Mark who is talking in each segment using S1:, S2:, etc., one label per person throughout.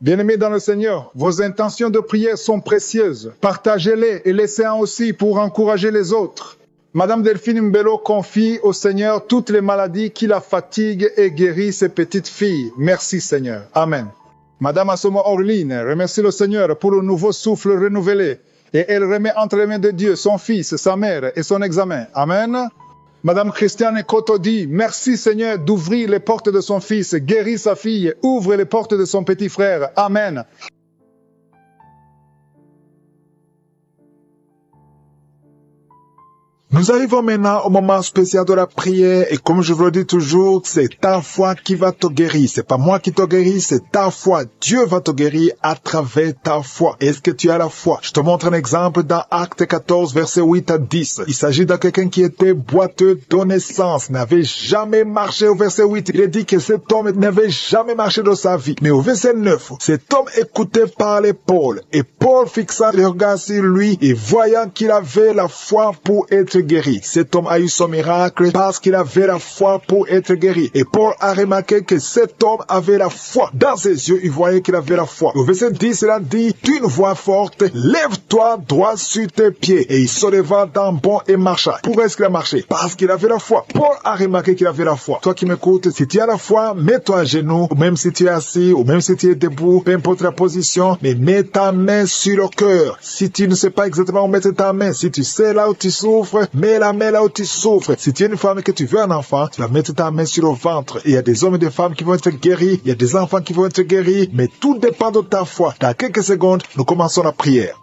S1: Bien-aimés dans le Seigneur, vos intentions de prière sont précieuses. Partagez-les et laissez-en aussi pour encourager les autres. Madame Delphine Mbelo confie au Seigneur toutes les maladies qui la fatiguent et guérit ses petites filles. Merci Seigneur. Amen. Madame Asoma Orline remercie le Seigneur pour le nouveau souffle renouvelé et elle remet entre les mains de Dieu son fils, sa mère et son examen. Amen. Madame Christiane Koto dit, merci Seigneur d'ouvrir les portes de son fils, guéris sa fille, ouvre les portes de son petit frère. Amen.
S2: Nous arrivons maintenant au moment spécial de la prière et comme je vous le dis toujours, c'est ta foi qui va te guérir. C'est pas moi qui te guéris, c'est ta foi. Dieu va te guérir à travers ta foi. Est-ce que tu as la foi? Je te montre un exemple dans Acte 14, verset 8 à 10. Il s'agit de quelqu'un qui était boiteux de naissance, n'avait jamais marché au verset 8. Il est dit que cet homme n'avait jamais marché de sa vie. Mais au verset 9, cet homme écoutait parler Paul. Et Paul fixa le regard sur lui et voyant qu'il avait la foi pour être guéri. Cet homme a eu son miracle parce qu'il avait la foi pour être guéri. Et Paul a remarqué que cet homme avait la foi. Dans ses yeux, il voyait qu'il avait la foi. Au verset 10, il a dit, d'une voix forte, lève-toi droit sur tes pieds. Et il se leva d'un bond et marcha. Pourquoi est-ce qu'il a marché? Parce qu'il avait la foi. Paul a remarqué qu'il avait la foi. Toi qui m'écoutes, si tu as la foi, mets-toi à genoux, ou même si tu es assis, ou même si tu es debout, peu importe la position, mais mets ta main sur le cœur. Si tu ne sais pas exactement où mettre ta main, si tu sais là où tu souffres, mets la main là où tu souffres. Si tu es une femme et que tu veux un enfant, tu vas mettre ta main sur le ventre. Et il y a des hommes et des femmes qui vont être guéris. Il y a des enfants qui vont être guéris. Mais tout dépend de ta foi. Dans quelques secondes, nous commençons la prière.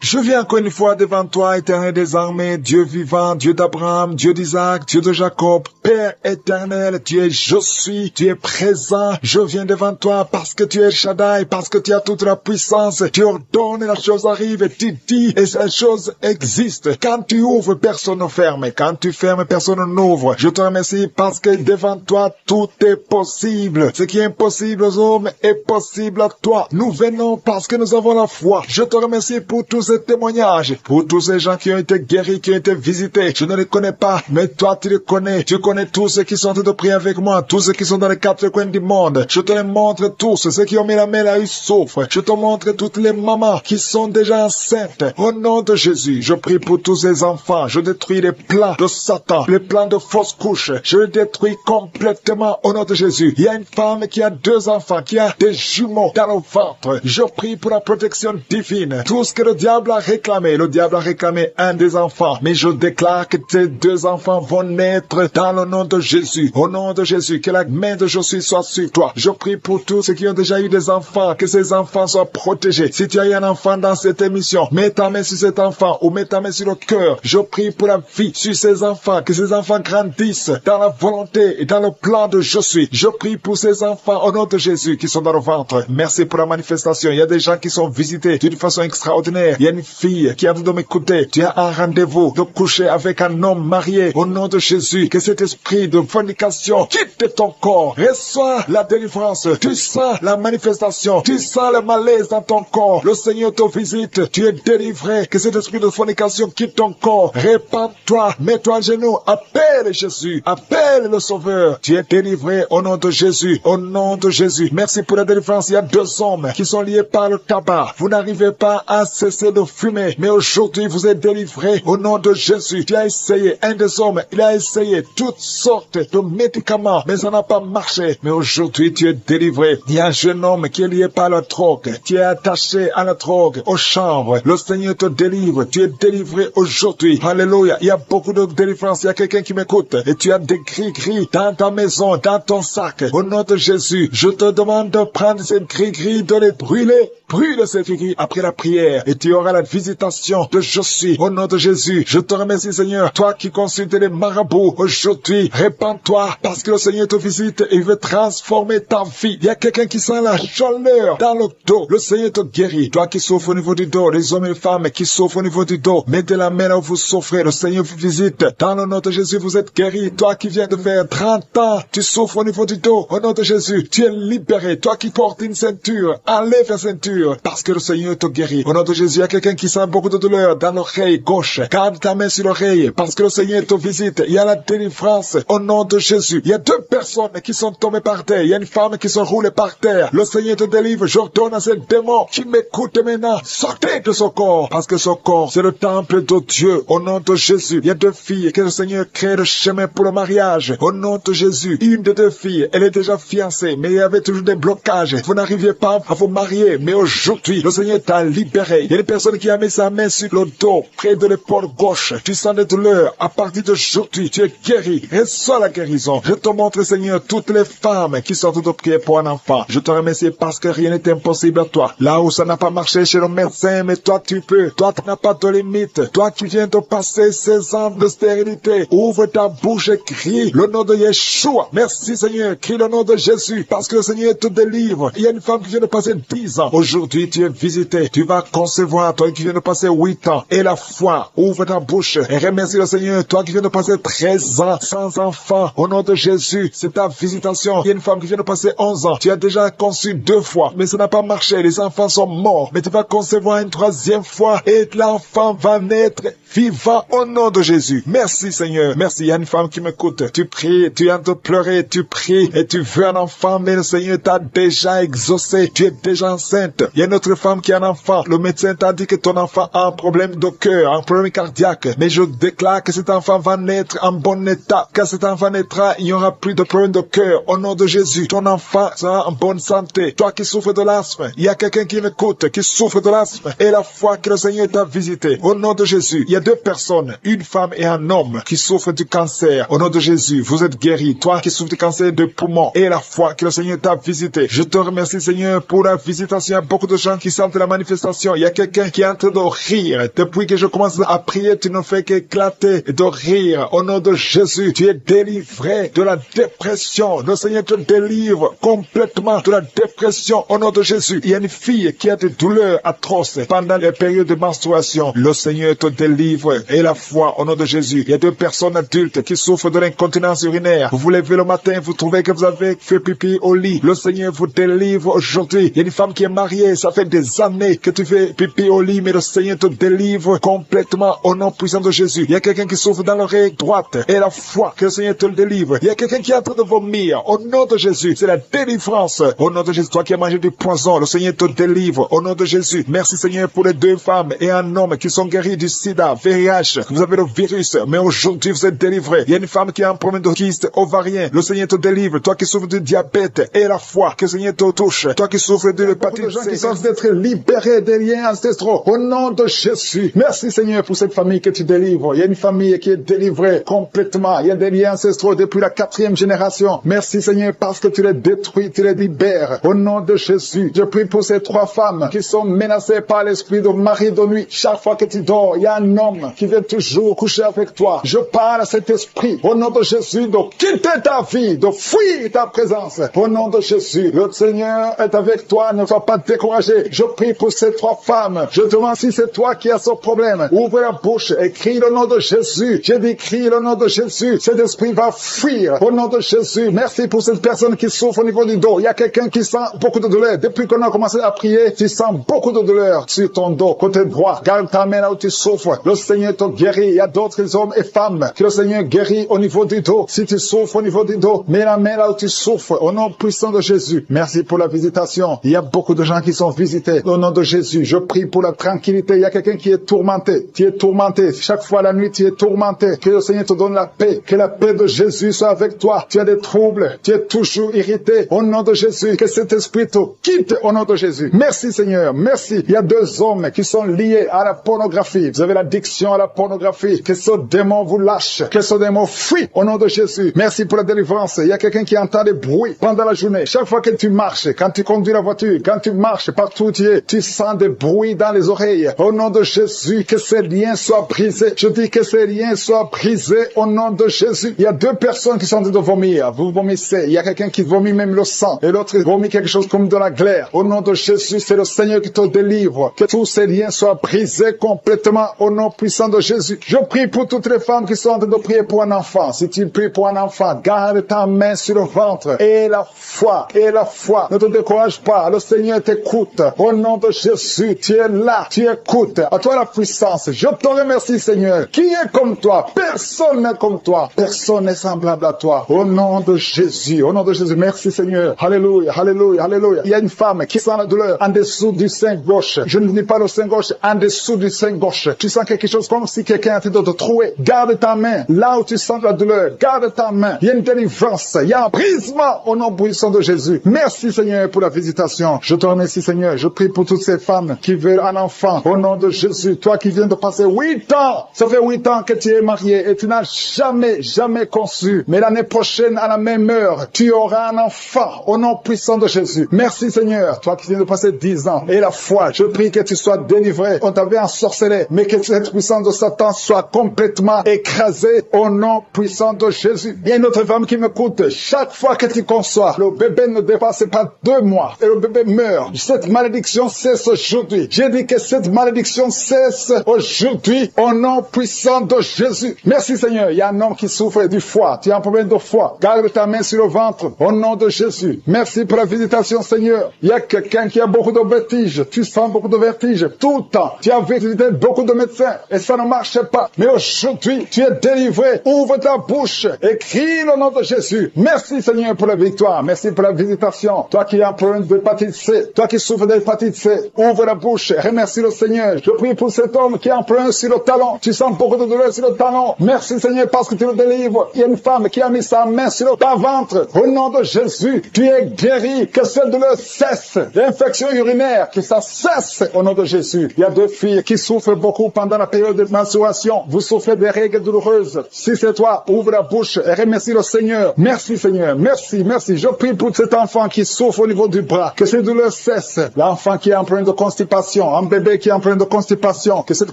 S2: Je viens encore une fois devant toi, éternel des armées, Dieu vivant, Dieu d'Abraham, Dieu d'Isaac, Dieu de Jacob, Père éternel, tu es je suis, tu es présent. Je viens devant toi parce que tu es Shaddai, parce que tu as toute la puissance. Tu ordonnes et la chose arrive, et tu dis et cette chose existe. Quand tu ouvres, personne ne ferme. Quand tu fermes, personne n'ouvre. Je te remercie parce que devant toi, tout est possible. Ce qui est impossible aux hommes est possible à toi. Nous venons parce que nous avons la foi. Je te remercie pour tous ces témoignages, pour tous ces gens qui ont été guéris, qui ont été visités. Je ne les connais pas, mais toi tu les connais. Tu connais tous ceux qui sont en train de prier avec moi, tous ceux qui sont dans les quatre coins du monde. Je te les montre tous, ceux qui ont mis la main là, ils souffrent. Je te montre toutes les mamans qui sont déjà enceintes. Au nom de Jésus, je prie pour tous ces enfants. Je détruis les plans de Satan, les plans de fausses couches. Je les détruis complètement au nom de Jésus. Il y a une femme qui a 2 enfants, qui a des jumeaux dans le ventre. Je prie pour la protection divine. Tout ce que le diable a réclamé, le diable a réclamé un des enfants. Mais je déclare que ces 2 enfants vont naître dans le nom de Jésus. Au nom de Jésus, que la main de Jésus soit sur toi. Je prie pour tous ceux qui ont déjà eu des enfants, que ces enfants soient protégés. Si tu as eu un enfant dans cette émission, mets ta main sur cet enfant ou mets ta main sur le cœur. Je prie pour la vie sur ces enfants, que ces enfants grandissent dans la volonté et dans le plan de je suis. Je prie pour ces enfants au nom de Jésus qui sont dans le ventre. Merci pour la manifestation. Il y a des gens qui sont visités d'une façon extraordinaire. Il y a une fille qui a envie de m'écouter. Tu as un rendez-vous de coucher avec un homme marié. Au nom de Jésus, que cet esprit de fornication quitte ton corps. Reçois la délivrance. Tu sens la manifestation. Tu sens le malaise dans ton corps. Le Seigneur te visite. Tu es délivré. Que cet esprit de fornication quitte ton corps. Répands-toi. Mets-toi à genoux. Appelle Jésus. Appelle le Sauveur. Tu es délivré au nom de Jésus. Au nom de Jésus. Merci pour la délivrance. Il y a 2 hommes qui sont liés par le tabac. Vous n'arrivez pas à cesser de fumer. Mais aujourd'hui, vous êtes délivrés au nom de Jésus. Tu as essayé. Un des hommes, il a essayé toutes sortes de médicaments, mais ça n'a pas marché. Mais aujourd'hui, tu es délivré. Il y a un jeune homme qui est lié par la drogue. Tu es attaché à la drogue, aux chambres. Le Seigneur te délivre. Tu es délivré aujourd'hui. Alléluia. Il y a beaucoup de délivrance. Il y a quelqu'un qui m'écoute. Et tu as des gris-gris dans ta maison, dans ton sac. Au nom de Jésus, je te demande de prendre ces gris-gris, de les brûler. Brûle ces gris après la prière. Et tu auras la visitation de je suis. Au nom de Jésus, je te remercie Seigneur. Toi qui consultes les marabouts, aujourd'hui, répands-toi parce que le Seigneur te visite et il veut transformer ta vie. Il y a quelqu'un qui sent la chaleur dans le dos. Le Seigneur te guérit. Toi qui souffres au niveau du dos, les hommes et les femmes qui souffrent au niveau du dos, mettez la main là où vous souffrez. Le Seigneur vous visite. Dans le nom de Jésus, vous êtes guéri. Toi qui viens de faire 30 ans, tu souffres au niveau du dos. Au nom de Jésus, tu es libéré. Toi qui portes une ceinture, enlève la ceinture parce que le Seigneur te guérit. Au nom de Jésus, il y a quelqu'un quelqu'un qui sent beaucoup de douleur dans l'oreille gauche. Garde ta main sur l'oreille parce que le Seigneur te visite. Il y a la délivrance au nom de Jésus. Il y a 2 personnes qui sont tombées par terre. Il y a une femme qui sont roulées par terre. Le Seigneur te délivre. J'ordonne à ce démon qui m'écoute maintenant, sortez de son corps parce que son corps, c'est le temple de Dieu. Au nom de Jésus, il y a 2 filles que le Seigneur crée le chemin pour le mariage. Au nom de Jésus, une des 2 filles, elle est déjà fiancée, mais il y avait toujours des blocages. Vous n'arriviez pas à vous marier, mais aujourd'hui, le Seigneur t'a libéré. Il y a une personne qui a mis sa main sur le dos, près de l'épaule gauche. Tu sens des douleurs. À partir d'aujourd'hui, tu es guéri. Reçois la guérison. Je te montre, Seigneur, toutes les femmes qui sortent de prier pour un enfant. Je te remercie parce que rien n'est impossible à toi. Là où ça n'a pas marché chez le médecin, mais toi tu peux. Toi tu n'as pas de limite. Toi qui viens de passer 16 ans de stérilité, ouvre ta bouche et crie le nom de Yeshua. Merci Seigneur, crie le nom de Jésus parce que le Seigneur te délivre. Il y a une femme qui vient de passer 10 ans. Aujourd'hui tu es visité. Tu vas concevoir, toi qui viens de passer 8 ans. Et la foi, ouvre ta bouche et remercie le Seigneur. Toi qui viens de passer 13 ans sans enfant, au nom de Jésus, c'est ta visitation. Il y a une femme qui vient de passer 11 ans. Tu as déjà conçu 2 fois, mais ça n'a pas marché. Les enfants sont morts. Mais tu vas concevoir une 3e fois et l'enfant va naître vivant au nom de Jésus. Merci Seigneur. Merci. Il y a une femme qui m'écoute. Tu pries, tu es en train de pleurer, tu pries et tu veux un enfant, mais le Seigneur t'a déjà exaucé. Tu es déjà enceinte. Il y a une autre femme qui a un enfant. Le médecin t'a dit que ton enfant a un problème de cœur, un problème cardiaque. Mais je déclare que cet enfant va naître en bon état. Quand cet enfant naîtra, il n'y aura plus de problème de cœur. Au nom de Jésus, ton enfant sera en bonne santé. Toi qui souffres de l'asthme, il y a quelqu'un qui m'écoute, qui souffre de l'asthme. Et la foi que le Seigneur t'a visité. Au nom de Jésus, il y a 2 personnes, une femme et un homme, qui souffrent du cancer. Au nom de Jésus, vous êtes guéris. Toi qui souffres du cancer de poumon. Et la foi que le Seigneur t'a visité. Je te remercie Seigneur pour la visitation. Il y a beaucoup de gens qui sentent la manifestation. Il y a quelqu'un qui est en train de rire. Depuis que je commence à prier, tu ne fais qu'éclater de rire. Au nom de Jésus, tu es délivré de la dépression. Le Seigneur te délivre complètement de la dépression. Au nom de Jésus, il y a une fille qui a des douleurs atroces pendant les périodes de menstruation. Le Seigneur te délivre. Et la foi, au nom de Jésus. Il y a 2 personnes adultes qui souffrent de l'incontinence urinaire. Vous vous levez le matin, vous trouvez que vous avez fait pipi au lit. Le Seigneur vous délivre aujourd'hui. Il y a une femme qui est mariée. Ça fait des années que tu fais pipi au lit, mais le Seigneur te délivre complètement au nom puissant de Jésus. Il y a quelqu'un qui souffre dans l'oreille droite. Et la foi que le Seigneur te le délivre. Il y a quelqu'un qui est en train de vomir. Au nom de Jésus, c'est la délivrance. Au nom de Jésus, toi qui as mangé du poison, le Seigneur te délivre. Au nom de Jésus, merci Seigneur pour les 2 femmes et un homme qui sont guéris du sida, VIH. Vous avez le virus, mais aujourd'hui vous êtes délivrés. Il y a une femme qui a un problème de kyste ovarien. Le Seigneur te délivre. Toi qui souffres du diabète et la foi que le Seigneur te touche. Toi qui souffres de l'hépatite C.
S1: Qui sont d'être libérés des liens ancestraux. Au nom de Jésus. Merci Seigneur pour cette famille que tu délivres. Il y a une famille qui est délivrée complètement. Il y a des liens ancestraux depuis la 4e génération. Merci Seigneur parce que tu les détruis, tu les libères. Au nom de Jésus. Je prie pour ces 3 femmes qui sont menacées par l'esprit de mari de nuit. Chaque fois que tu dors, il y a un homme qui vient toujours coucher avec toi. Je parle à cet esprit. Au nom de Jésus, de quitter ta vie, de fuir ta présence. Au nom de Jésus. Le Seigneur est avec toi. Ne sois pas découragé. Je prie pour ces 3 femmes. Je demande si c'est toi qui as ce problème. Ouvre la bouche et crie le nom de Jésus. J'ai dit crie le nom de Jésus. Cet esprit va fuir. Au nom de Jésus. Merci pour cette personne qui souffre au niveau du dos. Il y a quelqu'un qui sent beaucoup de douleur. Depuis qu'on a commencé à prier, tu sens beaucoup de douleur sur ton dos, côté droit. Garde ta main là où tu souffres. Le Seigneur te guérit. Il y a d'autres hommes et femmes que le Seigneur guérit au niveau du dos. Si tu souffres au niveau du dos, mets la main là où tu souffres. Au nom puissant de Jésus. Merci pour la visitation. Il y a beaucoup de gens qui sont visités. Au nom de Jésus, je prie pour la tranquillité. Il y a quelqu'un qui est tourmenté. Tu es tourmenté. Chaque fois la nuit, tu es tourmenté. Que le Seigneur te donne la paix. Que la paix de Jésus soit avec toi. Tu as des troubles. Tu es toujours irrité. Au nom de Jésus, que cet esprit te quitte au nom de Jésus. Merci Seigneur. Merci. Il y a 2 hommes qui sont liés à la pornographie. Vous avez l'addiction à la pornographie. Que ce démon vous lâche. Que ce démon fuit au nom de Jésus. Merci pour la délivrance. Il y a quelqu'un qui entend des bruits pendant la journée. Chaque fois que tu marches, quand tu conduis la voiture, quand tu marches partout où tu es, tu sens des bruits dans les oreilles. Au nom de Jésus, que ces liens soient brisés. Je dis que ces liens soient brisés au nom de Jésus. Il y a 2 personnes qui sont en train de vomir. Vous vomissez. Il y a quelqu'un qui vomit même le sang. Et l'autre vomit quelque chose comme de la glaire. Au nom de Jésus, c'est le Seigneur qui te délivre. Que tous ces liens soient brisés complètement au nom puissant de Jésus. Je prie pour toutes les femmes qui sont en train de prier pour un enfant. Si tu pries pour un enfant, garde ta main sur le ventre. Et la foi. Et la foi. Ne te décourage pas. Le Seigneur t'écoute. Au nom de Jésus, tu es là. là, tu écoutes. À toi la puissance. Je te remercie, Seigneur. Qui est comme toi? Personne n'est comme toi. Personne n'est semblable à toi. Au nom de Jésus. Au nom de Jésus. Merci, Seigneur. Alléluia, alléluia, alléluia. Il y a une femme qui sent la douleur en dessous du sein gauche. Je ne dis pas le sein gauche, en dessous du sein gauche. Tu sens quelque chose comme si quelqu'un était de te trouver. Garde ta main. Là où tu sens la douleur, garde ta main. Il y a une délivrance. Il y a un brisement au nom puissant de Jésus. Merci, Seigneur, pour la visitation. Je te remercie, Seigneur. Je prie pour toutes ces femmes qui veulent un enfant. Au nom de Jésus. Toi qui viens de passer 8 ans. Ça fait 8 ans que tu es marié et tu n'as jamais conçu. Mais l'année prochaine, à la même heure, tu auras un enfant. Au nom puissant de Jésus. Merci, Seigneur. Toi qui viens de passer 10 ans. Et la foi, je prie que tu sois délivré. On t'avait ensorcelé. Mais que cette puissance de Satan soit complètement écrasée. Au nom puissant de Jésus. Il y a une autre femme qui m'écoute. Chaque fois que tu conçois, le bébé ne dépasse pas 2 mois. Et le bébé meurt. Cette malédiction cesse aujourd'hui. J'ai dit que cette malédiction cesse aujourd'hui. Au nom puissant de Jésus. Merci, Seigneur. Il y a un homme qui souffre du foie. Tu as un problème de foie. Garde ta main sur le ventre. Au nom de Jésus. Merci pour la visitation, Seigneur. Il y a quelqu'un qui a beaucoup de vertiges. Tu sens beaucoup de vertiges tout le temps. Tu as visité beaucoup de médecins et ça ne marche pas. Mais aujourd'hui, tu es délivré. Ouvre ta bouche et crie le nom de Jésus. Merci, Seigneur, pour la victoire. Merci pour la visitation. Toi qui as un problème d'hépatite C, toi qui souffres d'hépatite C, ouvre la bouche. Remercie le Seigneur. Je prie pour cet homme qui a un problème sur le talon. Tu sens beaucoup de douleur sur le talon. Merci, Seigneur, parce que tu le délivres. Il y a une femme qui a mis sa main sur ton ventre. Au nom de Jésus, tu es guéri. Que cette douleur cesse. L'infection urinaire, que ça cesse au nom de Jésus. Il y a 2 filles qui souffrent beaucoup pendant la période de menstruation. Vous souffrez des règles douloureuses. Si c'est toi, ouvre la bouche et remercie le Seigneur. Merci, Seigneur. Merci, merci. Je prie pour cet enfant qui souffre au niveau du bras. Que cette douleur cesse. L'enfant qui est en problème de constipation. Un bébé qui est en problème de constipation. Que cette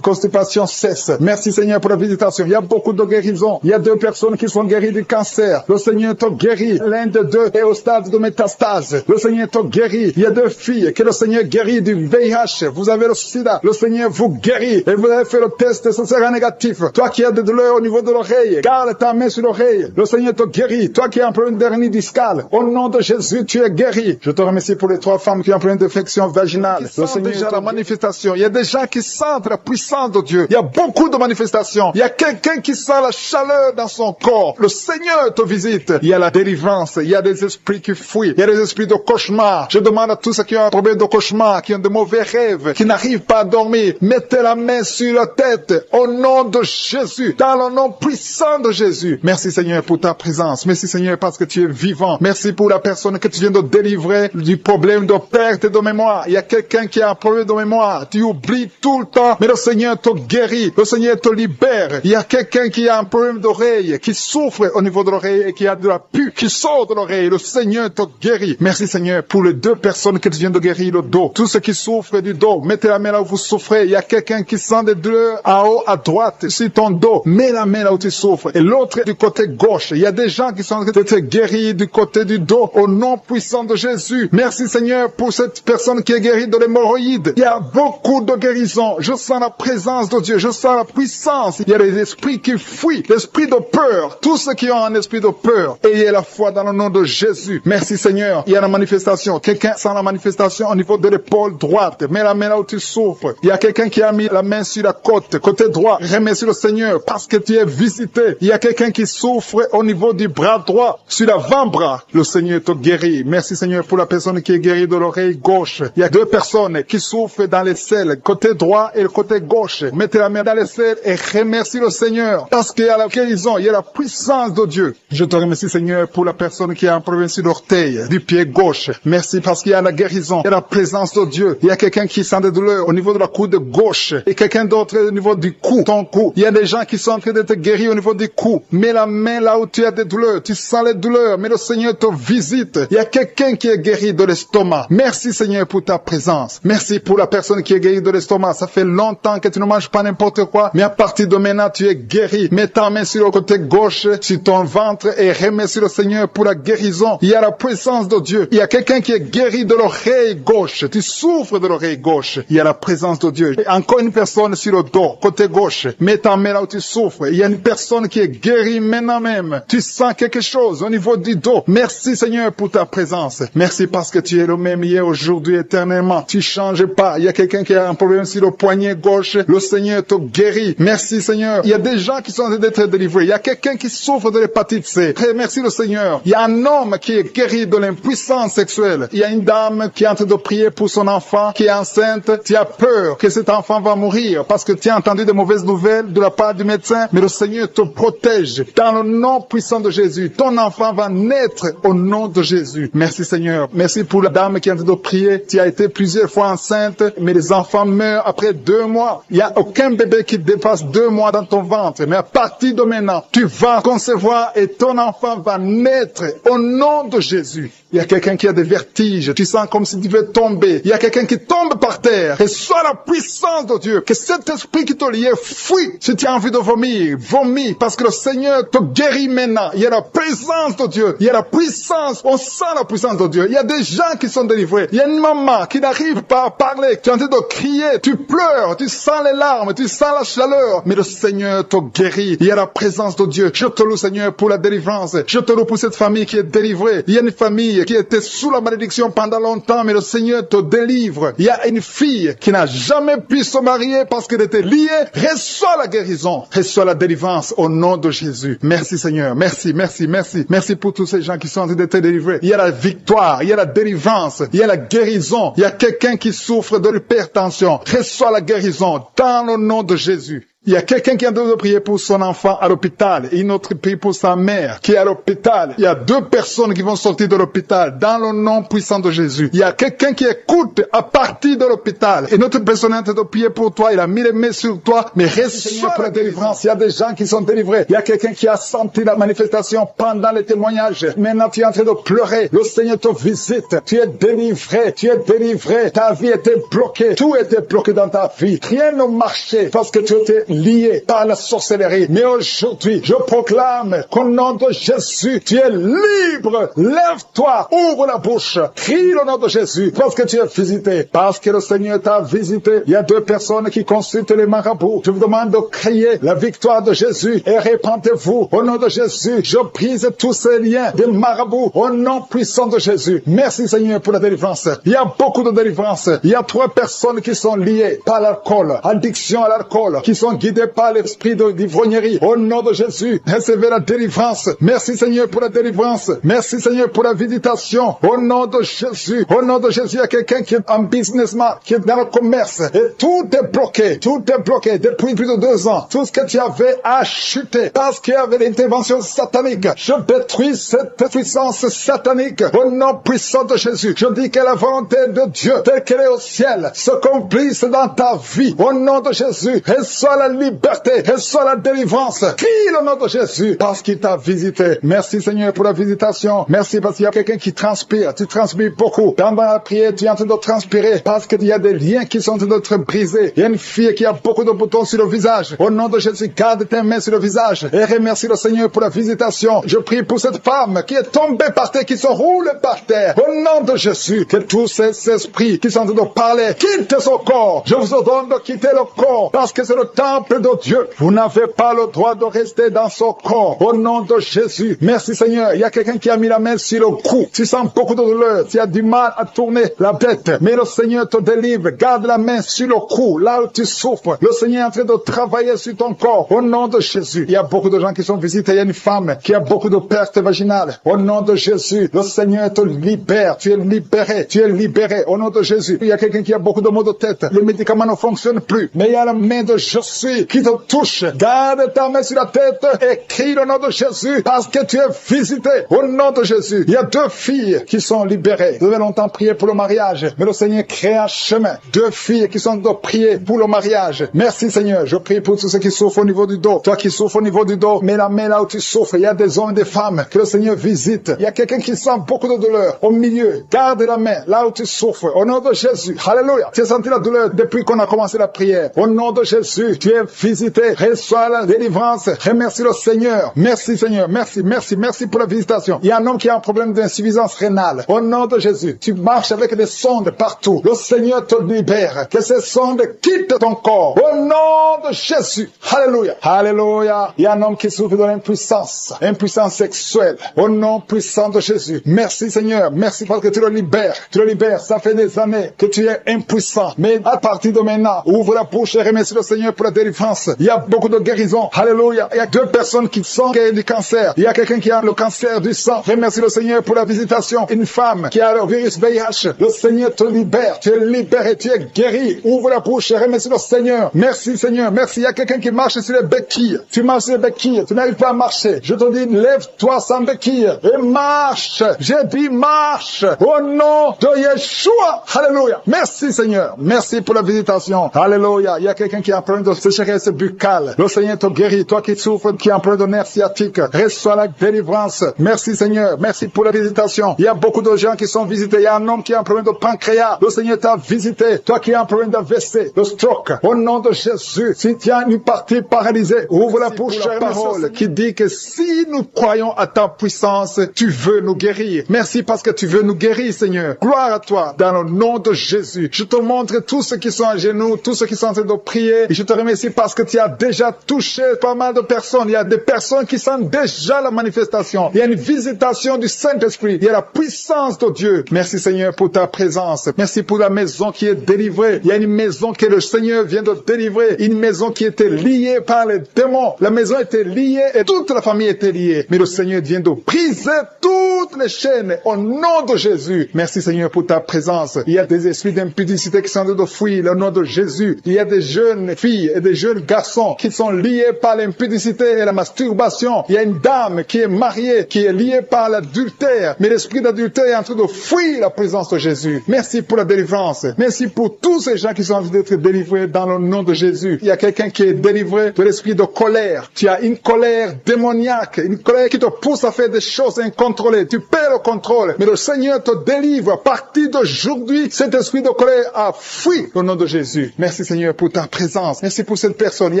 S1: constipation cesse. Merci, Seigneur, pour la visitation. Il y a beaucoup de guérisons. Il y a 2 personnes qui sont guéries du cancer. Le Seigneur te guérit. L'un de 2 est au stade de métastase. Le Seigneur te guérit. Il y a 2 filles que le Seigneur guérit du VIH. Vous avez le sida. Le Seigneur vous guérit. Et vous avez fait le test et ce sera négatif. Toi qui as des douleurs au niveau de l'oreille, garde ta main sur l'oreille. Le Seigneur te guérit. Toi qui as un problème d'hernie discale, au nom de Jésus, tu es guéri. Je te remercie pour les 3 femmes qui ont un problème d'infection vaginale. Le Seigneur déjà la manifestation. Il y a des gens qui sentent la puissance de Dieu. Il y a beaucoup de manifestations. Il y a quelqu'un qui sent la chaleur dans son corps. Le Seigneur te visite. Il y a la délivrance. Il y a des esprits qui fuient. Il y a des esprits de cauchemar. Je demande à tous ceux qui ont un problème de cauchemar, qui ont de mauvais rêves, qui n'arrivent pas à dormir, mettez la main sur la tête au nom de Jésus, dans le nom puissant de Jésus. Merci, Seigneur, pour ta présence. Merci, Seigneur, parce que tu es vivant. Merci pour la personne que tu viens de délivrer du problème de perte de mémoire. Il y a quelqu'un qui a un problème de mémoire. Tu oublies tout le temps, mais le Seigneur te guérit. Le Seigneur te libère. Il y a quelqu'un qui a un problème d'oreille, qui souffre au niveau de l'oreille et qui a de la pus qui sort de l'oreille. Le Seigneur te guérit. Merci, Seigneur, pour les 2 personnes que tu viens de guérir le dos. Tous ceux qui souffrent du dos, mettez la main là où vous souffrez. Il y a quelqu'un qui sent des douleurs en haut, à droite, sur ton dos. Mets la main là où tu souffres. Et l'autre du côté gauche. Il y a des gens qui sont en train de te guérir du côté du dos au nom puissant de Jésus. Merci, Seigneur, pour cette personne qui est guérie de l'hémorroïde. Il y a beaucoup de guérisons. Je sens la présence de Dieu. Je sens la puissance. Il y a des esprits qui fuient. L'esprit de peur. Tous ceux qui ont un esprit de peur. Ayez la foi dans le nom de Jésus. Merci, Seigneur. Il y a la manifestation. Quelqu'un sent la manifestation au niveau de l'épaule droite. Mets la main là où tu souffres. Il y a quelqu'un qui a mis la main sur la côte, côté droit. Remercie le Seigneur parce que tu es visité. Il y a quelqu'un qui souffre au niveau du bras droit, sur l'avant-bras. Le Seigneur te guérit. Merci, Seigneur, pour la personne qui est guérie de l'oreille gauche. Il y a 2 personnes qui souffrent dans les selles, côté droit et le côté gauche. Mettez la main dans les selles et remercie le Seigneur parce qu'il y a la guérison, il y a la puissance de Dieu. Je te remercie, Seigneur, pour la personne qui a un problème sur l'orteil, du pied gauche. Merci parce qu'il y a la guérison, il y a la présence de Dieu. Il y a quelqu'un qui sent des douleurs au niveau de la coude gauche et quelqu'un d'autre au niveau du cou, ton cou. Il y a des gens qui sont en train d'être guéris au niveau du cou. Mets la main là où tu as des douleurs. Tu sens les douleurs, mais le Seigneur te visite. Il y a quelqu'un qui est guéri de l'estomac. Merci, Seigneur, pour ta présence. Merci pour la personne qui est guérie de l'estomac. Ça fait longtemps que tu ne manges pas n'importe quoi, mais à partir de maintenant, tu es guéri. Mets ta main sur le côté gauche, sur ton ventre et remercie le Seigneur pour la guérison. Il y a la présence de Dieu. Il y a quelqu'un qui est guéri de l'oreille gauche. Tu souffres de l'oreille gauche. Il y a la présence de Dieu. Et encore une personne sur le dos, côté gauche. Mets ta main là où tu souffres. Il y a une personne qui est guérie maintenant même. Tu sens quelque chose au niveau du dos. Merci, Seigneur, pour ta présence. Merci parce que tu es le même hier, aujourd'hui, éternellement. Tu changes pas. Il y a quelqu'un qui a un problème sur le poignet gauche. Le Seigneur te guérit. Merci Seigneur. Il y a des gens qui sont en train d'être délivrés. Il y a quelqu'un qui souffre de l'hépatite C. Merci le Seigneur. Il y a un homme qui est guéri de l'impuissance sexuelle. Il y a une dame qui est en train de prier pour son enfant qui est enceinte. Tu as peur que cet enfant va mourir parce que tu as entendu de mauvaises nouvelles de la part du médecin. Mais le Seigneur te protège. Dans le nom puissant de Jésus, ton enfant va naître au nom de Jésus. Merci Seigneur. Merci pour la dame qui est en train de prier. Tu as été plusieurs fois enceinte, mais les enfants meurent après 2 mois. Il n'y a aucun bébé qui dépasse 2 mois dans ton ventre. Mais à partir de maintenant, tu vas concevoir et ton enfant va naître au nom de Jésus. Il y a quelqu'un qui a des vertiges. Tu sens comme si tu veux tomber. Il y a quelqu'un qui tombe par terre. Et soit la puissance de Dieu. Que cet esprit qui te liait fuit. Si tu as envie de vomir, vomis. Parce que le Seigneur te guérit maintenant. Il y a la présence de Dieu. Il y a la puissance. On sent la puissance de Dieu. Il y a des gens qui sont délivrés. Il y a une maman qui n'arrive pas à parler. Tu es en train de crier. Tu pleures. Tu sens les larmes. Tu sens la chaleur. Mais le Seigneur te guérit. Il y a la présence de Dieu. Je te loue, Seigneur, pour la délivrance. Je te loue pour cette famille qui est délivrée. Il y a une famille qui était sous la malédiction pendant longtemps, mais le Seigneur te délivre. Il y a une fille qui n'a jamais pu se marier parce qu'elle était liée. Reçois la guérison. Reçois la délivrance au nom de Jésus. Merci Seigneur. Merci, merci, merci. Merci pour tous ces gens qui sont en train d'être délivrés. Il y a la victoire. Il y a la délivrance. Il y a la guérison. Il y a quelqu'un qui souffre de l'hypertension. Reçois la guérison dans le nom de Jésus. Il y a quelqu'un qui est en train de prier pour son enfant à l'hôpital et une autre prie pour sa mère qui est à l'hôpital. Il y a 2 personnes qui vont sortir de l'hôpital dans le nom puissant de Jésus. Il y a quelqu'un qui écoute à partir de l'hôpital et notre personne est en train de prier pour toi. Il a mis les mains sur toi, mais reçois la délivrance. Il y a des gens qui sont délivrés. Il y a quelqu'un qui a senti la manifestation pendant les témoignages. Maintenant, tu es en train de pleurer. Le Seigneur te visite. Tu es délivré. Tu es délivré. Ta vie était bloquée. Tout était bloqué dans ta vie. Rien ne marchait parce que tu étais lié par la sorcellerie. Mais aujourd'hui, je proclame qu'au nom de Jésus, tu es libre. Lève-toi, ouvre la bouche, crie le nom de Jésus, parce que tu es visité. Parce que le Seigneur t'a visité. Il y a 2 personnes qui consultent les marabouts. Je vous demande de crier la victoire de Jésus et répandez-vous. Au nom de Jésus, je brise tous ces liens des marabouts. Au nom puissant de Jésus. Merci Seigneur pour la délivrance. Il y a beaucoup de délivrance. Il y a 3 personnes qui sont liées par l'alcool, addiction à l'alcool, qui sont guidés par l'esprit d'ivrognerie. Au nom de Jésus, recevez la délivrance. Merci Seigneur pour la délivrance. Merci Seigneur pour la visitation. Au nom de Jésus. Au nom de Jésus, il y a quelqu'un qui est un businessman, qui est dans le commerce. Et tout est bloqué. Tout est bloqué depuis plus de 2 ans. Tout ce que tu avais a chuté parce qu'il y avait l'intervention satanique. Je détruis cette puissance satanique. Au nom puissant de Jésus. Je dis que la volonté de Dieu, telle qu'elle est au ciel, se accomplisse dans ta vie. Au nom de Jésus. Reçois la liberté, reçois la délivrance. Crie le nom de Jésus parce qu'il t'a visité. Merci Seigneur pour la visitation. Merci parce qu'il y a quelqu'un qui transpire. Tu transpires beaucoup. Dans la prière, tu es en train de transpirer parce qu'il y a des liens qui sont en train d'être brisés. Il y a une fille qui a beaucoup de boutons sur le visage. Au nom de Jésus, garde tes mains sur le visage et remercie le Seigneur pour la visitation. Je prie pour cette femme qui est tombée par terre, qui se roule par terre. Au nom de Jésus, que tous ces esprits qui sont en train de parler quittent son corps. Je vous ordonne de quitter le corps parce que c'est le temple de Dieu. Vous n'avez pas le droit de rester dans son corps. Au nom de Jésus. Merci Seigneur. Il y a quelqu'un qui a mis la main sur le cou. Tu sens beaucoup de douleur. Tu as du mal à tourner la tête. Mais le Seigneur te délivre. Garde la main sur le cou. Là où tu souffres. Le Seigneur est en train de travailler sur ton corps. Au nom de Jésus. Il y a beaucoup de gens qui sont visités. Il y a une femme qui a beaucoup de pertes vaginales. Au nom de Jésus. Le Seigneur te libère. Tu es libéré. Tu es libéré. Au nom de Jésus. Il y a quelqu'un qui a beaucoup de maux de tête. Le médicament ne fonctionne plus. Mais il y a la main de Jésus qui te touche. Garde ta main sur la tête et crie le nom de Jésus parce que tu es visité. Au nom de Jésus. Il y a 2 filles qui sont libérées. Vous avez longtemps prié pour le mariage, mais le Seigneur crée un chemin. 2 filles qui sont de prier pour le mariage. Merci Seigneur. Je prie pour tous ceux qui souffrent au niveau du dos. Toi qui souffres au niveau du dos, mets la main là où tu souffres. Il y a des hommes et des femmes que le Seigneur visite. Il y a quelqu'un qui sent beaucoup de douleur au milieu. Garde la main là où tu souffres. Au nom de Jésus. Alléluia. Tu as senti la douleur depuis qu'on a commencé la prière. Au nom de Jésus, tu es es visité. Reçois la délivrance. Remercie le Seigneur. Merci Seigneur. Merci pour la visitation. Il y a un homme qui a un problème d'insuffisance rénale. Au nom de Jésus, tu marches avec des sondes partout. Le Seigneur te libère. Que ces sondes quittent ton corps. Au nom de Jésus. Alléluia. Alléluia. Il y a un homme qui souffre de l'impuissance. Impuissance sexuelle. Au nom puissant de Jésus. Merci Seigneur. Merci parce que tu le libères. Tu le libères. Ça fait des années que tu es impuissant. Mais à partir de maintenant, ouvre la bouche et remercie le Seigneur pour la délivrance. Il y a beaucoup de guérisons. Alléluia. Il y a 2 personnes qui sont guéries du cancer. Il y a quelqu'un qui a le cancer du sang. Remercie le Seigneur pour la visitation. Une femme qui a le virus VIH. Le Seigneur te libère. Tu es libéré. Tu es guéri. Ouvre la bouche et remercie le Seigneur. Merci Seigneur. Merci. Il y a quelqu'un qui marche sur les béquilles. Tu marches sur les béquilles. Tu n'arrives pas à marcher. Je te dis, lève-toi sans béquille et marche. J'ai dit marche. Au nom de Yeshua. Alléluia. Merci Seigneur. Merci pour la visitation. Alléluia. Il y a quelqu'un qui a un problème de sécheresse buccale. Le Seigneur te guérit. Toi qui souffres, qui a un problème de nerf sciatique, reçois la délivrance. Merci Seigneur. Merci pour la visitation. Il y a beaucoup de gens qui sont visités. Il y a un homme qui a un problème de pancréas. Le Seigneur t'a visité. Toi qui as un problème d'AVC, de stroke. Au nom de Jésus, si tu as une partie paralysée, ouvre la bouche à la parole qui dit que si nous croyons à ta puissance, tu veux nous guérir. Merci parce que tu veux nous guérir, Seigneur. Gloire à toi dans le nom de Jésus. Je te montre tous ceux qui sont à genoux, tous ceux qui sont en train de prier. Et je te remercie parce que tu as déjà touché pas mal de personnes. Il y a des personnes qui sentent déjà la manifestation. Il y a une visitation du Saint-Esprit. Il y a la puissance de Dieu. Merci, Seigneur, pour ta présence. Merci pour la maison qui est délivrée. Il y a une maison que le Seigneur vient de délivrer. Une maison qui était liée par les démons. La maison était liée et toute la famille était liée. Mais le Seigneur vient de briser toutes les chaînes au nom de Jésus. Merci, Seigneur, pour ta présence. Il y a des esprits d'impudicité qui sont en train de fuir le nom de Jésus. Il y a des jeunes filles et des jeunes garçons qui sont liés par l'impudicité et la masturbation. Il y a une dame qui est mariée, qui est liée par l'adultère. Mais l'esprit d'adultère est en train de fuir la présence de Jésus. Merci pour la délivrance. Merci pour tous ces gens qui sont en train d'être délivrés dans le nom de Jésus. Il y a quelqu'un qui est délivré de l'esprit de colère. Tu as une colère démoniaque, une colère qui te pousse à faire des choses incontrôlées. Tu perds le contrôle. Mais le Seigneur te délivre. À partir d'aujourd'hui, cet esprit de colère a fui au nom de Jésus. Merci Seigneur pour ta présence. Merci pour cette personne. Il y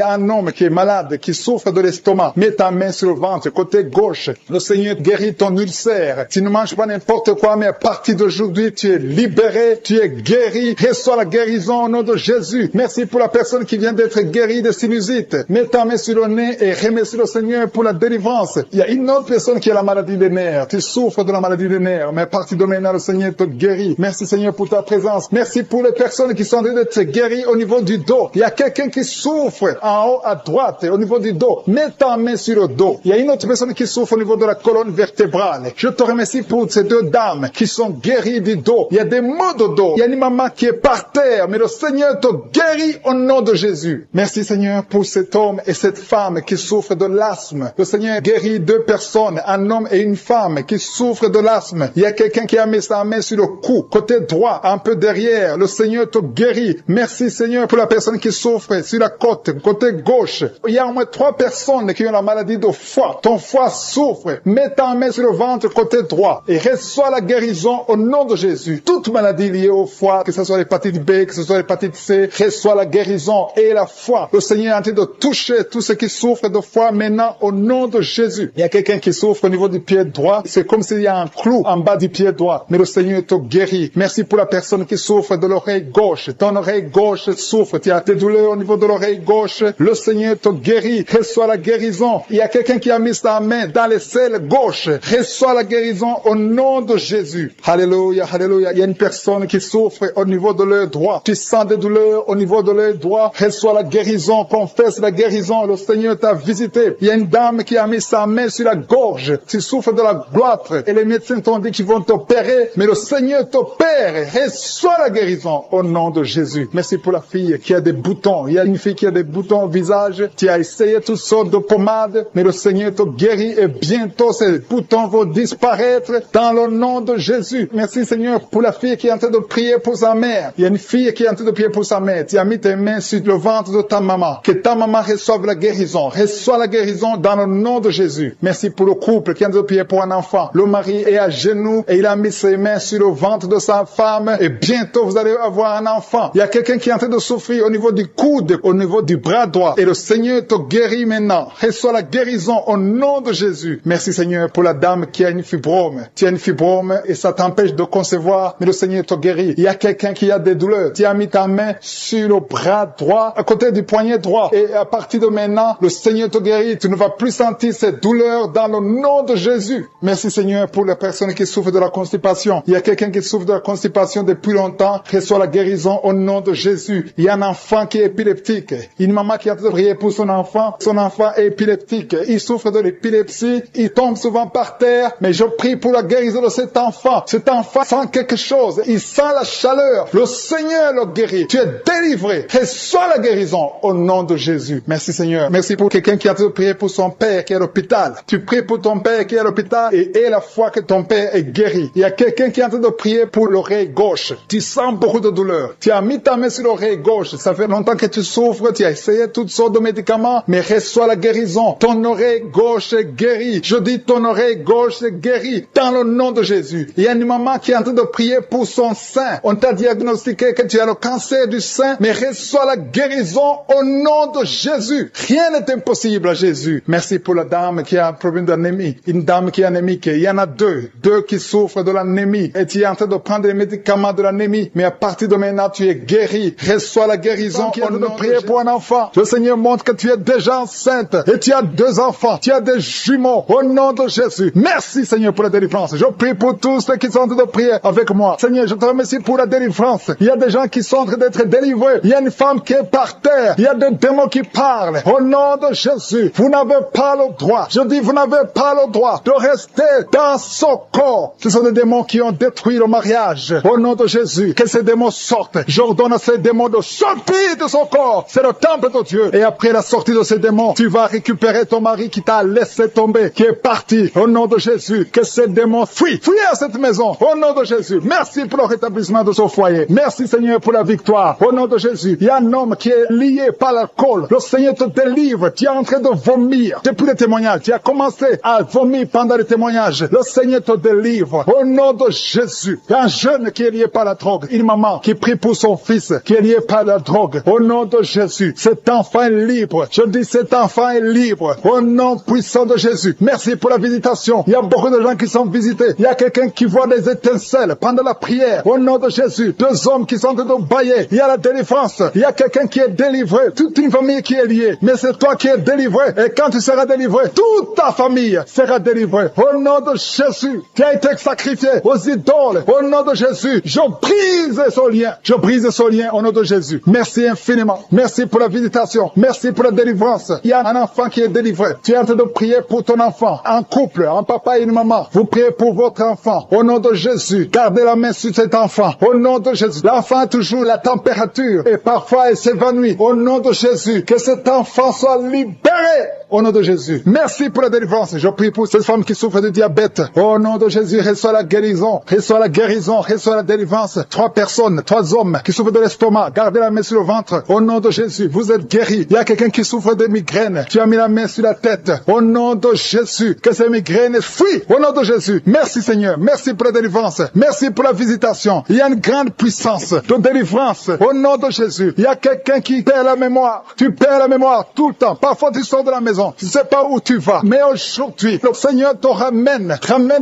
S1: a un homme qui est malade, qui souffre de l'estomac. Mets ta main sur le ventre, côté gauche. Le Seigneur guérit ton ulcère. Tu ne manges pas n'importe quoi, mais à partir d'aujourd'hui, tu es libéré, tu es guéri. Reçois la guérison au nom de Jésus. Merci pour la personne qui vient d'être guérie de sinusite. Mets ta main sur le nez et remercie le Seigneur pour la délivrance. Il y a une autre personne qui a la maladie des nerfs. Tu souffres de la maladie des nerfs, mais à partir de maintenant, le Seigneur te guérit. Merci Seigneur pour ta présence. Merci pour les personnes qui sont en train d'être guéries au niveau du dos. Il y a quelqu'un qui souffre en haut à droite, au niveau du dos. Mets ta main sur le dos. Il y a une autre personne qui souffre au niveau de la colonne vertébrale. Je te remercie pour ces 2 dames qui sont guéries du dos. Il y a des maux de dos. Il y a une maman qui est par terre, mais le Seigneur te guérit au nom de Jésus. Merci Seigneur pour cet homme et cette femme qui souffrent de l'asthme. Le Seigneur guérit 2 personnes, un homme et une femme qui souffrent de l'asthme. Il y a quelqu'un qui a mis sa main sur le cou, côté droit, un peu derrière. Le Seigneur te guérit. Merci Seigneur pour la personne qui souffre sur la côte, côté gauche. Il y a au moins 3 personnes qui ont la maladie de foie. Ton foie souffre. Mets ta main sur le ventre, côté droit, et reçois la guérison au nom de Jésus. Toute maladie liée au foie, que ce soit l'hépatite B, que ce soit l'hépatite C, reçois la guérison et la foi. Le Seigneur est en train de toucher tous ceux qui souffrent de foie maintenant au nom de Jésus. Il y a quelqu'un qui souffre au niveau du pied droit. C'est comme s'il y a un clou en bas du pied droit. Mais le Seigneur te guérit. Merci pour la personne qui souffre de l'oreille gauche. Ton oreille gauche souffre. Tu as des douleurs au niveau de l'oreille gauche. Le Seigneur te guérit. Reçois la guérison. Il y a quelqu'un qui a mis sa main dans les selles gauche. Reçois la guérison au nom de Jésus. Alléluia, alléluia. Il y a une personne qui souffre au niveau de l'œil droit. Tu sens des douleurs au niveau de l'œil droit. Reçois la guérison. Confesse la guérison. Le Seigneur t'a visité. Il y a une dame qui a mis sa main sur la gorge. Tu souffres de la gloître. Et les médecins t'ont dit qu'ils vont t'opérer. Mais le Seigneur t'opère. Reçois la guérison au nom de Jésus. Merci pour la fille qui a des boutons. Il y a une fille qui a des boutons au visage. Tu as essayé toutes sortes de pommades. Mais le Seigneur te guérit. Et bientôt ces boutons vont disparaître dans le nom de Jésus. Merci Seigneur pour la fille qui est en train de prier pour sa mère. Il y a une fille qui est en train de prier pour sa mère. Tu as mis tes mains sur le ventre de ta maman. Que ta maman reçoive la guérison. Reçois la guérison dans le nom de Jésus. Merci pour le couple qui est en train de prier pour un enfant. Le mari est à genoux et il a mis ses mains sur le ventre de sa femme. Et bientôt vous allez avoir un enfant. Il y a quelqu'un qui est en train de souffrir au niveau du coude, au niveau niveau du bras droit. Et le Seigneur te guérit maintenant. Reçois la guérison au nom de Jésus. Merci Seigneur pour la dame qui a une fibrome. Tu as une fibrome et ça t'empêche de concevoir, mais le Seigneur te guérit. Il y a quelqu'un qui a des douleurs. Tu as mis ta main sur le bras droit, à côté du poignet droit. Et à partir de maintenant, le Seigneur te guérit. Tu ne vas plus sentir ces douleurs dans le nom de Jésus. Merci Seigneur pour les personnes qui souffrent de la constipation. Il y a quelqu'un qui souffre de la constipation depuis longtemps. Reçois la guérison au nom de Jésus. Il y a un enfant qui est épileptique. Une maman qui a prié pour son enfant. Son enfant est épileptique. Il souffre de l'épilepsie. Il tombe souvent par terre. Mais je prie pour la guérison de cet enfant. Cet enfant sent quelque chose. Il sent la chaleur. Le Seigneur le guérit. Tu es délivré. Reçois la guérison au nom de Jésus. Merci Seigneur. Merci pour quelqu'un qui a prié pour son père qui est à l'hôpital. Tu pries pour ton père qui est à l'hôpital et la foi que ton père est guéri. Il y a quelqu'un qui est en train de prier pour l'oreille gauche. Tu sens beaucoup de douleur. Tu as mis ta main sur l'oreille gauche. Ça fait longtemps que tu souffres. Tu as essayé toutes sortes de médicaments, mais reçois la guérison. Ton oreille gauche est guérie. Je dis ton oreille gauche est guérie dans le nom de Jésus. Il y a une maman qui est en train de prier pour son sein. On t'a diagnostiqué que tu as le cancer du sein, mais reçois la guérison au nom de Jésus. Rien n'est impossible à Jésus. Merci pour la dame qui a un problème d'anémie. Une dame qui est anémique. Il y en a deux qui souffrent de l'anémie. Et tu es en train de prendre les médicaments de l'anémie. Mais à partir de maintenant, tu es guéri. Reçois la guérison. On de prier pour un enfant. Le Seigneur montre que tu es déjà enceinte. Et tu as 2 enfants. Tu as des jumeaux. Au nom de Jésus. Merci Seigneur pour la délivrance. Je prie pour tous ceux qui sont en train de prier avec moi. Seigneur, je te remercie pour la délivrance. Il y a des gens qui sont en train d'être délivrés. Il y a une femme qui est par terre. Il y a des démons qui parlent. Au nom de Jésus. Vous n'avez pas le droit. Je dis, vous n'avez pas le droit de rester dans son corps. Ce sont des démons qui ont détruit le mariage. Au nom de Jésus, que ces démons sortent. J'ordonne à ces démons de sortir de son corps. C'est le temple de Dieu. Et après la sortie de ces démons, tu vas récupérer ton mari qui t'a laissé tomber, qui est parti. Au nom de Jésus, que ces démons fuient. Fuis à cette maison. Au nom de Jésus. Merci pour le rétablissement de son foyer. Merci Seigneur pour la victoire. Au nom de Jésus, il y a un homme qui est lié par l'alcool. Le Seigneur te délivre. Tu es en train de vomir. Depuis le témoignage, tu as commencé à vomir pendant le témoignage. Le Seigneur te délivre. Au nom de Jésus. Il y a un jeune qui est lié par la drogue. Une maman qui prie pour son fils qui est lié par la drogue. Au nom de Jésus. Cet enfant est libre. Je dis cet enfant est libre. Au nom puissant de Jésus. Merci pour la visitation. Il y a beaucoup de gens qui sont visités. Il y a quelqu'un qui voit des étincelles pendant la prière. Au nom de Jésus. 2 hommes qui sont en train de bailler. Il y a la délivrance. Il y a quelqu'un qui est délivré. Toute une famille qui est liée. Mais c'est toi qui es délivré. Et quand tu seras délivré, toute ta famille sera délivrée. Au nom de Jésus, qui a été sacrifié aux idoles. Au nom de Jésus, je brise ce lien. Je brise ce lien au nom de Jésus. Merci infiniment. Merci pour la visitation. Merci pour la délivrance. Il y a un enfant qui est délivré. Tu es en train de prier pour ton enfant. Un couple, un papa et une maman. Vous priez pour votre enfant. Au nom de Jésus, gardez la main sur cet enfant. Au nom de Jésus. L'enfant a toujours la température et parfois il s'évanouit. Au nom de Jésus, que cet enfant soit libéré. Au nom de Jésus. Merci pour la délivrance. Je prie pour cette femme qui souffre de diabète. Au nom de Jésus, reçois la guérison. Reçois la guérison. Reçois la délivrance. 3 personnes, 3 hommes qui souffrent de l'estomac. Gardez la main sur le ventre. Au nom de Jésus, vous êtes guéris. Il y a quelqu'un qui souffre de migraines. Tu as mis la main sur la tête. Au nom de Jésus, que ces migraines fuient. Au nom de Jésus. Merci Seigneur. Merci pour la délivrance. Merci pour la visitation. Il y a une grande puissance de délivrance. Au nom de Jésus. Il y a quelqu'un qui perd la mémoire. Tu perds la mémoire tout le temps. Parfois tu sors de la maison. Tu ne sais pas où tu vas. Mais aujourd'hui, le Seigneur te ramène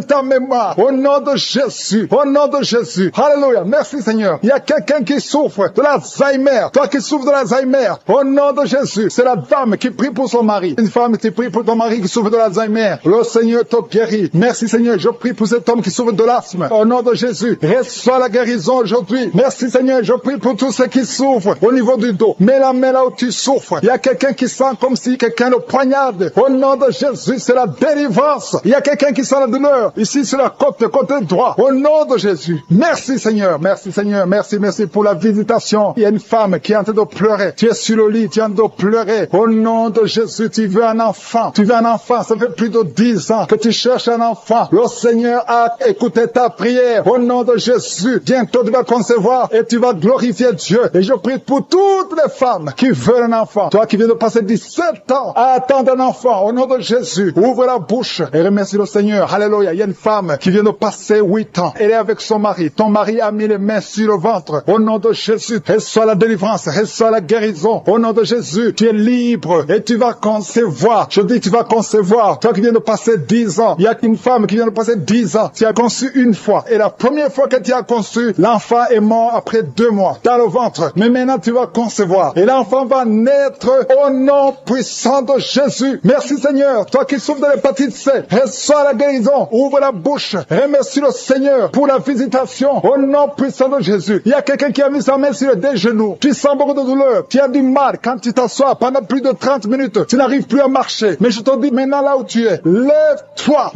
S1: ta mémoire. Au nom de Jésus. Au nom de Jésus. Alléluia. Merci Seigneur. Il y a quelqu'un qui souffre de l'Alzheimer. Toi qui souffres de l'Alzheimer. Au nom de Jésus. C'est la dame qui prie pour son mari. Une femme qui prie pour ton mari qui souffre de l'Alzheimer. Le Seigneur te guérit. Merci Seigneur. Je prie pour cet homme qui souffre de l'asthme. Au nom de Jésus. Reçois la guérison aujourd'hui. Merci Seigneur. Je prie pour tous ceux qui souffrent au niveau du dos. Mets la main là où tu souffres. Il y a quelqu'un qui sent comme si quelqu'un le poignarde. Au nom de Jésus, c'est la délivrance. Il y a quelqu'un qui sent la douleur. Ici, sur la côté droit. Au nom de Jésus. Merci Seigneur. Merci Seigneur. Merci pour la visitation. Il y a une femme qui est en train de pleurer. Tu es sur le lit, tu es en train de pleurer. Au nom de Jésus, tu veux un enfant. Tu veux un enfant. Ça fait plus de 10 ans que tu cherches un enfant. Le Seigneur a écouté ta prière. Au nom de Jésus, bientôt tu vas concevoir et tu vas glorifier Dieu. Et je prie pour toutes les femmes qui veulent un enfant. Toi qui viens de passer 17 ans à attendre besoin d'un enfant, au nom de Jésus, ouvre la bouche et remercie le Seigneur. Alléluia. Il y a une femme qui vient de passer 8 ans. Elle est avec son mari. Ton mari a mis les mains sur le ventre. Au nom de Jésus, reçois la délivrance, reçois la guérison. Au nom de Jésus, tu es libre et tu vas concevoir. Je dis, tu vas concevoir. Toi qui viens de passer 10 ans, il y a une femme qui vient de passer 10 ans. Tu as conçu une fois. Et la première fois que tu as conçu, l'enfant est mort après 2 mois dans le ventre. Mais maintenant, tu vas concevoir. Et l'enfant va naître au nom puissant de Jésus. Merci Seigneur. Toi qui souffres de l'hépatite C, reçois la guérison. Ouvre la bouche. Remercie le Seigneur pour la visitation au nom puissant de Jésus. Il y a quelqu'un qui a mis sa main sur des genoux. Tu sens beaucoup de douleur. Tu as du mal quand tu t'assois pendant plus de 30 minutes. Tu n'arrives plus à marcher. Mais je te dis maintenant là où tu es, lève-toi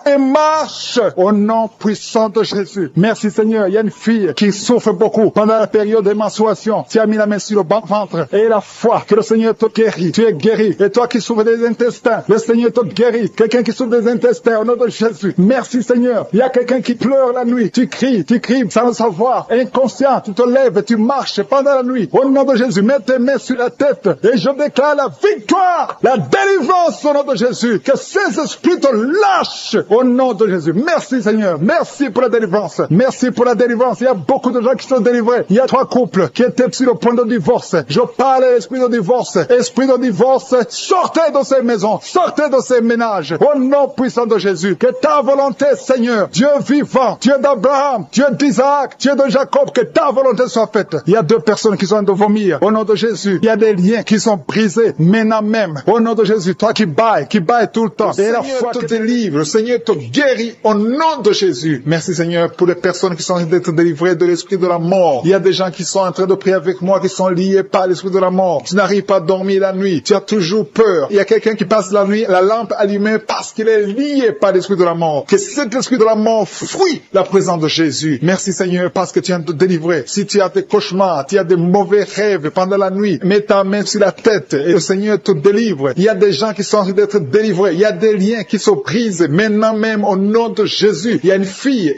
S1: et marche au nom puissant de Jésus. Merci Seigneur. Il y a une fille qui souffre beaucoup pendant la période de menstruation. Tu as mis la main sur le ventre et la foi que le Seigneur te guérit. Tu es guéri. Et toi qui souffres des intestins, le Seigneur te guérit. Quelqu'un qui souffre des intestins au nom de Jésus. Merci Seigneur. Il y a quelqu'un qui pleure la nuit. Tu cries sans le savoir. Inconscient, tu te lèves et tu marches pendant la nuit. Au nom de Jésus, mets tes mains sur la tête et je déclare la victoire, la délivrance au nom de Jésus. Que ces esprits te lâchent au nom de Jésus. Merci Seigneur. Merci pour la délivrance. Merci pour la délivrance. Il y a beaucoup de gens qui sont délivrés. Il y a 3 couples qui étaient sur le point de divorce. Je parle à l'esprit de divorce. Esprit de divorce, sortez de ces maisons. Sortez de ces ménages. Au nom puissant de Jésus. Que ta volonté, Seigneur, Dieu vivant, Dieu d'Abraham, Dieu d'Isaac, Dieu de Jacob, que ta volonté soit faite. Il y a 2 personnes qui sont en train de vomir. Au nom de Jésus. Il y a des liens qui sont brisés maintenant même. Au nom de Jésus. Toi qui bailles tout le temps. Et la foi te délivre. Le Seigneur te guérit au nom de Jésus. Merci Seigneur pour les personnes qui sont en train d'être délivrées de l'esprit de la mort. Il y a des gens qui sont en train de prier avec moi qui sont liés par l'esprit de la mort. Tu n'arrives pas à dormir la nuit. Tu as toujours peur. Il y a quelqu'un qui passe la nuit, la lampe allumée parce qu'il est lié par l'esprit de la mort. Que cet esprit de la mort fuit la présence de Jésus. Merci Seigneur parce que tu viens de te délivrer. Si tu as des cauchemars, tu as des mauvais rêves pendant la nuit, mets ta main sur la tête et le Seigneur te délivre. Il y a des gens qui sont en train d'être délivrés. Il y a des liens qui se brisent maintenant même au nom de Jésus. Il y a une fille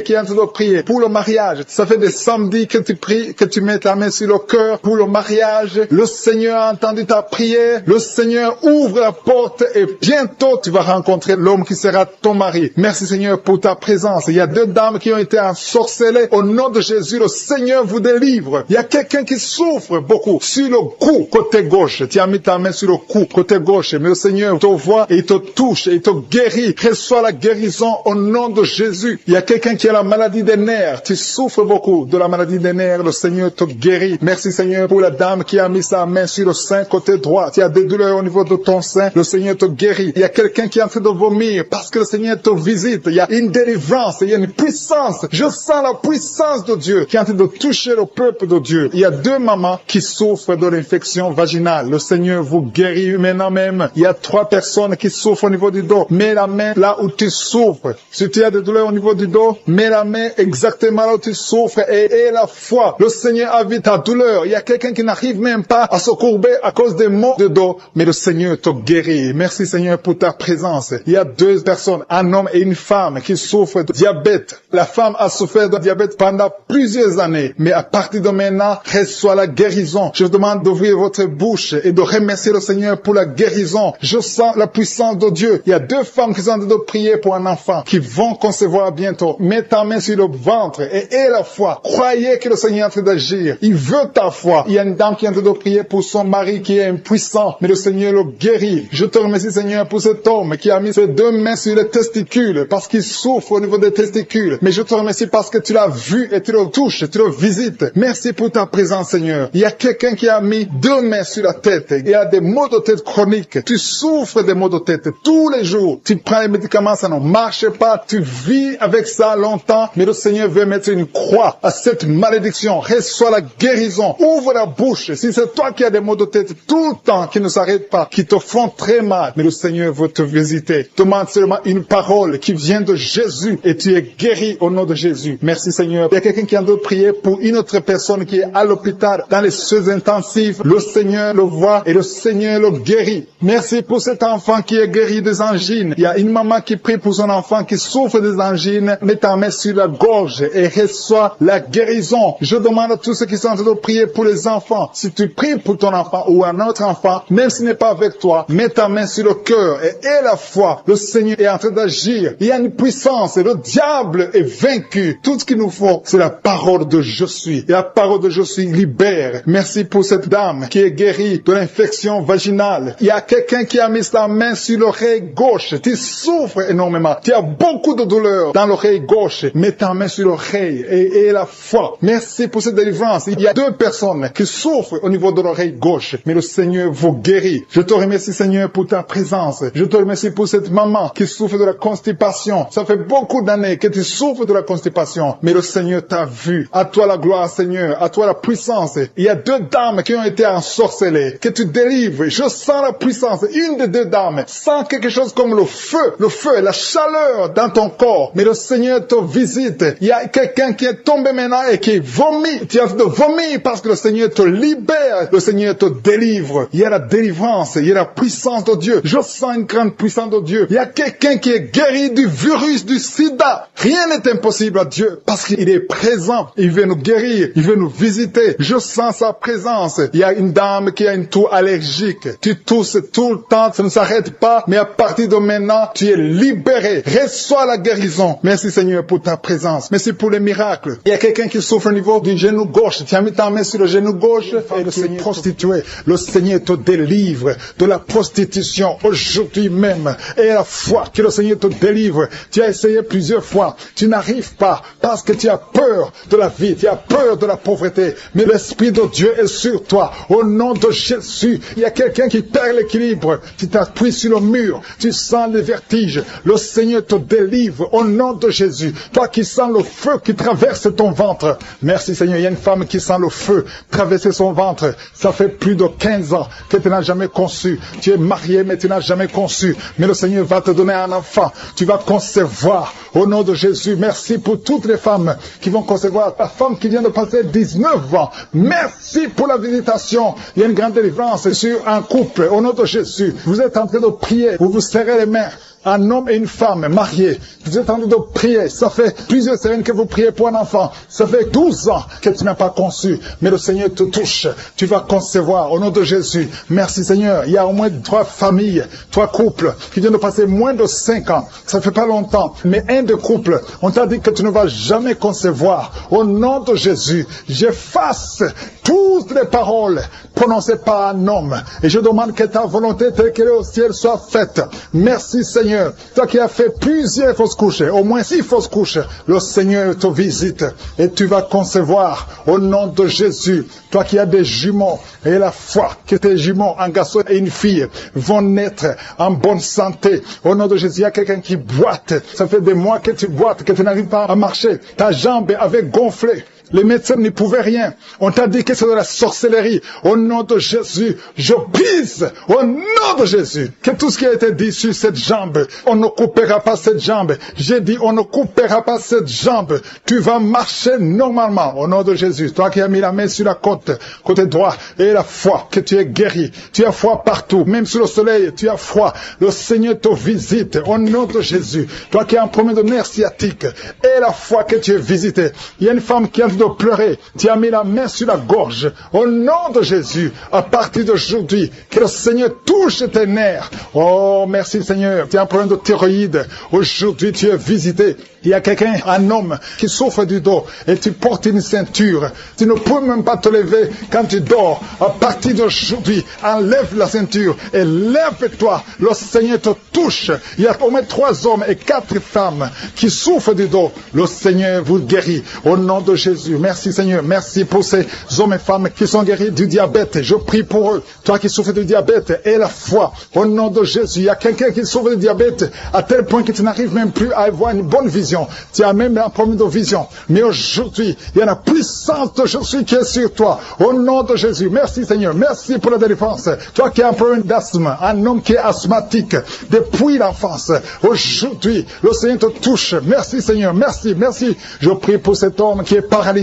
S1: qui est en train de prier pour le mariage. Ça fait des samedis que tu pries, que tu mets ta main sur le cœur pour le mariage. Le Seigneur a entendu ta prière. Le Seigneur ouvre la porte et bientôt tu vas rencontrer l'homme qui sera ton mari. Merci Seigneur pour ta présence. Il y a 2 dames qui ont été ensorcelées. Au nom de Jésus, le Seigneur vous délivre. Il y a quelqu'un qui souffre beaucoup sur le cou, côté gauche. Tu as mis ta main sur le cou, côté gauche. Mais le Seigneur te voit et il te touche et il te guérit. Reçois la guérison au nom de Jésus. Il y a quelqu'un qui a la maladie des nerfs. Tu souffres beaucoup de la maladie des nerfs. Le Seigneur te guérit. Merci Seigneur pour la dame qui a mis sa main sur le sein côté droit. Tu as des douleurs au niveau de ton sein. Le Seigneur te guérit. Il y a quelqu'un qui est en train de vomir parce que le Seigneur te visite. Il y a une délivrance. Il y a une puissance. Je sens la puissance de Dieu qui est en train de toucher le peuple de Dieu. Il y a 2 mamans qui souffrent de l'infection vaginale. Le Seigneur vous guérit maintenant même. Il y a 3 personnes qui souffrent au niveau du dos. Mets la main là où tu souffres. Si tu as des douleurs au niveau du dos, mets la main exactement là où tu souffres et aie la foi. Le Seigneur a vu ta douleur. Il y a quelqu'un qui n'arrive même pas à se courber à cause des maux de dos, mais le Seigneur te guérit. Merci Seigneur pour ta présence. Il y a 2 personnes, un homme et une femme qui souffrent de diabète. La femme a souffert de diabète pendant plusieurs années, mais à partir de maintenant, reçoit la guérison. Je vous demande d'ouvrir votre bouche et de remercier le Seigneur pour la guérison. Je sens la puissance de Dieu. Il y a 2 femmes qui sont en train de prier pour un enfant qui vont concevoir bientôt. Mets ta main sur le ventre et aie la foi. Croyez que le Seigneur est en train d'agir. Il veut ta foi. Il y a une dame qui est en train de prier pour son mari qui est impuissant, mais le Seigneur le guérit. Je te remercie Seigneur pour cet homme qui a mis ses 2 mains sur les testicules parce qu'il souffre au niveau des testicules. Mais je te remercie parce que tu l'as vu et tu le touches, tu le visites. Merci pour ta présence Seigneur. Il y a quelqu'un qui a mis 2 mains sur la tête. Il y a des maux de tête chroniques. Tu souffres des maux de tête tous les jours. Tu prends les médicaments, ça ne marche pas. Tu vis avec ça longtemps. Mais le Seigneur veut mettre une croix à cette malédiction. Reçois la guérison. Ouvre la bouche. Si c'est toi qui as des maux de tête tout le temps, qui ne s'arrêtent pas, qui te font très mal, mais le Seigneur veut te visiter. Demande seulement une parole qui vient de Jésus et tu es guéri au nom de Jésus. Merci Seigneur. Il y a quelqu'un qui a de prier pour une autre personne qui est à l'hôpital dans les soins intensifs. Le Seigneur le voit et le Seigneur le guérit. Merci pour cet enfant qui est guéri des angines. Il y a une maman qui prie pour son enfant qui souffre des angines. Mets ta main sur la gorge et reçois la guérison. Je demande à tous ceux qui sont en train de prier pour les enfants. Si tu pries pour ton enfant ou un autre enfant, mets même s'il n'est pas avec toi, mets ta main sur le cœur et aie la foi. Le Seigneur est en train d'agir. Il y a une puissance et le diable est vaincu. Tout ce qu'il nous faut, c'est la parole de je suis. Et la parole de je suis libère. Merci pour cette dame qui est guérie de l'infection vaginale. Il y a quelqu'un qui a mis sa main sur l'oreille gauche. Tu souffres énormément. Tu as beaucoup de douleur dans l'oreille gauche. Mets ta main sur l'oreille et la foi. Merci pour cette délivrance. Il y a 2 personnes qui souffrent au niveau de l'oreille gauche. Mais le Seigneur vous guérit. Je te remercie, Seigneur, pour ta présence. Je te remercie pour cette maman qui souffre de la constipation. Ça fait beaucoup d'années que tu souffres de la constipation. Mais le Seigneur t'a vu. À toi la gloire, Seigneur. À toi la puissance. Il y a 2 dames qui ont été ensorcelées. Que tu délivres. Je sens la puissance. Une des 2 dames sent quelque chose comme le feu et la chaleur dans ton corps. Mais le Seigneur te visite. Il y a quelqu'un qui est tombé maintenant et qui vomit. Tu as de vomir parce que le Seigneur te libère. Le Seigneur te délivre. Il y a la délivrance. Il y a la puissance de Dieu. Je sens une grande puissance de Dieu. Il y a quelqu'un qui est guéri du virus du sida. Rien n'est impossible à Dieu parce qu'il est présent. Il veut nous guérir. Il veut nous visiter. Je sens sa présence. Il y a une dame qui a une toux allergique. Tu tousses tout le temps. Ça ne s'arrête pas. Mais à partir de maintenant, tu es libéré. Reçois la guérison. Merci Seigneur pour ta présence. Merci pour les miracles. Il y a quelqu'un qui souffre au niveau du genou gauche. Tu as mis ta main sur le genou gauche et le Seigneur prostitué. Le Seigneur te délivre de la prostitution aujourd'hui même. Et la foi que le Seigneur te délivre. Tu as essayé plusieurs fois. Tu n'arrives pas parce que tu as peur de la vie. Tu as peur de la pauvreté. Mais l'Esprit de Dieu est sur toi. Au nom de Jésus, il y a quelqu'un qui perd l'équilibre. Tu t'appuies sur le mur. Tu sens les vertiges. Le Seigneur te délivre au nom de Jésus. Toi qui sens le feu qui traverse ton ventre. Merci Seigneur. Il y a une femme qui sent le feu traverser son ventre. Ça fait plus de 15 ans que tu n'as jamais conçu. Tu es marié mais tu n'as jamais conçu. Mais le Seigneur va te donner un enfant. Tu vas concevoir au nom de Jésus. Merci pour toutes les femmes qui vont concevoir. La femme qui vient de passer 19 ans. Merci pour la visitation. Il y a une grande délivrance sur un couple au nom de Jésus. Vous êtes en train de prier. Vous vous serrez les mains. Un homme et une femme mariés. Vous êtes en train de prier. Ça fait plusieurs semaines que vous priez pour un enfant. Ça fait 12 ans que tu n'as pas conçu. Mais le Seigneur te touche. Tu vas concevoir au nom de Jésus. Merci Seigneur. Il y a au moins 3 familles, 3 couples qui viennent de passer moins de 5 ans. Ça fait pas longtemps. Mais un des couples, on t'a dit que tu ne vas jamais concevoir. Au nom de Jésus, j'efface toutes les paroles prononcées par un homme. Et je demande que ta volonté telle qu'elle est au ciel soit faite. Merci Seigneur. Toi qui as fait plusieurs fausses couches, au moins 6 fausses couches, le Seigneur te visite et tu vas concevoir au nom de Jésus. Toi qui as des jumeaux et la foi que tes jumeaux, un garçon et une fille, vont naître en bonne santé. Au nom de Jésus, il y a quelqu'un qui boite. Ça fait des mois que tu boites, que tu n'arrives pas à marcher. Ta jambe avait gonflé. Les médecins n'y pouvaient rien. On t'a dit que c'est de la sorcellerie. Au nom de Jésus, je brise. Au nom de Jésus, que tout ce qui a été dit sur cette jambe, on ne coupera pas cette jambe. J'ai dit, on ne coupera pas cette jambe. Tu vas marcher normalement. Au nom de Jésus, toi qui as mis la main sur la côté droit, et la foi, que tu es guéri. Tu as foi partout. Même sous le soleil, tu as foi. Le Seigneur te visite. Au nom de Jésus, toi qui as un problème de nerf sciatique, et la foi que tu es visité. Il y a une femme qui a de pleurer. Tu as mis la main sur la gorge. Au nom de Jésus, à partir d'aujourd'hui, que le Seigneur touche tes nerfs. Oh, merci Seigneur. Tu as un problème de thyroïde. Aujourd'hui, tu es visité. Il y a quelqu'un, un homme, qui souffre du dos et tu portes une ceinture. Tu ne peux même pas te lever quand tu dors. À partir d'aujourd'hui, enlève la ceinture et lève-toi. Le Seigneur te touche. Il y a au moins 3 hommes et 4 femmes qui souffrent du dos. Le Seigneur vous guérit. Au nom de Jésus. Merci Seigneur. Merci pour ces hommes et femmes qui sont guéris du diabète. Je prie pour eux. Toi qui souffres du diabète, aie la foi. Au nom de Jésus. Il y a quelqu'un qui souffre du diabète à tel point que tu n'arrives même plus à avoir une bonne vision. Tu as même un problème de vision. Mais aujourd'hui, il y a la puissance de Jésus qui est sur toi. Au nom de Jésus. Merci Seigneur. Merci pour la délivrance. Toi qui as un problème d'asthme, un homme qui est asthmatique depuis l'enfance. Aujourd'hui, le Seigneur te touche. Merci Seigneur. Merci, merci. Je prie pour cet homme qui est paralysé.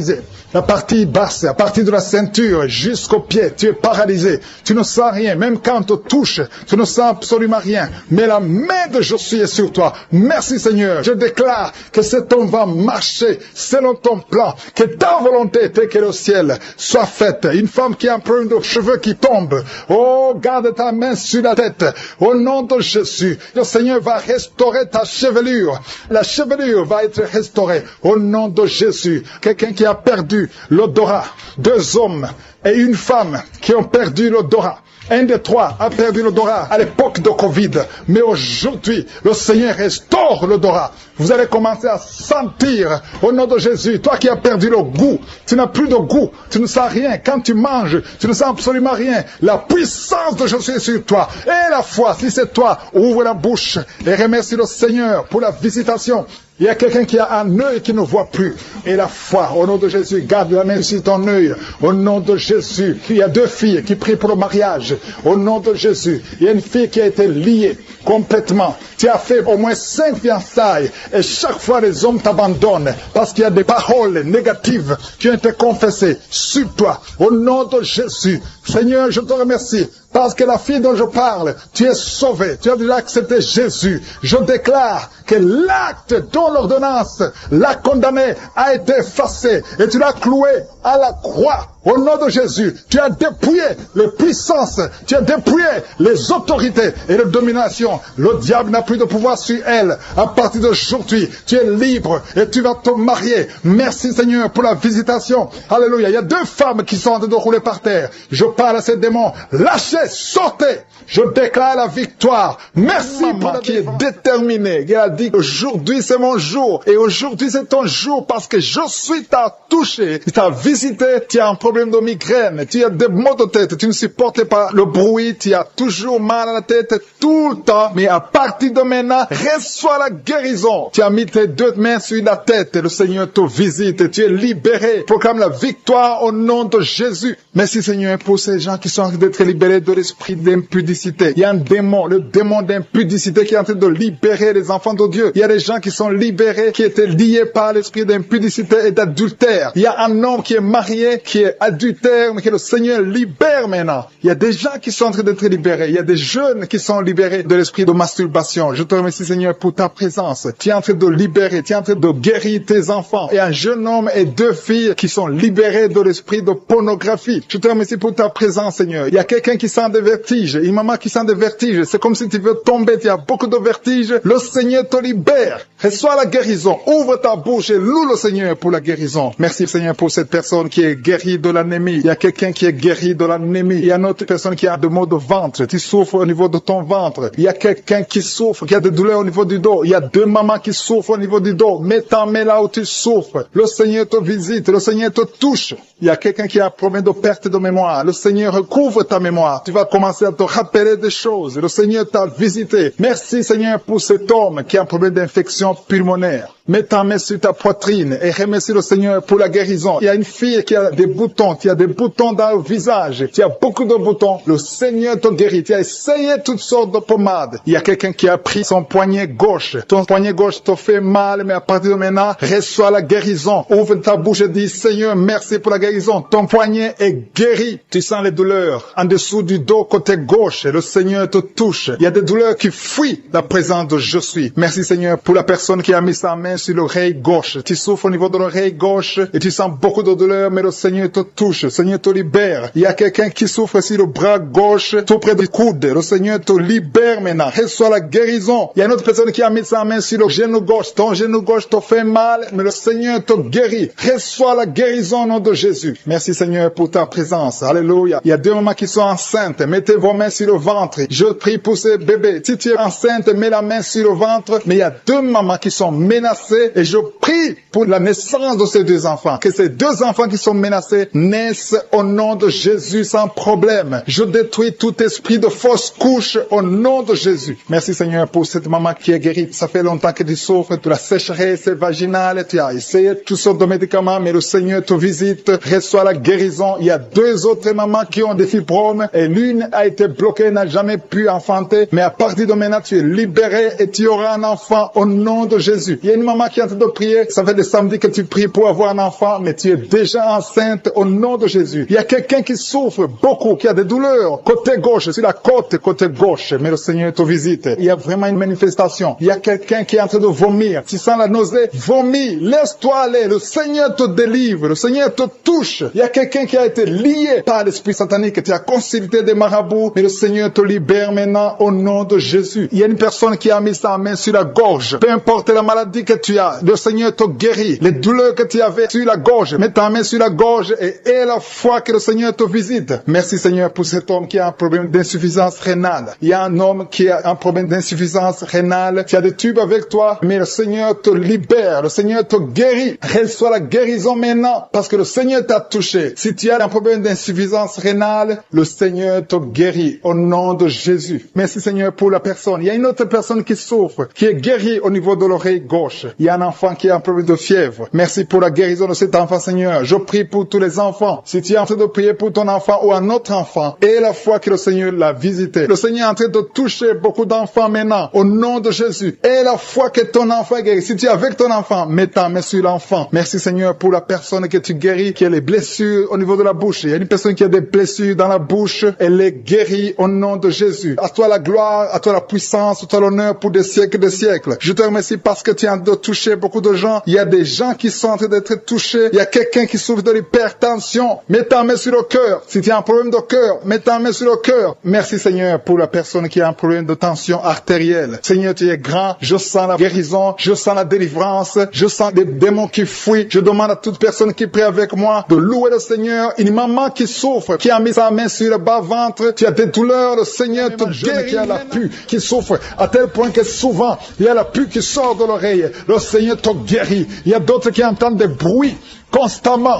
S1: La partie basse, à partir de la ceinture jusqu'au pied, tu es paralysé. Tu ne sens rien. Même quand on te touche, tu ne sens absolument rien. Mais la main de Jésus est sur toi. Merci Seigneur. Je déclare que cet homme va marcher selon ton plan, que ta volonté, telle qu'elle est au ciel, soit faite. Une femme qui a un problème de cheveux qui tombe, oh, garde ta main sur la tête, au nom de Jésus. Le Seigneur va restaurer ta chevelure. La chevelure va être restaurée au nom de Jésus. Quelqu'un qui a perdu l'odorat, 2 hommes et une femme qui ont perdu l'odorat. Un des 3 a perdu l'odorat à l'époque de Covid. Mais aujourd'hui, le Seigneur restaure l'odorat. Vous allez commencer à sentir au nom de Jésus. Toi qui as perdu le goût, tu n'as plus de goût, tu ne sens rien. Quand tu manges, tu ne sens absolument rien. La puissance de Jésus est sur toi. Et la foi, si c'est toi, ouvre la bouche et remercie le Seigneur pour la visitation. Il y a quelqu'un qui a un œil qui ne voit plus. Et la foi, au nom de Jésus, garde la main sur ton œil. Au nom de Jésus. Il y a 2 filles qui prient pour le mariage. Au nom de Jésus. Il y a une fille qui a été liée complètement. Tu as fait au moins 5 fiançailles. Et chaque fois, les hommes t'abandonnent. Parce qu'il y a des paroles négatives qui ont été confessées sur toi. Au nom de Jésus. Seigneur, je te remercie. Parce que la fille dont je parle, tu es sauvée. Tu as déjà accepté Jésus. Je déclare que l'acte dont l'ordonnance l'a condamné a été effacé. Et tu l'as cloué à la croix. Au nom de Jésus, tu as dépouillé les puissances, tu as dépouillé les autorités et les dominations. Le diable n'a plus de pouvoir sur elle. À partir d'aujourd'hui, tu es libre et tu vas te marier. Merci Seigneur pour la visitation. Alléluia. Il y a 2 femmes qui sont en train de rouler par terre. Je parle à ces démons. Lâchez, sortez. Je déclare la victoire. Merci pour la qui est déterminée. Elle a dit aujourd'hui c'est mon jour et aujourd'hui c'est ton jour parce que je suis t'a touché, t'a visité, tu as un problème de migraine, tu as des maux de tête, tu ne supportes pas le bruit, tu as toujours mal à la tête tout le temps, mais à partir de maintenant, reçois la guérison. Tu as mis tes 2 mains sur la tête et le Seigneur te visite, tu es libéré. Proclame la victoire au nom de Jésus. Merci Seigneur pour ces gens qui sont en train d'être libérés de l'esprit d'impudicité. Il y a un démon, le démon d'impudicité qui est en train de libérer les enfants de Dieu. Il y a des gens qui sont libérés, qui étaient liés par l'esprit d'impudicité et d'adultère. Il y a un homme qui est marié, qui est adultère, mais que le Seigneur libère maintenant. Il y a des gens qui sont en train d'être libérés. Il y a des jeunes qui sont libérés de l'esprit de masturbation. Je te remercie Seigneur pour ta présence. Tu es en train de libérer, tu es en train de guérir tes enfants. Et un jeune homme et 2 filles qui sont libérés de l'esprit de pornographie. Je te remercie pour ta présence Seigneur. Il y a quelqu'un qui sent des vertiges, une maman qui sent des vertiges. C'est comme si tu veux tomber, tu as beaucoup de vertiges. Le Seigneur te libère. Reçois la guérison. Ouvre ta bouche et loue le Seigneur pour la guérison. Merci Seigneur pour cette personne qui est guérie de l'anémie. Il y a quelqu'un qui est guéri de l'anémie. Il y a une autre personne qui a des maux de ventre. Tu souffres au niveau de ton ventre. Il y a quelqu'un qui souffre, qui a des douleurs au niveau du dos. Il y a 2 mamans qui souffrent au niveau du dos. Mets ta main là où tu souffres. Le Seigneur te visite. Le Seigneur te touche. Il y a quelqu'un qui a un problème de perte de mémoire. Le Seigneur recouvre ta mémoire. Tu vas commencer à te rappeler des choses. Le Seigneur t'a visité. Merci Seigneur pour cet homme qui a un problème d'infection pulmonaire. Mets ta main sur ta poitrine et remercie le Seigneur pour la guérison. Il y a une fille qui a des boutons, tu as des boutons dans le visage, tu as beaucoup de boutons. Le Seigneur te guérit. Tu as essayé toutes sortes de pommades. Il y a quelqu'un qui a pris son poignet gauche. Ton poignet gauche te fait mal, mais à partir de maintenant, reçois la guérison. Ouvre ta bouche et dis, Seigneur, merci pour la guérison. Ton poignet est guéri. Tu sens les douleurs en dessous du dos côté gauche. Le Seigneur te touche. Il y a des douleurs qui fuient la présence de je suis. Merci Seigneur pour la personne qui a mis sa main sur l'oreille gauche. Tu souffres au niveau de l'oreille gauche et tu sens beaucoup de douleur, mais le Seigneur te touche. Le Seigneur te libère. Il y a quelqu'un qui souffre sur le bras gauche, tout près du coude. Le Seigneur te libère maintenant. Reçois la guérison. Il y a une autre personne qui a mis sa main sur le genou gauche. Ton genou gauche te fait mal, mais le Seigneur te guérit. Reçois la guérison au nom de Jésus. Merci Seigneur pour ta présence. Alléluia. Il y a 2 mamans qui sont enceintes. Mettez vos mains sur le ventre. Je prie pour ces bébés. Si tu es enceinte, mets la main sur le ventre. Mais il y a 2 mamans qui sont menacées et je prie pour la naissance de ces 2 enfants. Que ces 2 enfants qui sont menacés naissent au nom de Jésus sans problème. Je détruis tout esprit de fausse couche au nom de Jésus. Merci Seigneur pour cette maman qui est guérie. Ça fait longtemps que tu souffres de la sécheresse vaginale. Tu as essayé toutes sortes de médicaments, mais le Seigneur te visite. Reçois la guérison. Il y a 2 autres mamans qui ont des fibromes et l'une a été bloquée, n'a jamais pu enfanter, mais à partir de maintenant, tu es libéré et tu auras un enfant au nom de Jésus. Il y a une maman qui est en train de prier, ça fait des samedis que tu pries pour avoir un enfant, mais tu es déjà enceinte au nom de Jésus. Il y a quelqu'un qui souffre beaucoup, qui a des douleurs, côté gauche, sur la côte, côté gauche, mais le Seigneur te visite. Il y a vraiment une manifestation. Il y a quelqu'un qui est en train de vomir. Tu sens la nausée, vomis, laisse-toi aller. Le Seigneur te délivre, le Seigneur te touche. Il y a quelqu'un qui a été lié par l'esprit satanique, tu as consulté des marabouts, mais le Seigneur te libère maintenant au nom de Jésus. Il y a une personne qui a mis sa main sur la gorge. Peu importe la maladie que tu as, le Seigneur te guérit. Les douleurs que tu avais sur la gorge, mets ta main sur la gorge et aie la foi que le Seigneur te visite. Merci Seigneur pour cet homme qui a un problème d'insuffisance rénale. Il y a un homme qui a un problème d'insuffisance rénale. Tu as des tubes avec toi, mais le Seigneur te libère. Le Seigneur te guérit. Reçois la guérison maintenant parce que le Seigneur t'a touché. Si tu as un problème d'insuffisance rénale, le Seigneur te guérit au nom de Jésus. Merci Seigneur pour la personne. Il y a une autre personne qui souffre, qui est guérie au niveau de l'oreille gauche. Il y a un enfant qui a un problème de fièvre. Merci pour la guérison de cet enfant Seigneur. Je prie pour tous les enfants. Si tu es en train de prier pour ton enfant ou un autre enfant, et la foi que le Seigneur l'a visité. Le Seigneur est en train de toucher beaucoup d'enfants maintenant au nom de Jésus. Et la foi que ton enfant est guéri. Si tu es avec ton enfant, mets ta main sur l'enfant. Merci Seigneur pour la personne que tu guéris, qui a les blessures au niveau de la bouche. Il y a une personne qui a des blessures dans la bouche. Elle est guérie au nom de Jésus. À toi la gloire, à toi la puissance, à toi l'honneur pour des siècles et des siècles. Je te remercie parce que tu es en train de toucher beaucoup de gens. Il y a des gens qui sont en train d'être touchés. Il y a quelqu'un qui souffre de l'hypertension. Mets ta main sur le cœur. Si tu as un problème de cœur, mets ta main sur le cœur. Merci Seigneur pour la personne qui a un problème de tension artérielle. Seigneur, tu es grand. Je sens la guérison. Je sens la délivrance. Je sens des démons qui fuient. Je demande à toute personne qui prie avec moi de louer le Seigneur. Une maman qui souffre, qui a mis sa main sur le bas-ventre. Tu as des douleurs. Le Seigneur te guérit. Qui a la pue, qui souffre à tel point que souvent, il y a la pue qui sort de l'oreille. Le Seigneur te guérit. Il y a d'autres qui entendent des bruits constamment.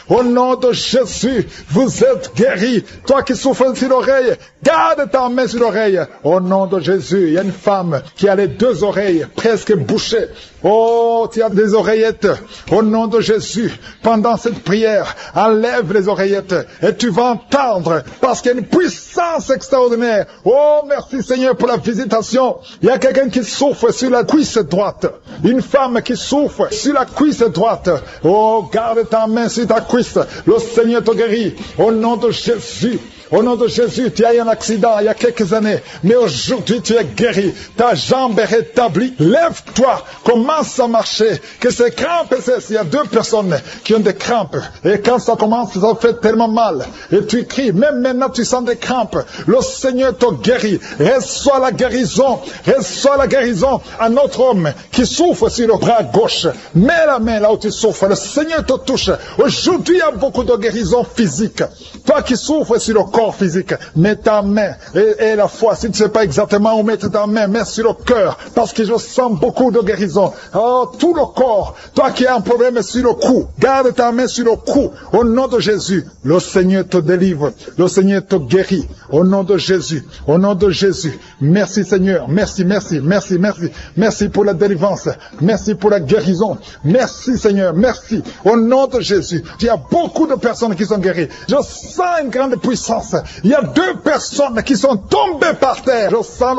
S1: Au nom de Jésus, vous êtes guéris. Toi qui souffres sur l'oreille, garde ta main sur l'oreille. Au nom de Jésus, il y a une femme qui a les deux oreilles presque bouchées. Oh, tu as des oreillettes. Au nom de Jésus, pendant cette prière, enlève les oreillettes et tu vas entendre parce qu'il y a une puissance extraordinaire. Oh, merci Seigneur pour la visitation. Il y a quelqu'un qui souffre sur la cuisse droite. Une femme qui souffre sur la cuisse droite. Oh, garde ta main sur ta cuisse. Le Seigneur te guérit. Au nom de Jésus. Au nom de Jésus, tu as eu un accident il y a quelques années, mais aujourd'hui tu es guéri. Ta jambe est rétablie. Lève-toi, commence à marcher. Que ces crampes cessent. Il y a deux personnes qui ont des crampes. Et quand ça commence, ça fait tellement mal. Et tu cries, même maintenant tu sens des crampes. Le Seigneur te guérit. Reçois la guérison. Reçois la guérison. Un autre homme qui souffre sur le bras gauche. Mets la main là où tu souffres. Le Seigneur te touche. Aujourd'hui, il y a beaucoup de guérison physique. Toi qui souffres sur le corps physique, mets ta main et la foi. Si tu ne sais pas exactement où mettre ta main, mets sur le cœur, parce que je sens beaucoup de guérison. Oh, tout le corps. Toi qui as un problème sur le cou, garde ta main sur le cou. Au nom de Jésus, le Seigneur te délivre. Le Seigneur te guérit. Au nom de Jésus. Au nom de Jésus. Merci Seigneur. Merci, merci, merci, merci. Merci pour la délivrance. Merci pour la guérison. Merci Seigneur. Merci. Au nom de Jésus. Il y a beaucoup de personnes qui sont guéries. Je sens une grande puissance. Il y a deux personnes qui sont tombées par terre. Je sens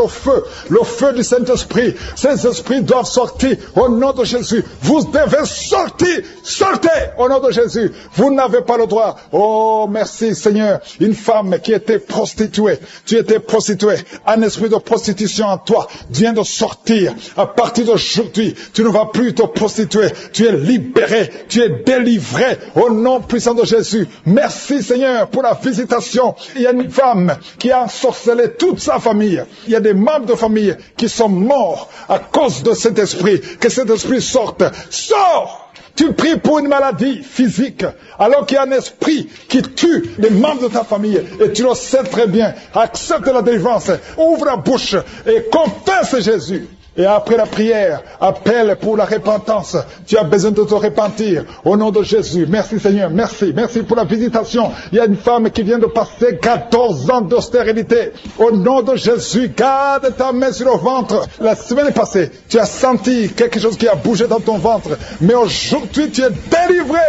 S1: le feu du Saint-Esprit. Ces esprits doivent sortir au nom de Jésus. Vous devez sortir. Sortez au nom de Jésus. Vous n'avez pas le droit. Oh, merci Seigneur. Une femme qui était prostituée. Tu étais prostituée. Un esprit de prostitution en toi vient de sortir. À partir d'aujourd'hui, tu ne vas plus te prostituer. Tu es libéré. Tu es délivré au nom puissant de Jésus. Merci Seigneur pour la visitation. Il y a une femme qui a ensorcelé toute sa famille. Il y a des membres de famille qui sont morts à cause de cet esprit. Que cet esprit sorte. Sors! Tu pries pour une maladie physique, alors qu'il y a un esprit qui tue les membres de ta famille. Et tu le sais très bien. Accepte la délivrance. Ouvre la bouche et confesse Jésus. Et après la prière, appelle pour la repentance. Tu as besoin de te repentir. Au nom de Jésus. Merci Seigneur. Merci. Merci pour la visitation. Il y a une femme qui vient de passer 14 ans d'austérité. Au nom de Jésus, garde ta main sur le ventre. La semaine passée, tu as senti quelque chose qui a bougé dans ton ventre. Mais aujourd'hui, tu es délivré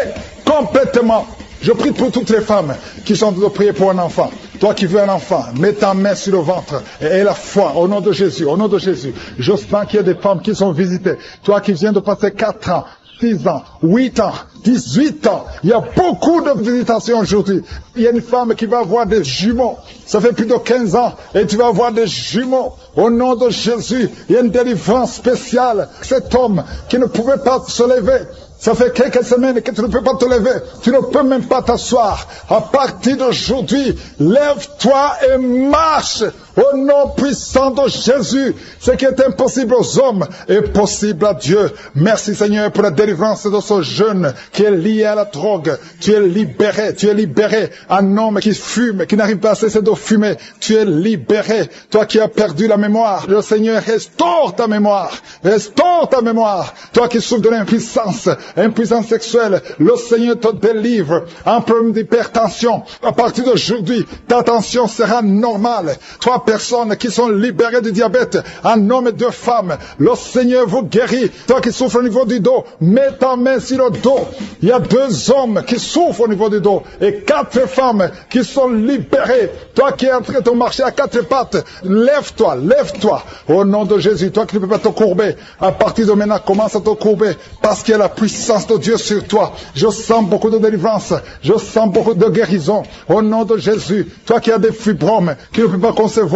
S1: complètement. Je prie pour toutes les femmes qui sont en train de prier pour un enfant. Toi qui veux un enfant, mets ta main sur le ventre et aie la foi au nom de Jésus, au nom de Jésus. Je sens qu'il y a des femmes qui sont visitées. Toi qui viens de passer 4 ans, 6 ans, 8 ans, 18 ans. Il y a beaucoup de visitations aujourd'hui. Il y a une femme qui va avoir des jumeaux. Ça fait plus de 15 ans et tu vas avoir des jumeaux. Au nom de Jésus, il y a une délivrance spéciale. Cet homme qui ne pouvait pas se lever, ça fait quelques semaines que tu ne peux pas te lever. Tu ne peux même pas t'asseoir. À partir d'aujourd'hui, lève-toi et marche au nom puissant de Jésus. Ce qui est impossible aux hommes est possible à Dieu. Merci Seigneur pour la délivrance de ce jeune qui est lié à la drogue. Tu es libéré, tu es libéré. Un homme qui fume, qui n'arrive pas à cesser de fumer. Tu es libéré. Toi qui as perdu la mémoire, le Seigneur restaure ta mémoire. Restaure ta mémoire. Toi qui souffres de l'impuissance, impuissance sexuelle, le Seigneur te délivre. Un problème d'hypertension, à partir d'aujourd'hui, ta tension sera normale. 3 personnes qui sont libérées du diabète, un homme et 2 femmes, le Seigneur vous guérit. Toi qui souffres au niveau du dos, mets ta main sur le dos. Il y a 2 hommes qui souffrent au niveau du dos et 4 femmes qui sont libérées. Toi qui es en train de marcher à 4 pattes, lève-toi, lève-toi. Au nom de Jésus, toi qui ne peux pas te courber, à partir de maintenant, commence à te courber parce qu'il y a la puissance de Dieu sur toi. Je sens beaucoup de délivrance, je sens beaucoup de guérison. Au nom de Jésus, toi qui as des fibromes, qui ne peux pas concevoir,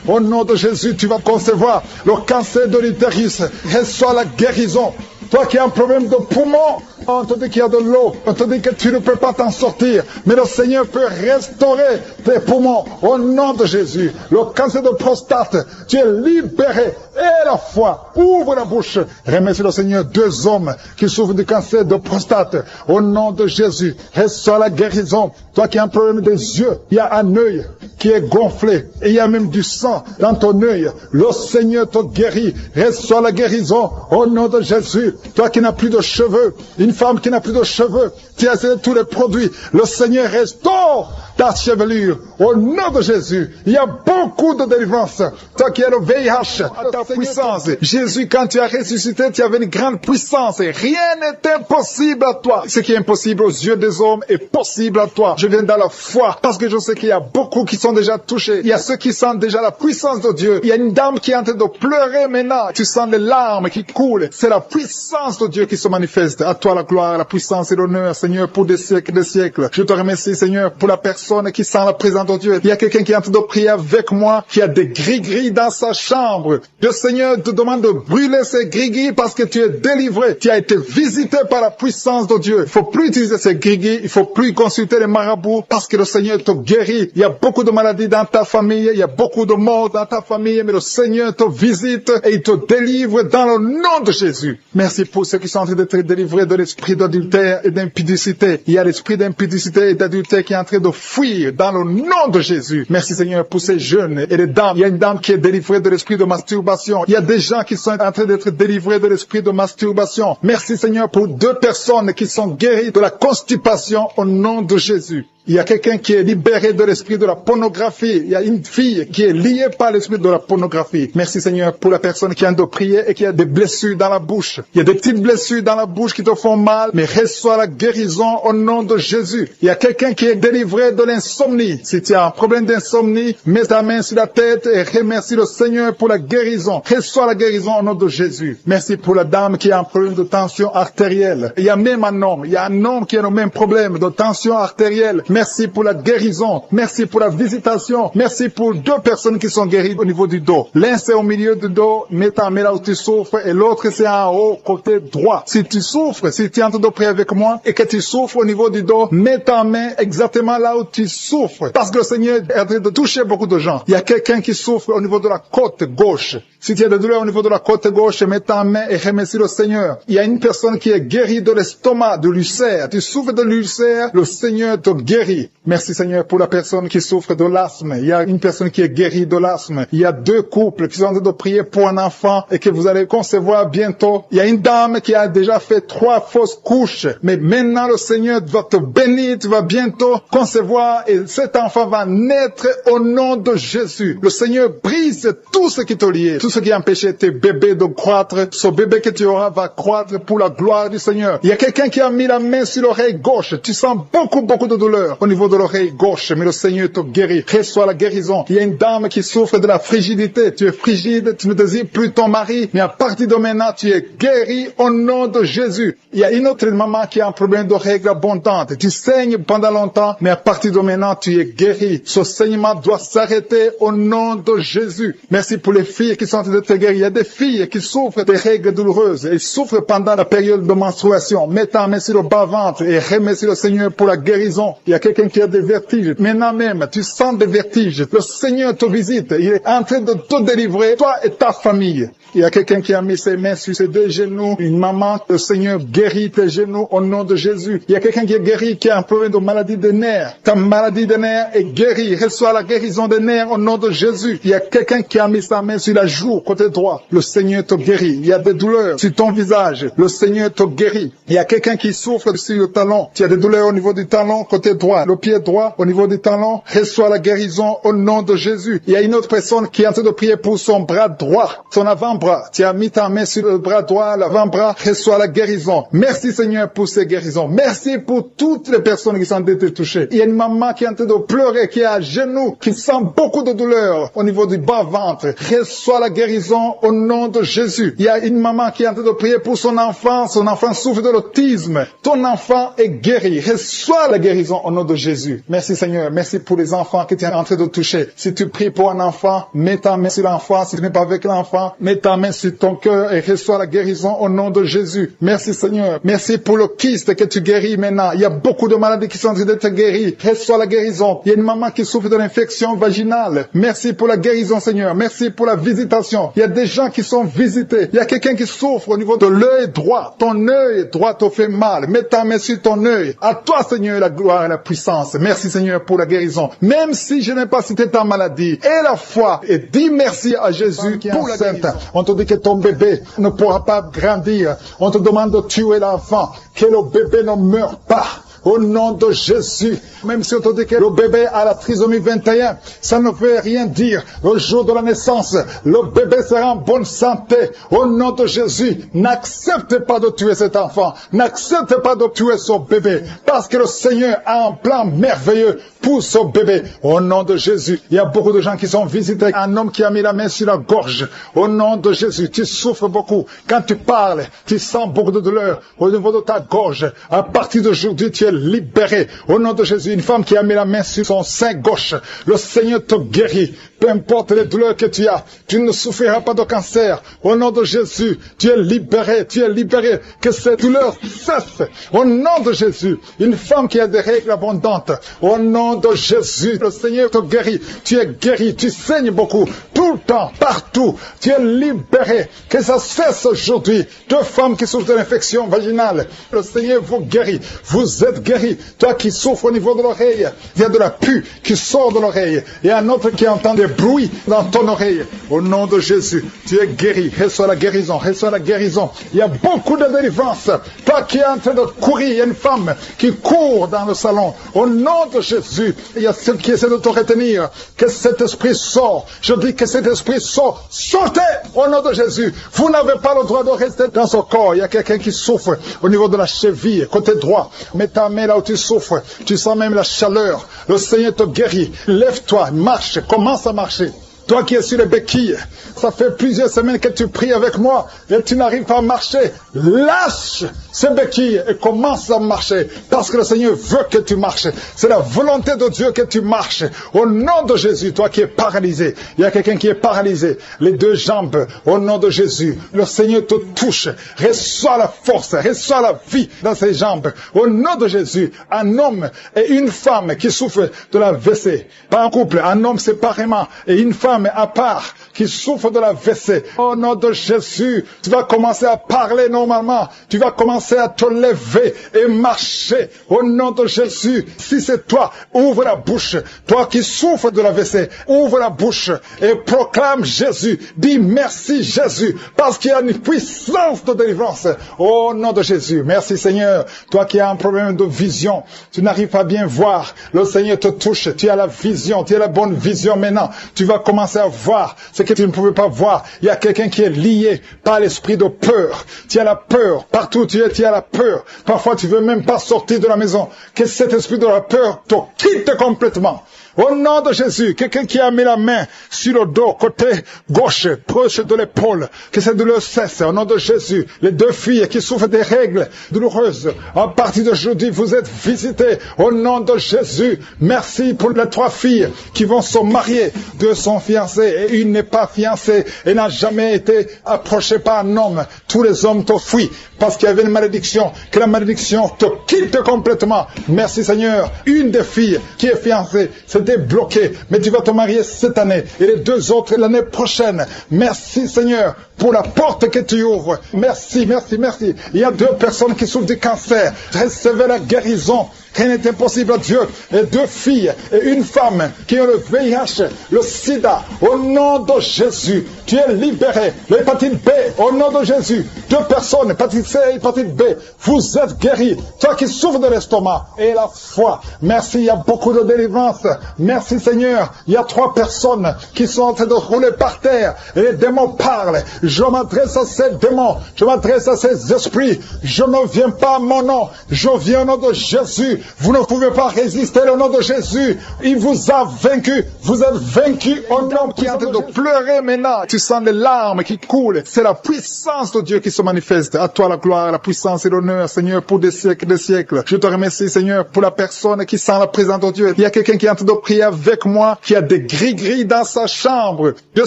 S1: au nom de Jésus, tu vas concevoir. Le cancer de l'utérus, reçois la guérison. Toi qui as un problème de poumon, on te dit qu'il y a de l'eau, on te dit que tu ne peux pas t'en sortir, mais le Seigneur peut restaurer tes poumons au nom de Jésus. Le cancer de prostate, tu es libéré. Et la foi, ouvre la bouche. Remercie le Seigneur 2 hommes qui souffrent du cancer de prostate. Au nom de Jésus, reçois la guérison. Toi qui as un problème des yeux, il y a un œil qui est gonflé et il y a même du sang dans ton œil. Le Seigneur te guérit. Reçois la guérison au nom de Jésus. Toi qui n'as plus de cheveux, une femme qui n'a plus de cheveux, tu as essayé tous les produits. Le Seigneur restaure ta chevelure au nom de Jésus. Il y a beaucoup de délivrance. Toi qui as le VIH, ta puissance. Jésus, quand tu as ressuscité, tu avais une grande puissance et rien n'est impossible à toi. Ce qui est impossible aux yeux des hommes est possible à toi. Je viens dans la foi parce que je sais qu'il y a beaucoup qui sont déjà touchés. Il y a ceux qui sentent déjà la puissance de Dieu. Il y a une dame qui est en train de pleurer maintenant. Tu sens les larmes qui coulent. C'est la puissance de Dieu qui se manifeste. À toi la gloire, la puissance et l'honneur, Seigneur, pour des siècles et des siècles. Je te remercie, Seigneur, pour la personne qui sent la présence de Dieu. Il y a quelqu'un qui est en train de prier avec moi, qui a des gris-gris dans sa chambre. Le Seigneur te demande de brûler ces gris-gris parce que tu es délivré. Tu as été visité par la puissance de Dieu. Il faut plus utiliser ces gris-gris. Il faut plus consulter les marabouts parce que le Seigneur te guérit. Il y a beaucoup de maladies dans ta famille. Il y a beaucoup de morts dans ta famille. Mais le Seigneur te visite et il te délivre dans le nom de Jésus. Merci pour ceux qui sont en train d'être délivrés de l'esprit d'adultère et d'impudicité. Il y a l'esprit d'impudicité et d'adultère qui est en train de fuir dans le nom de Jésus. Merci Seigneur pour ces jeunes et les dames. Il y a une dame qui est délivrée de l'esprit de masturbation. Il y a des gens qui sont en train d'être délivrés de l'esprit de masturbation. Merci Seigneur pour 2 personnes qui sont guéries de la constipation au nom de Jésus. Il y a quelqu'un qui est libéré de l'esprit de la pornographie. Il y a une fille qui est liée par l'esprit de la pornographie. Merci Seigneur pour la personne qui a de prier et qui a des blessures dans la bouche. Il y a des petites blessures dans la bouche qui te font mal, mais reçois la guérison au nom de Jésus. Il y a quelqu'un qui est délivré de l'insomnie. Si tu as un problème d'insomnie, mets ta main sur la tête et remercie le Seigneur pour la guérison. Reçois la guérison au nom de Jésus. Merci pour la dame qui a un problème de tension artérielle. Il y a même un homme. Il y a un homme qui a le même problème de tension artérielle. Merci pour la guérison. Merci pour la visitation. Merci pour 2 personnes qui sont guéries au niveau du dos. L'un c'est au milieu du dos, mets ta main là où tu souffres, et l'autre c'est en haut, côté droit. Si tu souffres, si tu es en train de prier avec moi et que tu souffres au niveau du dos, mets ta main exactement là où tu souffres. Parce que le Seigneur est en train de toucher beaucoup de gens. Il y a quelqu'un qui souffre au niveau de la côte gauche. Si tu as des douleurs au niveau de la côte gauche, mets ta main et remercie le Seigneur. Il y a une personne qui est guérie de l'estomac, de l'ulcère. Tu souffres de l'ulcère, le Seigneur te guérit. Merci Seigneur pour la personne qui souffre de l'asthme. Il y a une personne qui est guérie de l'asthme. Il y a 2 couples qui sont en train de prier pour un enfant et que vous allez concevoir bientôt. Il y a une dame qui a déjà fait 3 fausses couches. Mais maintenant le Seigneur va te bénir, tu vas bientôt concevoir et cet enfant va naître au nom de Jésus. Le Seigneur brise tout ce qui te lie, tout ce qui empêchait tes bébés de croître. Ce bébé que tu auras va croître pour la gloire du Seigneur. Il y a quelqu'un qui a mis la main sur l'oreille gauche. Tu sens beaucoup de douleur. douleur au niveau de l'oreille gauche, mais le Seigneur te guérit. Reçois la guérison. Il y a une dame qui souffre de la frigidité. Tu es frigide, tu ne désires plus ton mari, mais à partir de maintenant, tu es guéri au nom de Jésus. Il y a une autre maman qui a un problème de règles abondantes. Tu saignes pendant longtemps, mais à partir de maintenant, tu es guéri. Ce saignement doit s'arrêter au nom de Jésus. Merci pour les filles qui sont en train d'être guéries. Il y a des filles qui souffrent des règles douloureuses. Elles souffrent pendant la période de menstruation. Mets ta main sur le bas-ventre et remercie le Seigneur pour la guérison. Il y a quelqu'un qui a des vertiges. Maintenant même, tu sens des vertiges. Le Seigneur te visite. Il est en train de te délivrer, toi et ta famille. Il y a quelqu'un qui a mis ses mains sur ses deux genoux. Une maman, le Seigneur guérit tes genoux au nom de Jésus. Il y a quelqu'un qui est guéri, qui a un problème de maladie des nerfs. Ta maladie des nerfs est guérie. Reçois la guérison des nerfs au nom de Jésus. Il y a quelqu'un qui a mis sa main sur la joue, côté droit. Le Seigneur te guérit. Il y a des douleurs sur ton visage. Le Seigneur te guérit. Il y a quelqu'un qui souffre sur le talon. Tu as des douleurs au niveau du talon, côté droit. Le pied droit, au niveau du talon. Reçois la guérison au nom de Jésus. Il y a une autre personne qui est en train de prier pour son bras droit, son avant-bras. Tu as mis ta main sur le bras droit, l'avant-bras. Reçois la guérison. Merci Seigneur pour ces guérisons. Merci pour toutes les personnes qui sont été touchées. Il y a une maman qui est en train de pleurer, qui est à genoux, qui sent beaucoup de douleur au niveau du bas-ventre. Reçois la guérison au nom de Jésus. Il y a une maman qui est en train de prier pour son enfant. Son enfant souffre de l'autisme. Ton enfant est guéri. Reçois la guérison au nom de Jésus. Merci Seigneur. Merci pour les enfants que tu es en train de toucher. Si tu pries pour un enfant, mets ta main sur l'enfant. Si tu n'es pas avec l'enfant, mets ta main sur ton cœur et reçois la guérison au nom de Jésus. Merci Seigneur. Merci pour le kyste que tu guéris maintenant. Il y a beaucoup de maladies qui sont en train d'être guéries. Reçois la guérison. Il y a une maman qui souffre de l'infection vaginale. Merci pour la guérison Seigneur. Merci pour la visitation. Il y a des gens qui sont visités. Il y a quelqu'un qui souffre au niveau de l'œil droit. Ton œil droit te fait mal. Mets ta main sur ton œil. À toi Seigneur la gloire et la puissance. Merci Seigneur pour la guérison. Même si je n'ai pas cité ta maladie, et la foi, et dis merci à Jésus pour la guérison. On te dit que ton bébé ne pourra pas grandir. On te demande de tuer l'enfant. Que le bébé ne meure pas. Au nom de Jésus, même si on te dit que le bébé a la trisomie 21, ça ne veut rien dire. Le jour de la naissance, le bébé sera en bonne santé. Au nom de Jésus, n'accepte pas de tuer cet enfant. N'accepte pas de tuer son bébé. Parce que le Seigneur a un plan merveilleux pour ce bébé. Au nom de Jésus, il y a beaucoup de gens qui sont visités. Un homme qui a mis la main sur la gorge. Au nom de Jésus, tu souffres beaucoup. Quand tu parles, tu sens beaucoup de douleur au niveau de ta gorge. À partir d'aujourd'hui, tu es libéré. Au nom de Jésus, une femme qui a mis la main sur son sein gauche, le Seigneur te guérit. Peu importe les douleurs que tu as, tu ne souffriras pas de cancer. Au nom de Jésus, tu es libéré, tu es libéré. Que ces douleurs cessent. Au nom de Jésus, une femme qui a des règles abondantes, au nom de Jésus, le Seigneur te guérit. Tu es guéri, tu saignes beaucoup, tout le temps, partout. Tu es libéré. Que ça cesse aujourd'hui. Deux femmes qui souffrent de l'infection vaginale, le Seigneur vous guérit. Vous êtes guéri. Toi qui souffres au niveau de l'oreille, il y a de la pus qui sort de l'oreille. Et un autre qui entend des bruits dans ton oreille. Au nom de Jésus, tu es guéri. Reçois la guérison. Reçois la guérison. Il y a beaucoup de délivrance. Toi qui es en train de courir, il y a une femme qui court dans le salon. Au nom de Jésus, il y a ceux qui essaient de te retenir. Que cet esprit sort. Je dis que cet esprit sort. Sortez au nom de Jésus. Vous n'avez pas le droit de rester dans ce corps. Il y a quelqu'un qui souffre au niveau de la cheville, côté droit. Mets ta main là où tu souffres. Tu sens même la chaleur. Le Seigneur te guérit. Lève-toi, marche, commence à marcher. Toi qui es sur les béquilles, ça fait plusieurs semaines que tu pries avec moi et tu n'arrives pas à marcher. Lâche ces béquilles et commence à marcher parce que le Seigneur veut que tu marches. C'est la volonté de Dieu que tu marches. Au nom de Jésus, toi qui es paralysé, il y a quelqu'un qui est paralysé, les deux jambes, au nom de Jésus, le Seigneur te touche. Reçois la force, reçois la vie dans ses jambes. Au nom de Jésus, un homme et une femme qui souffrent de la WC, pas un couple, un homme séparément et une femme à part qui souffre de la WC. Au nom de Jésus, tu vas commencer à parler normalement. Tu vas commencer à te lever et marcher. Au nom de Jésus, si c'est toi, ouvre la bouche. Toi qui souffres de la WC, ouvre la bouche et proclame Jésus. Dis merci Jésus, parce qu'il y a une puissance de délivrance. Au nom de Jésus, merci Seigneur. Toi qui as un problème de vision, tu n'arrives pas à bien voir. Le Seigneur te touche. Tu as la vision, tu as la bonne vision maintenant. Tu vas commencer à voir ce que tu ne pouvais pas voir. Il y a quelqu'un qui est lié par l'esprit de peur. Tu as la peur. Partout où tu es tu as la peur. Parfois, tu veux même pas sortir de la maison. Que cet esprit de la peur te quitte complètement. Au nom de Jésus, quelqu'un qui a mis la main sur le dos, côté gauche, proche de l'épaule, que cette douleur cesse. Au nom de Jésus, les deux filles qui souffrent des règles douloureuses, à partir d'aujourd'hui, vous êtes visitées. Au nom de Jésus, merci pour les 3 filles qui vont se marier. 2 sont fiancées et une n'est pas fiancée et n'a jamais été approchée par un homme. Tous les hommes te fuient parce qu'il y avait une malédiction. Que la malédiction te quitte complètement. Merci Seigneur. Une des filles qui est fiancée, c'est bloqué, mais tu vas te marier cette année et les 2 autres l'année prochaine. Merci Seigneur pour la porte que tu ouvres. Merci, merci, merci. Il y a 2 personnes qui souffrent du cancer. Recevez la guérison. Rien n'est impossible à Dieu. Et 2 filles et une femme qui ont le VIH, le sida. Au nom de Jésus, tu es libéré. L'hépatite B, au nom de Jésus. 2 personnes, hépatite C et hépatite B. Vous êtes guéris. Toi qui souffres de l'estomac et la foi. Merci, il y a beaucoup de délivrance. Merci Seigneur. Il y a 3 personnes qui sont en train de rouler par terre. Et les démons parlent. Je m'adresse à ces démons. Je m'adresse à ces esprits. Je ne viens pas à mon nom. Je viens au nom de Jésus. Vous ne pouvez pas résister au nom de Jésus. Il vous a vaincu. Vous êtes vaincu au nom qui est en train de pleurer maintenant. Tu sens les larmes qui coulent. C'est la puissance de Dieu qui se manifeste. À toi la gloire, la puissance et l'honneur, Seigneur, pour des siècles et des siècles. Je te remercie, Seigneur, pour la personne qui sent la présence de Dieu. Il y a quelqu'un qui est en train de prier avec moi, qui a des gris-gris dans sa chambre. Le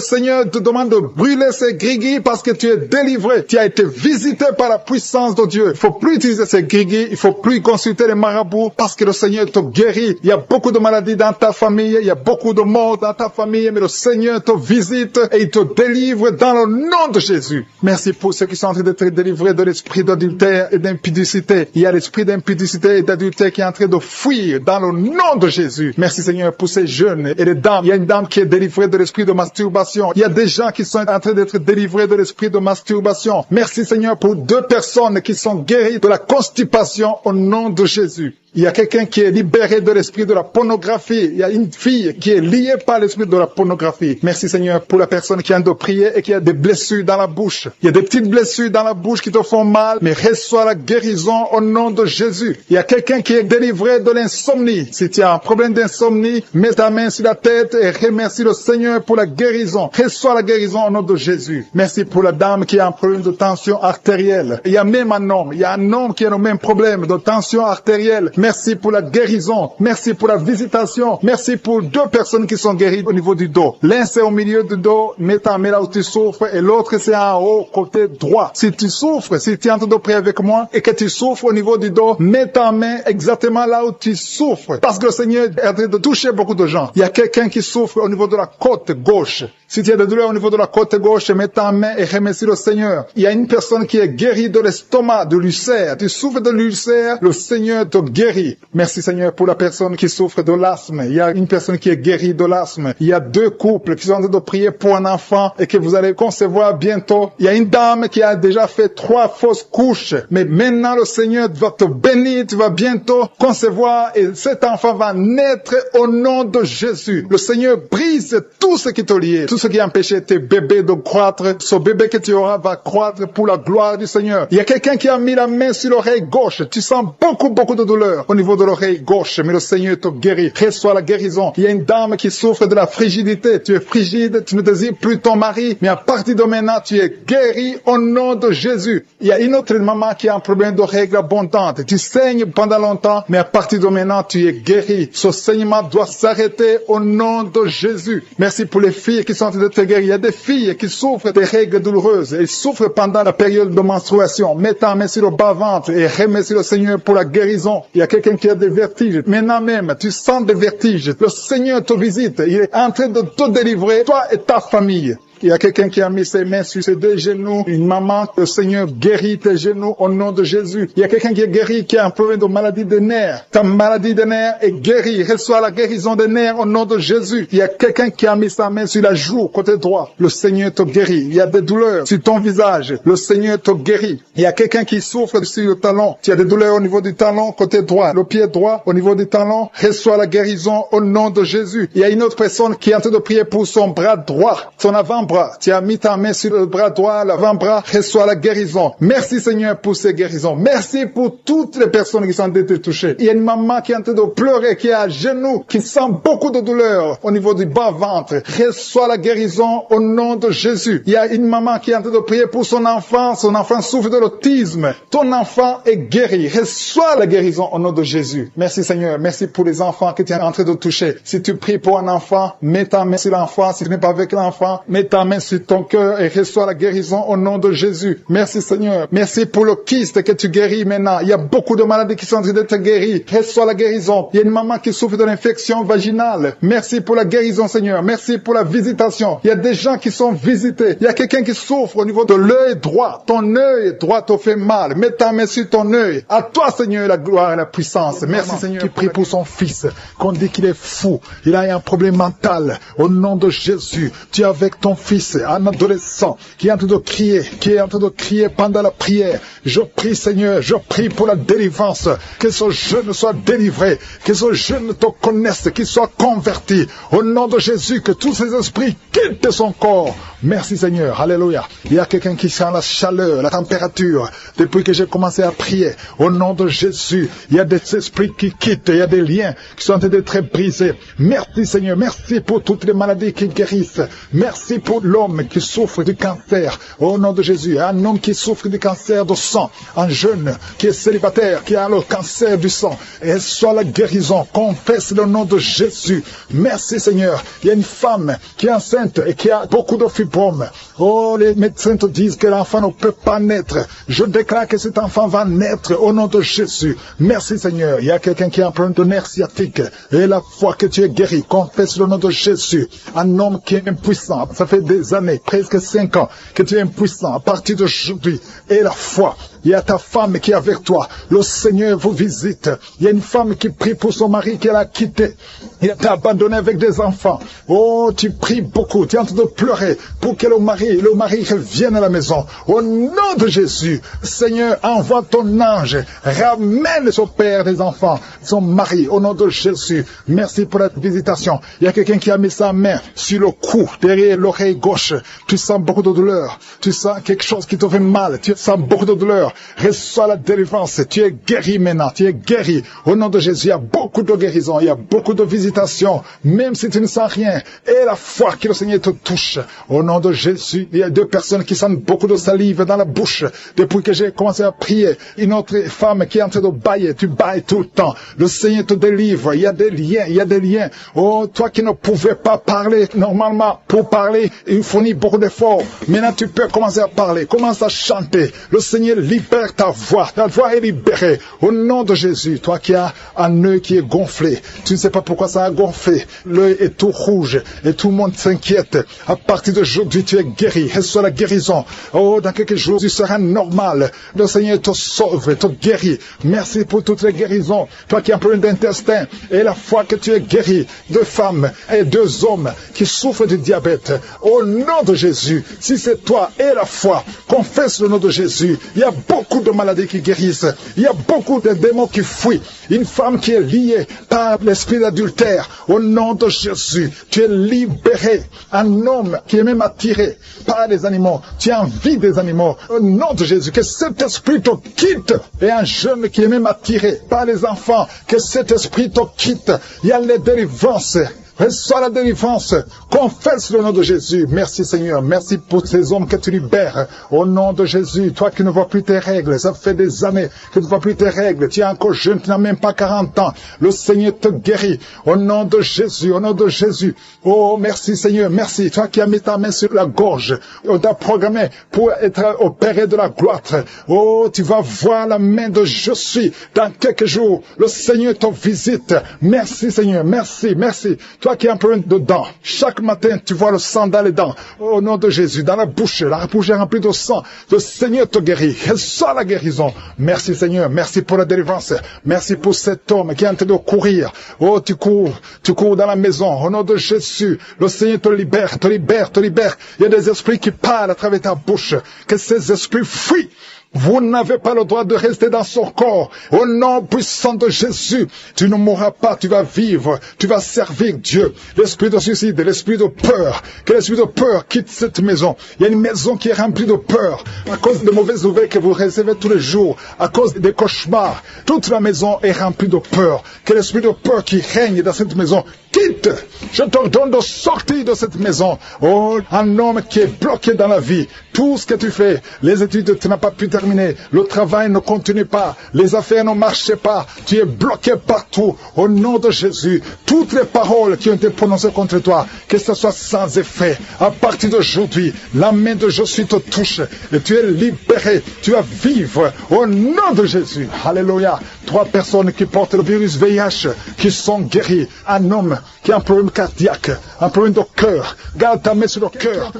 S1: Seigneur te demande de brûler ces gris-gris parce que tu es délivré. Tu as été visité par la puissance de Dieu. Il faut plus utiliser ces gris-gris. Il faut plus consulter les marabouts parce que le Seigneur te guérit. Il y a beaucoup de maladies dans ta famille. Il y a beaucoup de morts dans ta famille. Mais le Seigneur te visite et il te délivre dans le nom de Jésus. Merci pour ceux qui sont en train d'être délivrés de l'esprit d'adultère et d'impudicité. Il y a l'esprit d'impudicité et d'adultère qui est en train de fuir dans le nom de Jésus. Merci Seigneur pour ces jeunes et les dames. Il y a une dame qui est délivrée de l'esprit de masturbation. Il y a des gens qui sont en train d'être délivrés de l'esprit de masturbation. Merci Seigneur pour 2 personnes qui sont guéries de la constipation au nom de Jésus. Il y a quelqu'un qui est libéré de l'esprit de la pornographie. Il y a une fille qui est liée par l'esprit de la pornographie. Merci Seigneur pour la personne qui a de prier et qui a des blessures dans la bouche. Il y a des petites blessures dans la bouche qui te font mal, mais reçois la guérison au nom de Jésus. Il y a quelqu'un qui est délivré de l'insomnie. Si tu as un problème d'insomnie, mets ta main sur la tête et remercie le Seigneur pour la guérison. Reçois la guérison au nom de Jésus. Merci pour la dame qui a un problème de tension artérielle. Il y a même un homme. Il y a un homme qui a le même problème de tension artérielle. Merci pour la guérison. Merci pour la visitation. Merci pour 2 personnes qui sont guéries au niveau du dos. L'un c'est au milieu du dos, mets ta main là où tu souffres, et l'autre c'est en haut, côté droit. Si tu souffres, si tu es en train de prier avec moi et que tu souffres au niveau du dos, mets ta main exactement là où tu souffres. Parce que le Seigneur est en train de toucher beaucoup de gens. Il y a quelqu'un qui souffre au niveau de la côte gauche. Si tu as des douleurs au niveau de la côte gauche, mets ta main et remercie le Seigneur. Il y a une personne qui est guérie de l'estomac, de l'ulcère. Tu souffres de l'ulcère, le Seigneur te guérit. Merci Seigneur pour la personne qui souffre de l'asthme. Il y a une personne qui est guérie de l'asthme. Il y a 2 couples qui sont en train de prier pour un enfant et que vous allez concevoir bientôt. Il y a une dame qui a déjà fait 3 fausses couches. Mais maintenant le Seigneur va te bénir, tu vas bientôt concevoir et cet enfant va naître au nom de Jésus. Le Seigneur brise tout ce qui te lie, tout ce qui empêchait tes bébés de croître. Ce bébé que tu auras va croître pour la gloire du Seigneur. Il y a quelqu'un qui a mis la main sur l'oreille gauche. Tu sens beaucoup de douleur au niveau de l'oreille gauche, mais le Seigneur te guérit. Reçois la guérison. Il y a une dame qui souffre de la frigidité. Tu es frigide, tu ne désires plus ton mari, mais à partir de maintenant, tu es guéri au nom de Jésus. Il y a une autre maman qui a un problème de règles abondantes. Tu saignes pendant longtemps, mais à partir de maintenant, tu es guéri. Ce saignement doit s'arrêter au nom de Jésus. Merci pour les filles qui sont en train de te guérir. Il y a des filles qui souffrent des règles douloureuses. Elles souffrent pendant la période de menstruation. Mets ta main sur le bas-ventre et remercie le Seigneur pour la guérison. Il y a quelqu'un qui a des vertiges. Maintenant même, tu sens des vertiges. Le Seigneur te visite. Il est en train de te délivrer, toi et ta famille. Il y a quelqu'un qui a mis ses mains sur ses 2 genoux. Une maman, le Seigneur guérit tes genoux au nom de Jésus. Il y a quelqu'un qui est guéri, qui a un problème de maladie des nerfs. Ta maladie des nerfs est guérie. Reçois la guérison des nerfs au nom de Jésus. Il y a quelqu'un qui a mis sa main sur la joue, côté droit. Le Seigneur te guérit. Il y a des douleurs sur ton visage. Le Seigneur te guérit. Il y a quelqu'un qui souffre sur le talon. Tu as des douleurs au niveau du talon, côté droit. Le pied droit, au niveau du talon. Reçois la guérison au nom de Jésus. Il y a une autre personne qui est en train de prier pour son bras droit, son avant l'avant-bras. Tu as mis ta main sur le bras droit, l'avant-bras, reçois la guérison. Merci Seigneur pour ces guérisons. Merci pour toutes les personnes qui sont en train de toucher. Il y a une maman qui est en train de pleurer, qui est à genoux, qui sent beaucoup de douleur au niveau du bas-ventre. Reçois la guérison au nom de Jésus. Il y a une maman qui est en train de prier pour son enfant souffre de l'autisme. Ton enfant est guéri. Reçois la guérison au nom de Jésus. Merci Seigneur. Merci pour les enfants que tu es en train de toucher. Si tu pries pour un enfant, mets ta main sur l'enfant. Si tu n'es pas avec l'enfant, mets ta main sur ton cœur et reçois la guérison au nom de Jésus. Merci Seigneur. Merci pour le kyste que tu guéris maintenant. Il y a beaucoup de maladies qui sont en train d'être guéries. Reçois la guérison. Il y a une maman qui souffre de l'infection vaginale. Merci pour la guérison Seigneur. Merci pour la visitation. Il y a des gens qui sont visités. Il y a quelqu'un qui souffre au niveau de l'œil droit. Ton œil droit te fait mal. Mets ta main sur ton œil. À toi Seigneur la gloire et la puissance. Merci Seigneur. Qui prie pour son fils, qu'on dit qu'il est fou. Il a un problème mental. Au nom de Jésus, tu es avec ton fils, un adolescent, qui est en train de crier pendant la prière. Je prie Seigneur, je prie pour la délivrance. Que ce jeune soit délivré. Que ce jeune te connaisse, qu'il soit converti. Au nom de Jésus, que tous ces esprits quittent son corps. Merci Seigneur. Alléluia. Il y a quelqu'un qui sent la chaleur, la température. Depuis que j'ai commencé à prier, au nom de Jésus, il y a des esprits qui quittent. Il y a des liens qui sont en train d'être brisés. Merci Seigneur. Merci pour toutes les maladies qui guérissent. Merci pour l'homme qui souffre du cancer. Au nom de Jésus. Un homme qui souffre du cancer du sang. Un jeune qui est célibataire, qui a le cancer du sang. Et soit la guérison. Confesse le nom de Jésus. Merci Seigneur. Il y a une femme qui est enceinte et qui a beaucoup de fibromes. Oh, les médecins te disent que l'enfant ne peut pas naître. Je déclare que cet enfant va naître au nom de Jésus. Merci Seigneur. Il y a quelqu'un qui a un problème de nerf sciatique. Et la foi que tu es guéri, confesse le nom de Jésus. Un homme qui est impuissant. Ça fait des années, presque 5 ans, que tu es impuissant. À partir d'aujourd'hui, et la foi. Il y a ta femme qui est avec toi. Le Seigneur vous visite. Il y a une femme qui prie pour son mari qu'elle a quitté. Il t'a abandonné avec des enfants. Oh, tu pries beaucoup. Tu es en train de pleurer pour que le mari revienne à la maison. Au nom de Jésus, Seigneur, envoie ton ange. Ramène son père des enfants, son mari, au nom de Jésus. Merci pour la visitation. Il y a quelqu'un qui a mis sa main sur le cou, derrière l'oreille gauche. Tu sens beaucoup de douleur. Tu sens quelque chose qui te fait mal. Tu sens beaucoup de douleur. Reçois la délivrance. Tu es guéri maintenant. Tu es guéri. Au nom de Jésus, il y a beaucoup de guérison. Il y a beaucoup de visitation. Même si tu ne sens rien. Et la foi que le Seigneur te touche. Au nom de Jésus, il y a 2 personnes qui sentent beaucoup de salive dans la bouche. Depuis que j'ai commencé à prier, une autre femme qui est en train de bailler. Tu bailles tout le temps. Le Seigneur te délivre. Il y a des liens. Il y a des liens. Oh, toi qui ne pouvais pas parler normalement. Pour parler, il fournit beaucoup d'efforts. Maintenant, tu peux commencer à parler. Commence à chanter. Le Seigneur libère ta voix. Ta voix est libérée. Au nom de Jésus, toi qui as un œil qui est gonflé, tu ne sais pas pourquoi ça a gonflé. L'œil est tout rouge et tout le monde s'inquiète. À partir d'aujourd'hui, tu es guéri. Reçois la guérison. Oh, dans quelques jours, tu seras normal. Le Seigneur te sauve, te guérit. Merci pour toutes les guérisons. Toi qui as un problème d'intestin et la foi que tu es guéri. 2 femmes et 2 hommes qui souffrent du diabète. Au nom de Jésus, si c'est toi et la foi, confesse le nom de Jésus. Il y a beaucoup de maladies qui guérissent. Il y a beaucoup de démons qui fuient. Une femme qui est liée par l'esprit d'adultère. Au nom de Jésus, tu es libéré. Un homme qui est même attiré par les animaux. Tu as envie des animaux. Au nom de Jésus, que cet esprit te quitte. Et un jeune qui est même attiré par les enfants. Que cet esprit te quitte. Il y a les délivrances. Reçois la délivrance. Confesse le nom de Jésus. Merci Seigneur. Merci pour ces hommes que tu libères. Au nom de Jésus. Toi qui ne vois plus tes règles. Ça fait des années que tu ne vois plus tes règles. Tu es encore jeune. Tu n'as même pas 40 ans. Le Seigneur te guérit. Au nom de Jésus. Au nom de Jésus. Oh, merci Seigneur. Merci. Toi qui as mis ta main sur la gorge. On t'a programmé pour être opéré de la gloire. Oh, tu vas voir la main de je suis. Dans quelques jours, le Seigneur te visite. Merci Seigneur. Merci. Merci. Toi qui as un problème de dents, chaque matin tu vois le sang dans les dents, au nom de Jésus, dans la bouche est remplie de sang, le Seigneur te guérit, reçois la guérison. Merci Seigneur, merci pour la délivrance, merci pour cet homme qui est en train de courir. Oh, tu cours dans la maison, au nom de Jésus, le Seigneur te libère, te libère, te libère. Il y a des esprits qui parlent à travers ta bouche, que ces esprits fuient.
S2: Vous n'avez pas le droit de rester dans son corps. Au nom puissant de Jésus, tu ne mourras pas, tu vas vivre, tu vas servir Dieu. L'esprit de suicide, l'esprit de peur, que l'esprit de peur quitte cette maison. Il y a une maison qui est remplie de peur à cause des mauvaises nouvelles que vous recevez tous les jours, à cause des cauchemars. Toute la maison est remplie de peur. Que l'esprit de peur qui règne dans cette maison quitte. Je t'ordonne de sortir de cette maison. Oh, un homme qui est bloqué dans la vie. Tout ce que tu fais, les études, tu n'as pas pu terminer. Le travail ne continue pas. Les affaires ne marchent pas. Tu es bloqué partout. Au nom de Jésus, toutes les paroles qui ont été prononcées contre toi, que ce soit sans effet. À partir d'aujourd'hui, la main de Jésus te touche et tu es libéré. Tu vas vivre au nom de Jésus. Alléluia. 3 personnes qui portent le virus VIH, qui sont guéries. Un homme qui a un problème cardiaque, un problème de cœur. Garde ta main sur le cœur.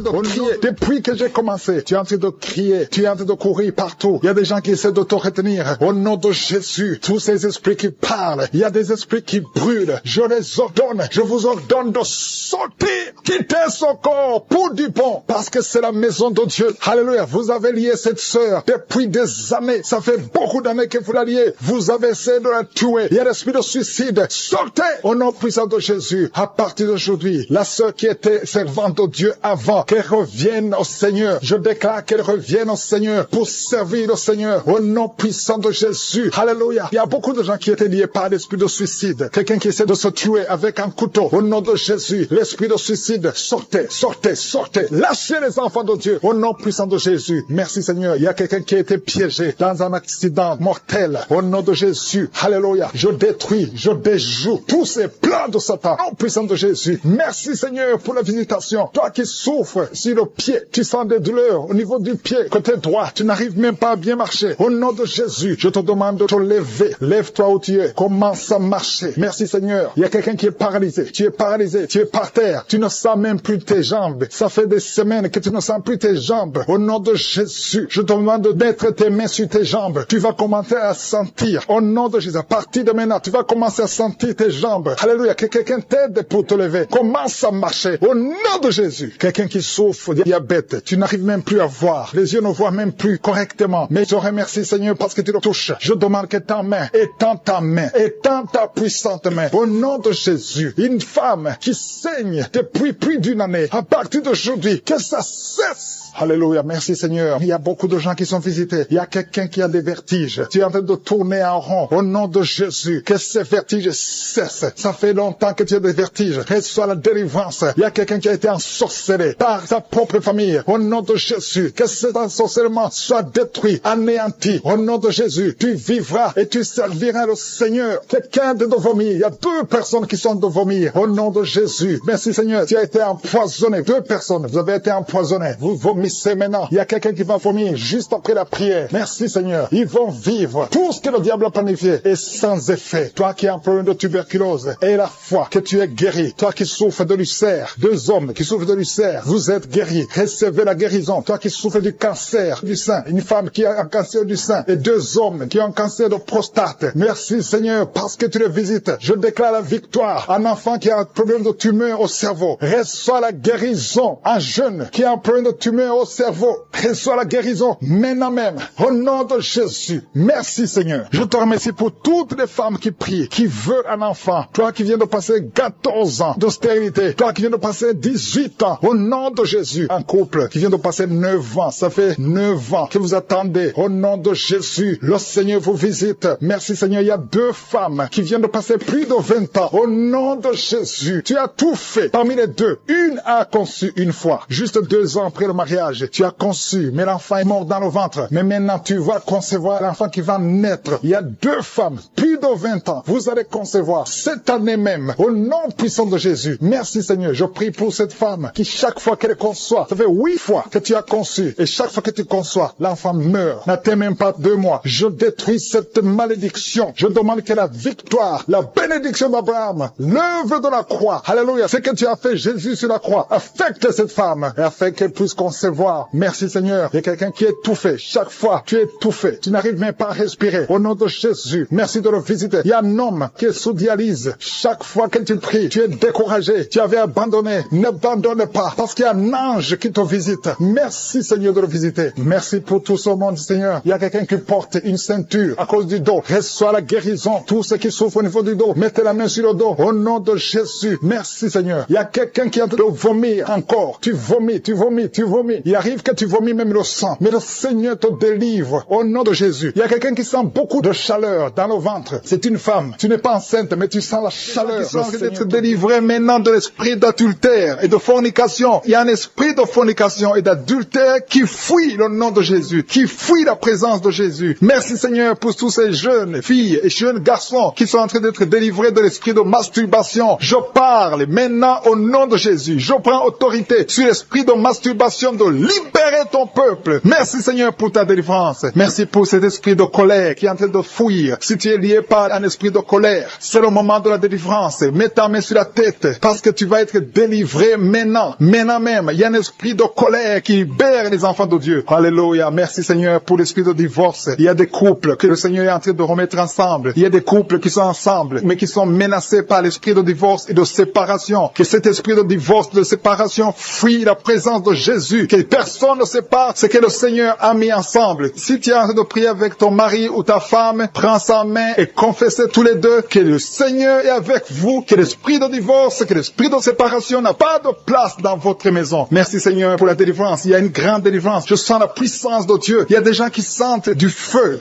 S2: Depuis que j'ai commencé, tu es en train de crier, tu es en train de courir partout. Il y a des gens qui essaient de te retenir. Au nom de Jésus, tous ces esprits qui parlent, il y a des esprits qui brûlent. Je les ordonne, je vous ordonne de sortir, quitter son corps pour du bon, parce que c'est la maison de Dieu. Alléluia, vous avez lié cette sœur depuis des années. Ça fait beaucoup d'années que vous la liez. Vous avez essayé de la tuer. Il y a l'esprit de suicide. Sortez au nom puissant de Jésus. À partir d'aujourd'hui, la sœur qui était servante de Dieu avant, qu'elle revienne au Seigneur. Je déclare qu'elle revienne au Seigneur pour servir le Seigneur au nom puissant de Jésus. Alléluia. Il y a beaucoup de gens qui étaient liés par l'esprit de suicide. Quelqu'un qui essaie de se tuer avec un couteau. Au nom de Jésus, l'esprit de suicide, sortez, sortez, sortez. Lâchez les enfants de Dieu au nom puissant de Jésus. Merci Seigneur. Il y a quelqu'un qui a été piégé dans un accident mortel. Au nom de Jésus. Alléluia. Je détruis, je déjoue tous ces plans de Satan. Au nom puissant de Jésus. Merci Seigneur pour la visitation. Toi qui souffres sur le pied, tu sens des douleurs au niveau du pied, côté droit. Tu n'arrives même pas à bien marcher. Au nom de Jésus, je te demande de te lever. Lève-toi où tu es. Commence à marcher. Merci Seigneur. Il y a quelqu'un qui est paralysé. Tu es paralysé. Tu es par terre. Tu ne sens même plus tes jambes. Ça fait des semaines que tu ne sens plus tes jambes. Au nom de Jésus, je te demande de mettre tes mains sur tes jambes. Tu vas commencer à sentir. Au nom de Jésus, à partir de maintenant, tu vas commencer à sentir tes jambes. Alléluia. Que quelqu'un t'aide pour te lever. Commence à marcher. Au nom de Jésus. Quelqu'un qui souffre de diabète. Tu n'arrives même plus à voir. Les yeux ne voient même plus correctement. Mais je remercie Seigneur parce que tu le touches. Je demande que ta main étend ta main. Étend ta puissante main. Au nom de Jésus. Une femme qui saigne depuis plus d'une année. À partir d'aujourd'hui, que ça cesse. Alléluia, merci Seigneur. Il y a beaucoup de gens qui sont visités. Il y a quelqu'un qui a des vertiges. Tu es en train de tourner en rond. Au nom de Jésus, que ces vertiges cessent. Ça fait longtemps que tu as des vertiges. Reçois la délivrance. Il y a quelqu'un qui a été ensorcelé par sa propre famille. Au nom de Jésus, que cet ensorcellement soit détruit, anéanti. Au nom de Jésus, tu vivras et tu serviras le Seigneur. Quelqu'un de vomir. Il y a 2 personnes qui sont de vomir. Au nom de Jésus. Merci Seigneur. Tu as été empoisonné. 2 personnes. Vous avez été empoisonnés. Vous vomissez maintenant. Il y a quelqu'un qui va vomir juste après la prière. Merci Seigneur. Ils vont vivre. Tout ce que le diable a planifié est sans effet. Toi qui as un problème de tuberculose, et la foi que tu es guéri. Toi qui souffres de l'ulcère. 2 hommes qui souffrent de l'ulcère. Vous êtes guéris. Recevez la guérison. Toi qui souffres du cancer du sein. Une femme qui a un cancer du sein. Et 2 hommes qui ont un cancer de prostate. Merci Seigneur parce que tu les visites. Je déclare la victoire. Un enfant qui a un problème de tumeur au cerveau. Reçois la guérison. Un jeune qui a un problème de tumeur au cerveau. Reçois la guérison maintenant même. Au nom de Jésus. Merci Seigneur. Je te remercie pour toutes les femmes qui prient, qui veulent un enfant. Toi qui viens de passer 14 ans de stérilité. Toi qui viens de passer 18 ans. Au nom de Jésus. Un couple qui vient de passer 9 ans. Ça fait 9 ans que vous attendez. Au nom de Jésus. Le Seigneur vous visite. Merci Seigneur. Il y a 2 femmes qui viennent de passer plus de 20 ans. Au nom de Jésus. Tu as tout fait. Parmi les 2, une a conçu une fois. Juste 2 ans après le mariage. Tu as conçu. Mais l'enfant est mort dans le ventre. Mais maintenant tu vas concevoir l'enfant qui va naître. Il y a 2 femmes. Plus de 20 ans. Vous allez concevoir cette année même. Au nom puissant de Jésus. Merci Seigneur. Je prie pour cette femme qui chaque fois qu'elle conçoit, ça fait 8 fois que tu as conçu. Et chaque fois que tu conçois, l'enfant meurt. N'attends même pas 2 mois. Je détruis cette malédiction. Je demande que la victoire, la bénédiction d'Abraham, l'œuvre de la croix, alléluia, ce que tu as fait Jésus sur la croix, affecte cette femme et afin qu'elle puisse concevoir. Merci Seigneur. Il y a quelqu'un qui est étouffé. Chaque fois, tu es étouffé. Tu n'arrives même pas à respirer. Au nom de Jésus, merci de le visiter. Il y a un homme qui est sous dialyse. Chaque fois que tu
S1: tu pries, tu es découragé, tu avais abandonné, n'abandonne pas, parce qu'il y a un ange qui te visite. Merci Seigneur de le visiter. Merci pour tout ce monde, Seigneur. Il y a quelqu'un qui porte une ceinture à cause du dos. Reçois la guérison. Tous ceux qui souffrent au niveau du dos, mettez la main sur le dos. Au nom de Jésus. Merci Seigneur. Il y a quelqu'un qui est en train de vomir encore. Tu vomis, tu vomis, tu vomis. Il arrive que tu vomis même le sang. Mais le Seigneur te délivre. Au nom de Jésus. Il y a quelqu'un qui sent beaucoup de chaleur dans le ventre. C'est une femme. Tu n'es pas enceinte, mais tu sens la chaleur. Tu sens d'être délivré maintenant de l'esprit d'adultère et de fornication. Il y a un esprit de fornication et d'adultère qui fuit le nom de Jésus, qui fuit la présence de Jésus. Merci Seigneur pour tous ces jeunes filles et jeunes garçons qui sont en train d'être délivrés de l'esprit de masturbation. Je parle maintenant au nom de Jésus. Je prends autorité sur l'esprit de masturbation de libérer ton peuple. Merci Seigneur pour ta délivrance. Merci pour cet esprit de colère qui est en train de fuir. Si tu es lié par un esprit de colère, c'est le moment de la délivrance. Mets ta main sur la tête parce que tu vas être délivré maintenant. Maintenant même, il y a un esprit de colère qui libère les enfants de Dieu. Alléluia. Merci Seigneur pour l'esprit de divorce. Il y a des couples que le Seigneur est en train de remettre ensemble. Il y a des couples qui sont ensemble, mais qui sont menacés par l'esprit de divorce et de séparation. Que cet esprit de divorce, de séparation, fuit la présence de Jésus. Que personne ne sépare ce que le Seigneur a mis ensemble. Si tu es en train de prier avec ton mari ou ta femme, prends sa main et confessez tous les deux que le Seigneur est avec vous, que l'esprit de divorce, que l'esprit de séparation n'a pas de place dans votre maison. Merci Seigneur pour la délivrance. Il y a une grande délivrance. Je sens la puissance de Dieu. Il y a des gens qui sentent du feu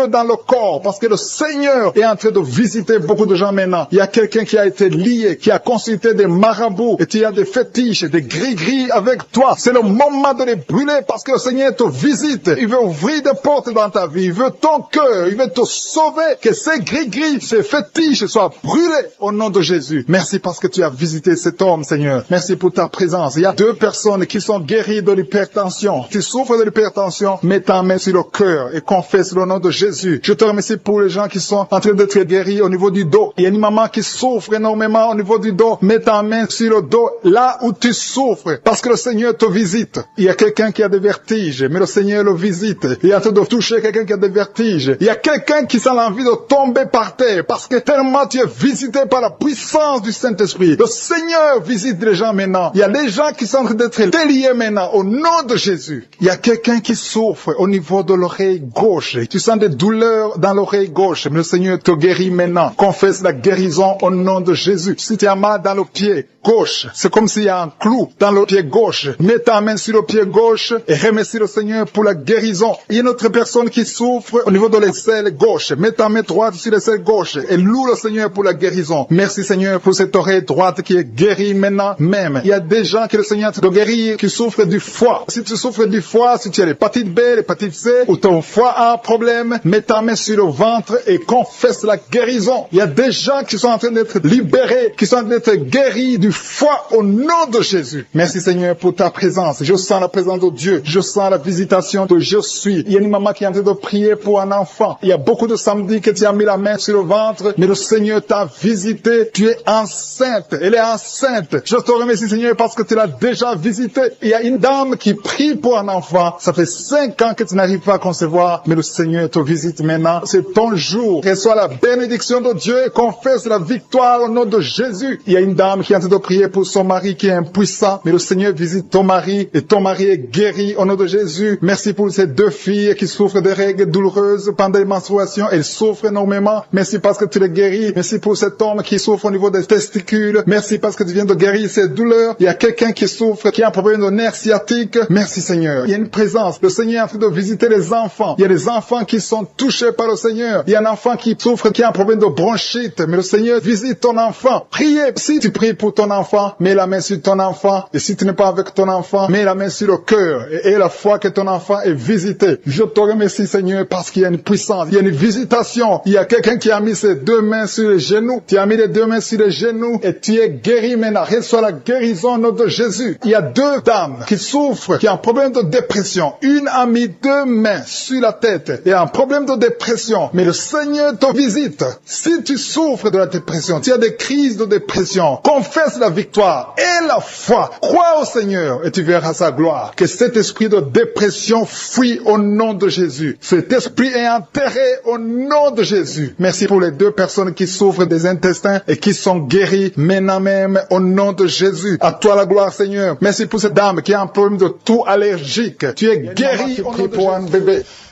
S1: dans le corps, parce que le Seigneur est en train de visiter beaucoup de gens maintenant. Il y a quelqu'un qui a été lié, qui a consulté des marabouts, et tu as des fétiches, des gris-gris avec toi. C'est le moment de les brûler, parce que le Seigneur te visite. Il veut ouvrir des portes dans ta vie. Il veut ton cœur. Il veut te sauver. Que ces gris-gris, ces fétiches soient brûlés au nom de Jésus. Merci parce que tu as visité cet homme, Seigneur. Merci pour ta présence. Il y a 2 personnes qui sont guéries de l'hypertension. Tu souffres de l'hypertension, mets ta main sur le cœur et confesse le nom de Jésus. Je te remercie pour les gens qui sont en train d'être guéris au niveau du dos. Il y a une maman qui souffre énormément au niveau du dos. Mets ta main sur le dos, là où tu souffres, parce que le Seigneur te visite. Il y a quelqu'un qui a des vertiges, mais le Seigneur le visite. Il est en train de toucher quelqu'un qui a des vertiges. Il y a quelqu'un qui sent l'envie de tomber par terre, parce que tellement tu es visité par la puissance du Saint-Esprit. Le Seigneur visite les gens maintenant. Il y a des gens qui sont en train d'être déliés maintenant, au nom de Jésus. Il y a quelqu'un qui souffre au niveau de l'oreille gauche. Tu sens des douleurs dans l'oreille gauche, mais le Seigneur te guérit maintenant. Confesse la guérison au nom de Jésus. Si tu as mal dans le pied gauche, c'est comme s'il y a un clou dans le pied gauche. Mets ta main sur le pied gauche et remercie le Seigneur pour la guérison. Il y a une autre personne qui souffre au niveau de l'aisselle gauche. Mets ta main droite sur l'aisselle gauche et loue le Seigneur pour la guérison. Merci Seigneur pour cette oreille droite qui est guérie maintenant même. Il y a des gens que le Seigneur te guérit qui souffrent du foie. Si tu souffres du foie, si tu as l'hépatite B, l'hépatite C, ou ton foie a un problème, mets ta main sur le ventre et confesse la guérison. Il y a des gens qui sont en train d'être libérés, qui sont en train d'être guéris du foie au nom de Jésus. Merci Seigneur pour ta présence. Je sens la présence de Dieu. Je sens la visitation de je suis. Il y a une maman qui est en train de prier pour un enfant. Il y a beaucoup de samedis que tu as mis la main sur le ventre, mais le Seigneur t'a visité. Tu es enceinte. Elle est enceinte. Je te remercie Seigneur parce que tu l'as déjà visité. Il y a une dame qui prie pour un enfant. Ça fait 5 ans que tu n'arrives pas à concevoir, mais le Seigneur te visite maintenant. C'est ton jour. Reçois la bénédiction de Dieu et confesse la victoire au nom de Jésus. Il y a une dame qui est en train de prier pour son mari qui est impuissant, mais le Seigneur visite ton mari et ton mari est guéri au nom de Jésus. Merci pour ces 2 filles qui souffrent de règles douloureuses pendant les menstruations. Elles souffrent énormément. Merci parce que tu les guéris. Merci pour cet homme qui souffre au niveau des testicules. Merci parce que tu viens de guérir ces douleurs. Il y a quelqu'un qui souffre, qui a un problème de nerf sciatique. Merci Seigneur. Il y a une présence. Le Seigneur est en train de visiter les enfants. Il y a des enfants qui sont touchés par le Seigneur. Il y a un enfant qui souffre, qui a un problème de bronchite. Mais le Seigneur visite ton enfant. Priez. Si tu pries pour ton enfant, mets la main sur ton enfant. Et si tu n'es pas avec ton enfant, mets la main sur le cœur. Et la foi que ton enfant est visité. Je te remercie Seigneur parce qu'il y a une puissance. Il y a une visitation. Il y a quelqu'un qui a mis ses 2 mains sur les genoux. Tu as mis les 2 mains sur les genoux et tu es guéri maintenant. Reçois la guérison au nom de Jésus. Il y a 2 dames qui souffrent, qui ont un problème de dépression. Une a mis 2 mains sur la tête et a un problème de dépression. Mais le Seigneur te visite. Si tu souffres de la dépression, tu as des crises de dépression, confesse la victoire et la foi. Crois au Seigneur et tu verras sa gloire. Que cet esprit de dépression fuit au nom de Jésus. Cet esprit est enterré au nom de Jésus. Merci pour les 2 personnes qui souffrent des intestins et qui sont guéris maintenant même au nom de Jésus. À toi la gloire, Seigneur. Merci pour cette dame qui a un problème de tout allergique. Tu es guéri au nom de pour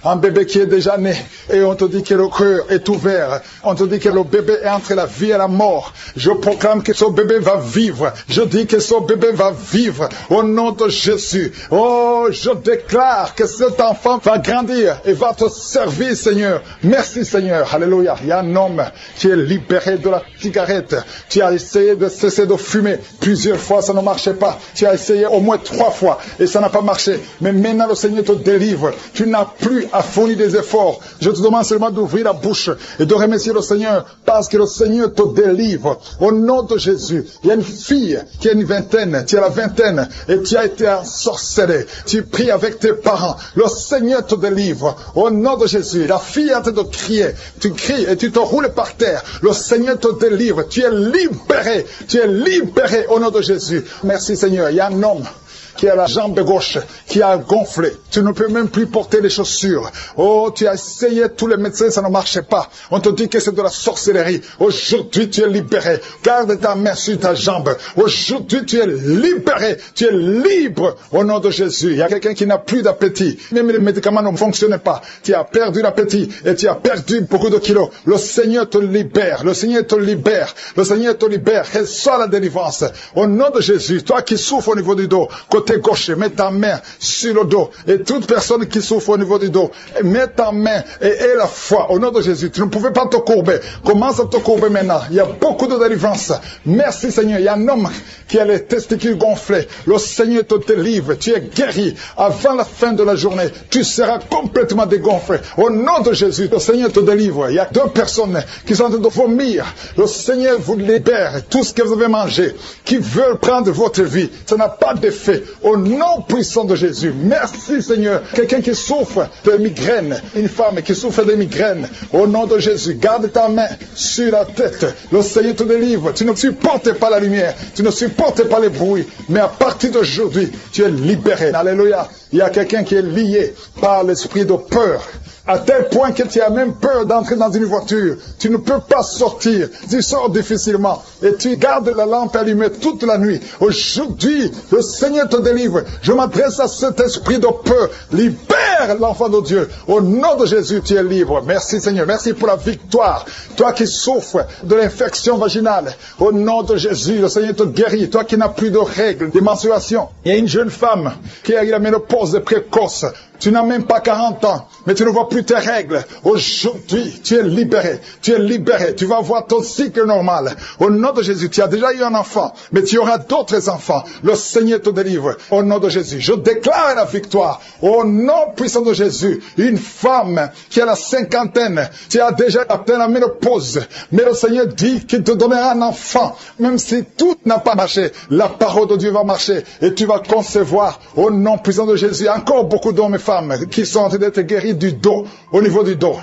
S1: un bébé qui est déjà né. Et on te dit que le cœur est ouvert. On te dit que le bébé est entre la vie et la mort. Je proclame que ce bébé va vivre. Je dis que ce bébé va vivre au nom de Jésus. Oh, je déclare que cet enfant va grandir et va te servir, Seigneur. Merci, Seigneur. Alléluia. Il y a un homme qui est libéré de la cigarette. Tu as essayé de cesser de fumer plusieurs fois, ça ne marchait pas. Tu as essayé au moins 3 fois et ça n'a pas marché. Mais maintenant, le Seigneur te délivre. Tu n'as plus à fournir des efforts. Je te demande seulement d'ouvrir la bouche et de remercier le Seigneur parce que le Seigneur te délivre. Au nom de Jésus, il y a une fille qui a une vingtaine, tu as la vingtaine et tu as été ensorcelé. Tu pries avec tes parents. Le Seigneur te délivre. Au nom de Jésus, la fille est en train de crier. Tu cries et tu te roules par terre. Le Seigneur te délivre. Tu es libéré. Tu es libéré au nom de Jésus. Merci Seigneur. Il y a un homme qui a la jambe gauche, qui a gonflé. Tu ne peux même plus porter les chaussures. Oh, tu as essayé tous les médecins, ça ne marchait pas. On te dit que c'est de la sorcellerie. Aujourd'hui, tu es libéré. Garde ta main sur ta jambe. Aujourd'hui, tu es libéré. Tu es libre au nom de Jésus. Il y a quelqu'un qui n'a plus d'appétit. Même les médicaments ne fonctionnent pas. Tu as perdu l'appétit et tu as perdu beaucoup de kilos. Le Seigneur te libère. Le Seigneur te libère. Le Seigneur te libère. Reçois la délivrance. Au nom de Jésus, toi qui souffres au niveau du dos, côté gauche, mets ta main sur le dos. Et toute personne qui souffre au niveau du dos, mets ta main et aie la foi. Au nom de Jésus, tu ne pouvais pas te courber. Commence à te courber maintenant. Il y a beaucoup de délivrance. Merci Seigneur. Il y a un homme qui a les testicules gonflés. Le Seigneur te délivre. Tu es guéri. Avant la fin de la journée, tu seras complètement dégonflé. Au nom de Jésus, le Seigneur te délivre. Il y a 2 personnes qui sont en train de vomir. Le Seigneur vous libère. Tout ce que vous avez mangé, qui veulent prendre votre vie, ça n'a pas d'effet. Au nom puissant de Jésus. Merci Seigneur. Quelqu'un qui souffre de migraine, une femme qui souffre de migraine, au nom de Jésus, garde ta main sur la tête. Le Seigneur te délivre. Tu ne supportes pas la lumière, tu ne supportes pas les bruits, mais à partir d'aujourd'hui, tu es libéré. Alléluia. Il y a quelqu'un qui est lié par l'esprit de peur. À tel point que tu as même peur d'entrer dans une voiture. Tu ne peux pas sortir. Tu sors difficilement. Et tu gardes la lampe allumée toute la nuit. Aujourd'hui, le Seigneur te délivre. Je m'adresse à cet esprit de peur. Libère l'enfant de Dieu. Au nom de Jésus, tu es libre. Merci Seigneur. Merci pour la victoire. Toi qui souffres de l'infection vaginale. Au nom de Jésus, le Seigneur te guérit. Toi qui n'as plus de règles, de menstruation. Il y a une jeune femme qui a eu la ménopause précoce. Tu n'as même pas 40 ans, mais tu ne vois plus tes règles. Aujourd'hui, tu es libéré. Tu es libéré. Tu vas voir ton cycle normal. Au nom de Jésus, tu as déjà eu un enfant, mais tu auras d'autres enfants. Le Seigneur te délivre. Au nom de Jésus, je déclare la victoire. Au nom puissant de Jésus, une femme qui a la cinquantaine, tu as déjà atteint la ménopause, mais le Seigneur dit qu'il te donnera un enfant. Même si tout n'a pas marché, la parole de Dieu va marcher et tu vas concevoir. Au nom puissant de Jésus, encore beaucoup d'hommes et femmes qui sont en train d'être guéris du dos, au niveau du dos.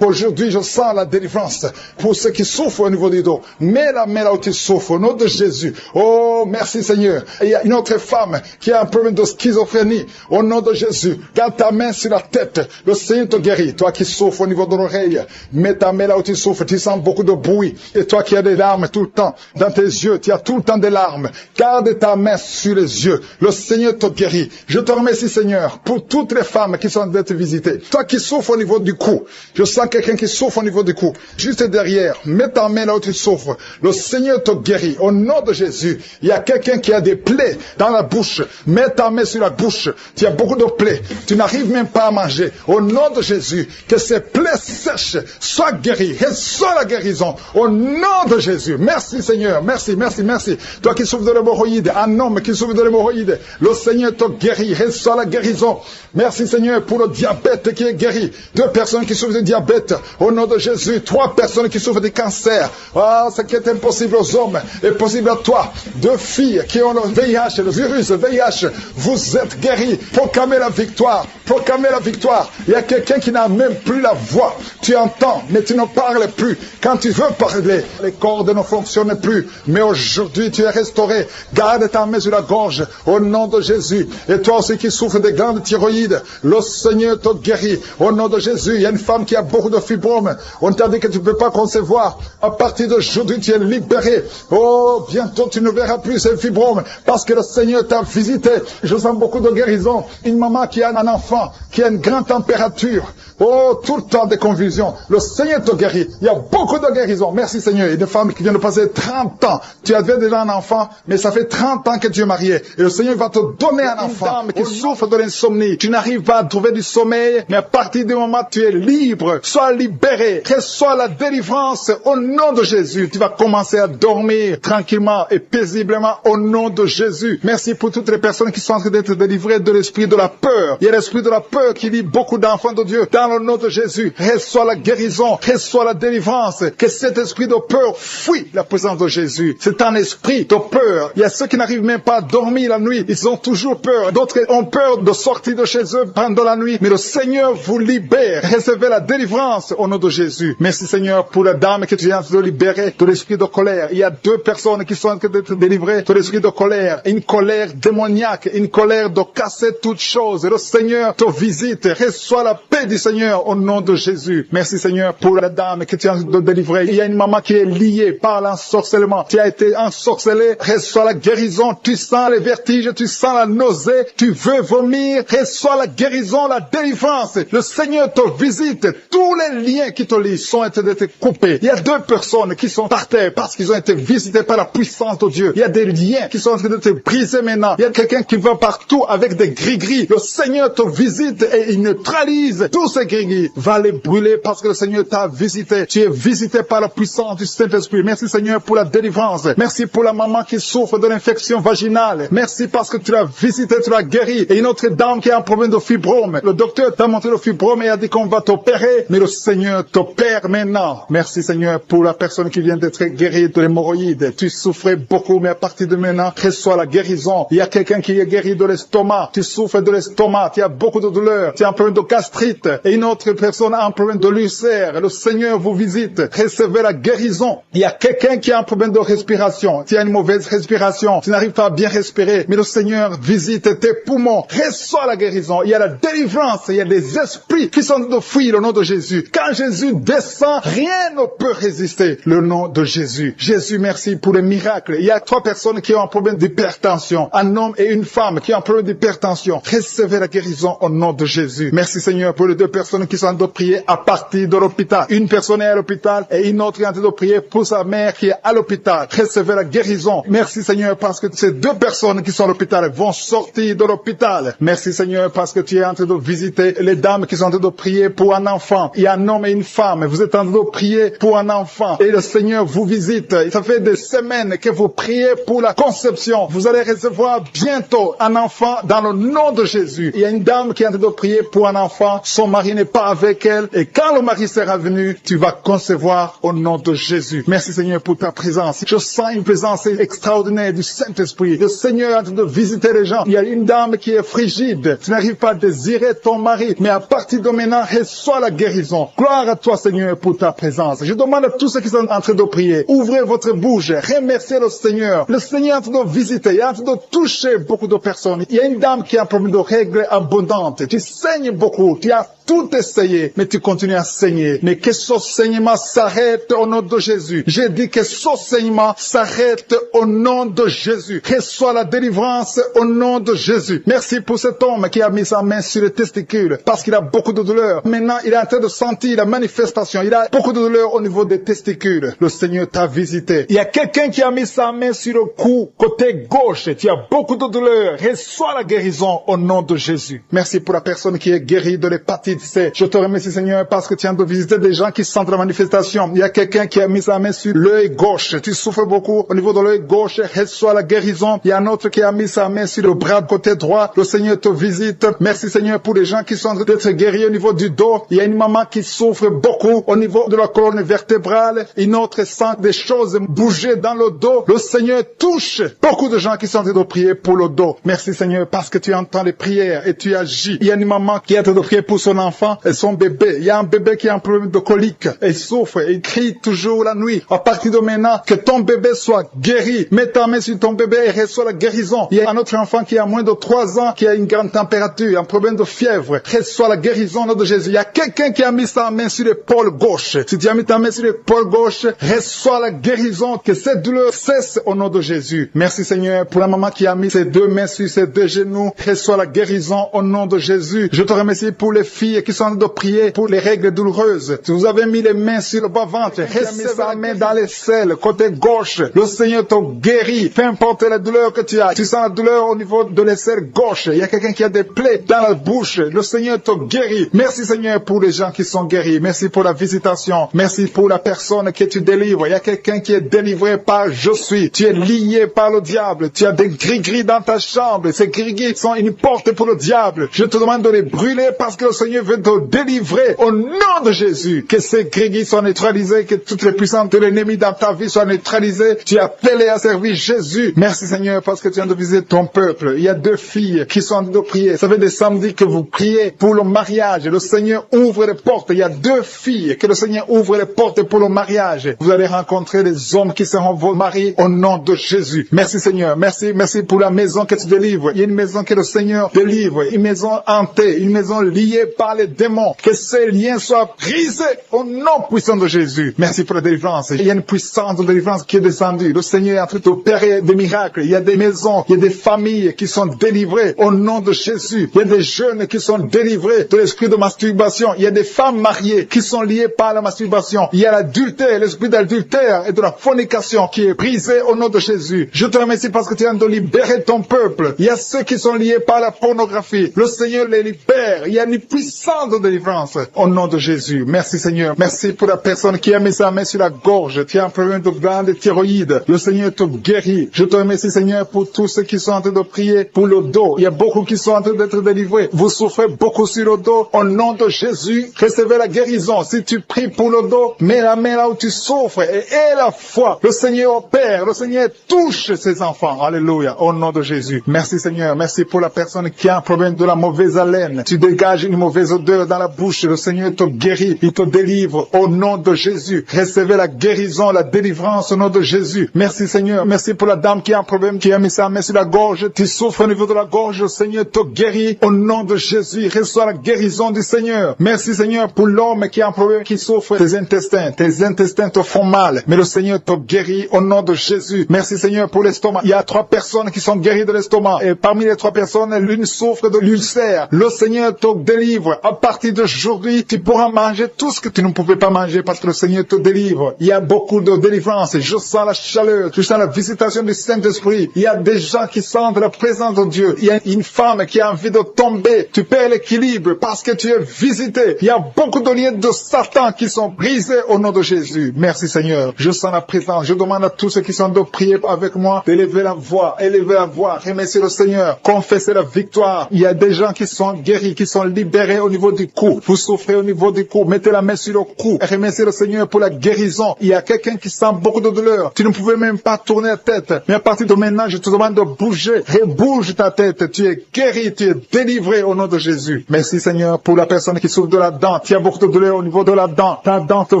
S1: Aujourd'hui, je sens la délivrance pour ceux qui souffrent au niveau du dos. Mets la main là où tu souffres, au nom de Jésus. Oh, merci Seigneur. Et il y a une autre femme qui a un problème de schizophrénie. Au nom de Jésus, garde ta main sur la tête. Le Seigneur te guérit. Toi qui souffres au niveau de l'oreille, mets ta main là où tu souffres. Tu sens beaucoup de bruit. Et toi qui as des larmes tout le temps dans tes yeux, tu as tout le temps des larmes. Garde ta main sur les yeux. Le Seigneur te guérit. Je te remercie Seigneur pour toutes les femmes qui sont en train de te visiter. Toi qui souffres au niveau du cou, je sens quelqu'un qui souffre au niveau du cou. Juste derrière, mets ta main là où tu souffres. Le Seigneur te guérit. Au nom de Jésus, il y a quelqu'un qui a des plaies dans la bouche. Mets ta main sur la bouche. Tu as beaucoup de plaies. Tu n'arrives même pas à manger. Au nom de Jésus, que ces plaies sèches soient guéries. Reçois la guérison. Au nom de Jésus. Merci Seigneur. Merci, merci, merci. Toi qui souffres de l'hémorroïde, un homme qui souffre de l'hémorroïde, le Seigneur te guérit. Reçois la guérison. Merci Seigneur pour le diabète qui est guéri. 2 personnes qui souffrent de diabète. Au nom de Jésus. 3 personnes qui souffrent de cancer. Ah, ce qui est impossible aux hommes est possible à toi. 2 filles qui ont le VIH, le virus, le VIH. Vous êtes guéris. Proclamez la victoire. Proclamez la victoire. Il y a quelqu'un qui n'a même plus la voix. Tu entends, mais tu ne parles plus. Quand tu veux parler, les cordes ne fonctionnent plus. Mais aujourd'hui, tu es restauré. Garde ta main sur la gorge. Au nom de Jésus. Et toi aussi qui souffres des glandes thyroïdes, Le Seigneur te guérit. Au nom de Jésus, il y a une femme qui a beaucoup de fibromes. On t'a dit que tu ne peux pas concevoir. À partir d'aujourd'hui, tu es libéré. Oh, bientôt tu ne verras plus ces fibromes parce que le Seigneur t'a visité. Je sens beaucoup de guérison. Une maman qui a un enfant, qui a une grande température. Oh, tout le temps des confusions. Le Seigneur te guérit. Il y a beaucoup de guérison. Merci Seigneur. Il y a des femmes qui viennent de passer 30 ans. Tu avais déjà un enfant, mais ça fait 30 ans que tu es marié. Et le Seigneur va te donner un enfant. Une femme qui souffre de l'insomnie. Tu n'arrives pas à trouver du sommeil, mais à partir du moment où tu es libre, sois libéré. Reçois la délivrance au nom de Jésus. Tu vas commencer à dormir tranquillement et paisiblement au nom de Jésus. Merci pour toutes les personnes qui sont en train d'être délivrées de l'esprit de la peur. Il y a l'esprit de la peur qui lie beaucoup d'enfants de Dieu. Dans le nom de Jésus, reçois la guérison, reçois la délivrance. Que cet esprit de peur fuit la présence de Jésus. C'est un esprit de peur. Il y a ceux qui n'arrivent même pas à dormir la nuit. Ils ont toujours peur. D'autres ont peur de sortir de chez eux pendant la nuit. Mais le Seigneur vous libère. Recevez la délivrance au nom de Jésus. Merci Seigneur pour la dame que tu viens de libérer de l'esprit de colère. Il y a 2 personnes qui sont en train d'être délivrées de l'esprit de colère. Une colère démoniaque, une colère de casser toutes choses. Le Seigneur te visite. Reçois la paix du Seigneur au nom de Jésus. Merci Seigneur pour la dame que tu as de délivrer. Il y a une maman qui est liée par l'ensorcellement. Tu as été ensorcelé. Reçois la guérison. Tu sens les vertiges. Tu sens la nausée. Tu veux vomir. Reçois la guérison, la délivrance. Le Seigneur te visite. Tous les liens qui te lient sont en train d'être coupés. Il y a 2 personnes qui sont par terre parce qu'ils ont été visités par la puissance de Dieu. Il y a des liens qui sont en train de te briser maintenant. Il y a quelqu'un qui va partout avec des gris-gris. Le Seigneur te visite et il neutralise tous ces gris-gris. Va les brûler parce que le Seigneur t'a visité. Tu es visité par la puissance du Saint-Esprit. Merci Seigneur pour la délivrance. Merci pour la maman qui souffre de l'infection vaginale. Merci parce que tu l'as visité, tu l'as guéri. Et une autre dame qui a un problème de fibrome. Le docteur t'a montré le fibrome et a dit qu'on va t'opérer. Mais le Seigneur t'opère maintenant. Merci Seigneur pour la personne qui vient d'être guérie de l'hémorroïde. Tu souffrais beaucoup, mais à partir de maintenant, reçois la guérison. Il y a quelqu'un qui est guéri de l'estomac. Tu souffres de l'estomac. Tu as beaucoup de douleurs. Tu as un problème de gastrite. Et une autre personne a un problème de l'ulcère. Le Seigneur vous visite. Recevez la guérison. Il y a quelqu'un qui a un problème de respiration. Tu as une mauvaise respiration. Tu n'arrives pas à bien respirer. Mais le Seigneur visite tes poumons. Reçois la guérison. Il y a la délivrance. Il y a des esprits qui sont de fuir le nom de Jésus. Quand Jésus descend, rien ne peut résister le nom de Jésus. Jésus, merci pour les miracles. Il y a 3 personnes qui ont un problème d'hypertension. Un homme et une femme qui ont un problème d'hypertension. Recevez la guérison au nom de Jésus. Merci Seigneur pour les 2 personnes qui sont en train de prier à partir de l'hôpital. Une personne est à l'hôpital et une autre est en train de prier pour sa mère qui est à l'hôpital. Recevez la guérison. Merci Seigneur parce que ces 2 personnes qui sont à l'hôpital vont sortir de l'hôpital. Merci Seigneur parce que tu es en train de visiter les dames qui sont en train de prier pour un enfant. Il y a un homme et une femme. Vous êtes en train de prier pour un enfant et le Seigneur vous visite. Ça fait des semaines que vous priez pour la conception. Vous allez recevoir bientôt un enfant dans le nom de Jésus. Il y a une dame qui est en train de prier pour un enfant. Son mari n'est pas avec elle. Et quand le mari sera venu, tu vas concevoir au nom de Jésus. Merci Seigneur pour ta présence. Je sens une présence extraordinaire du Saint-Esprit. Le Seigneur est en train de visiter les gens. Il y a une dame qui est frigide. Tu n'arrives pas à désirer ton mari. Mais à partir de maintenant, reçois la guérison. Gloire à toi Seigneur pour ta présence. Je demande à tous ceux qui sont en train de prier, ouvrez votre bouche, remerciez le Seigneur. Le Seigneur est en train de visiter, il est en train de toucher beaucoup de personnes. Il y a une dame qui a un problème de règles abondantes. Tu saignes beaucoup, tu as tout essayé, mais tu continues à saigner. Mais que ce saignement s'arrête au nom de Jésus. J'ai dit que ce saignement s'arrête au nom de Jésus. Reçois la délivrance au nom de Jésus. Merci pour cet homme qui a mis sa main sur les testicules parce qu'il a beaucoup de douleur. Maintenant, il est en train de sentir la manifestation. Il a beaucoup de douleur au niveau des testicules. Le Seigneur t'a visité. Il y a quelqu'un qui a mis sa main sur le cou, côté gauche. Tu as beaucoup de douleur. Reçois la guérison au nom de Jésus. Merci pour la personne qui est guérie de l'hépatite C. Je te remercie Seigneur parce que tu viens de visiter des gens qui sentent la manifestation. Il y a quelqu'un qui a mis sa main sur l'œil gauche. Tu souffres beaucoup au niveau de l'œil gauche. Reçois la guérison. Il y a un autre qui a mis sa main sur le bras côté droit. Le Seigneur te visite. Merci Seigneur pour les gens qui sont en train d'être guéris au niveau du dos. Il y a une maman qui souffre beaucoup au niveau de la colonne vertébrale. Une autre sent des choses bouger dans le dos. Le Seigneur touche beaucoup de gens qui sont en train de prier pour le dos. Merci Seigneur parce que tu entends les prières et tu agis. Il y a une maman qui est en train de prier pour son enfant. enfant et son bébé. Il y a un bébé qui a un problème de colique. Il souffre, il crie toujours la nuit. À partir de maintenant, que ton bébé soit guéri. Mets ta main sur ton bébé et reçois la guérison. Il y a un autre enfant qui a moins de 3 ans, qui a une grande température, un problème de fièvre. Reçois la guérison au nom de Jésus. Il y a quelqu'un qui a mis sa main sur l'épaule gauche. Si tu as mis ta main sur l'épaule gauche, reçois la guérison. Que cette douleur cesse au nom de Jésus. Merci Seigneur pour la maman qui a mis ses 2 mains sur ses 2 genoux. Reçois la guérison au nom de Jésus. Je te remercie pour les filles qui sont en train de prier pour les règles douloureuses. Si vous avez mis les mains sur le bas-ventre, recevez la main dans les selles, côté gauche. Le Seigneur te guérit. Peu importe la douleur que tu as. Tu sens la douleur au niveau de l'aisselle gauche. Il y a quelqu'un qui a des plaies dans la bouche. Le Seigneur te guérit. Merci Seigneur pour les gens qui sont guéris. Merci pour la visitation. Merci pour la personne que tu délivres. Il y a quelqu'un qui est délivré par je suis. Tu es lié par le diable. Tu as des gris-gris dans ta chambre. Ces gris-gris sont une porte pour le diable. Je te demande de les brûler parce que le Seigneur veut te délivrer au nom de Jésus. Que ces gris-gris soient neutralisés, que toutes les puissances de l'ennemi dans ta vie soient neutralisées. Tu es appelé à servir Jésus. Merci Seigneur parce que tu viens de visiter ton peuple. Il y a 2 filles qui sont en train de prier. Ça fait des samedis que vous priez pour le mariage. Le Seigneur ouvre les portes. Il y a 2 filles que le Seigneur ouvre les portes pour le mariage. Vous allez rencontrer les hommes qui seront vos maris au nom de Jésus. Merci Seigneur. Merci pour la maison que tu délivres. Il y a une maison que le Seigneur délivre. Une maison hantée. Une maison liée par les démons. Que ces liens soient brisés au nom puissant de Jésus. Merci pour la délivrance. Il y a une puissance de délivrance qui est descendue. Le Seigneur est en train d'opérer des miracles. Il y a des maisons, il y a des familles qui sont délivrées au nom de Jésus. Il y a des jeunes qui sont délivrés de l'esprit de masturbation. Il y a des femmes mariées qui sont liées par la masturbation. Il y a l'adultère, l'esprit d'adultère et de la fornication qui est brisé au nom de Jésus. Je te remercie parce que tu viens de libérer ton peuple. Il y a ceux qui sont liés par la pornographie. Le Seigneur les libère. Il y a une puissance de délivrance au nom de Jésus. Merci Seigneur. Merci pour la personne qui a mis sa main sur la gorge. Tu as un problème de glande thyroïde. Le Seigneur te guérit. Je te remercie Seigneur pour tous ceux qui sont en train de prier pour le dos. Il y a beaucoup qui sont en train d'être délivrés. Vous souffrez beaucoup sur le dos. Au nom de Jésus, recevez la guérison. Si tu pries pour le dos, mets la main là où tu souffres et aie la foi. Le Seigneur opère. Le Seigneur touche ses enfants. Alléluia. Au nom de Jésus. Merci Seigneur. Merci pour la personne qui a un problème de la mauvaise haleine. Tu dégages une mauvaise odeur dans la bouche. Le Seigneur te guérit. Il te délivre. Au nom de Jésus. Recevez la guérison, la délivrance au nom de Jésus. Merci Seigneur. Merci pour la dame qui a un problème, qui a mis sa main sur la gorge. Tu souffres au niveau de la gorge. Le Seigneur te guérit. Au nom de Jésus. Reçois la guérison du Seigneur. Merci Seigneur pour l'homme qui a un problème, qui souffre tes intestins. Tes intestins te font mal. Mais le Seigneur te guérit au nom de Jésus. Merci Seigneur pour l'estomac. Il y a 3 personnes qui sont guéries de l'estomac. Et parmi les 3 personnes, l'une souffre de l'ulcère. Le Seigneur te délivre. À partir d'aujourd'hui, tu pourras manger tout ce que tu ne pouvais pas manger parce que le Seigneur te délivre. Il y a beaucoup de délivrance. Je sens la chaleur. Je sens la visitation du Saint-Esprit. Il y a des gens qui sentent la présence de Dieu. Il y a une femme qui a envie de tomber. Tu perds l'équilibre parce que tu es visité. Il y a beaucoup de liens de Satan qui sont brisés au nom de Jésus. Merci Seigneur. Je sens la présence. Je demande à tous ceux qui sont de prier avec moi d'élever la voix. Élever la voix. Remercier le Seigneur. Confesser la victoire. Il y a des gens qui sont guéris, qui sont libérés au niveau du cou. Vous souffrez au niveau du cou. Mettez la main sur le cou. Et remerciez le Seigneur pour la guérison. Il y a quelqu'un qui sent beaucoup de douleur. Tu ne pouvais même pas tourner la tête. Mais à partir de maintenant, je te demande de bouger. Rebouge ta tête. Tu es guéri. Tu es délivré au nom de Jésus. Merci Seigneur pour la personne qui souffre de la dent. Tu as beaucoup de douleur au niveau de la dent. Ta dent te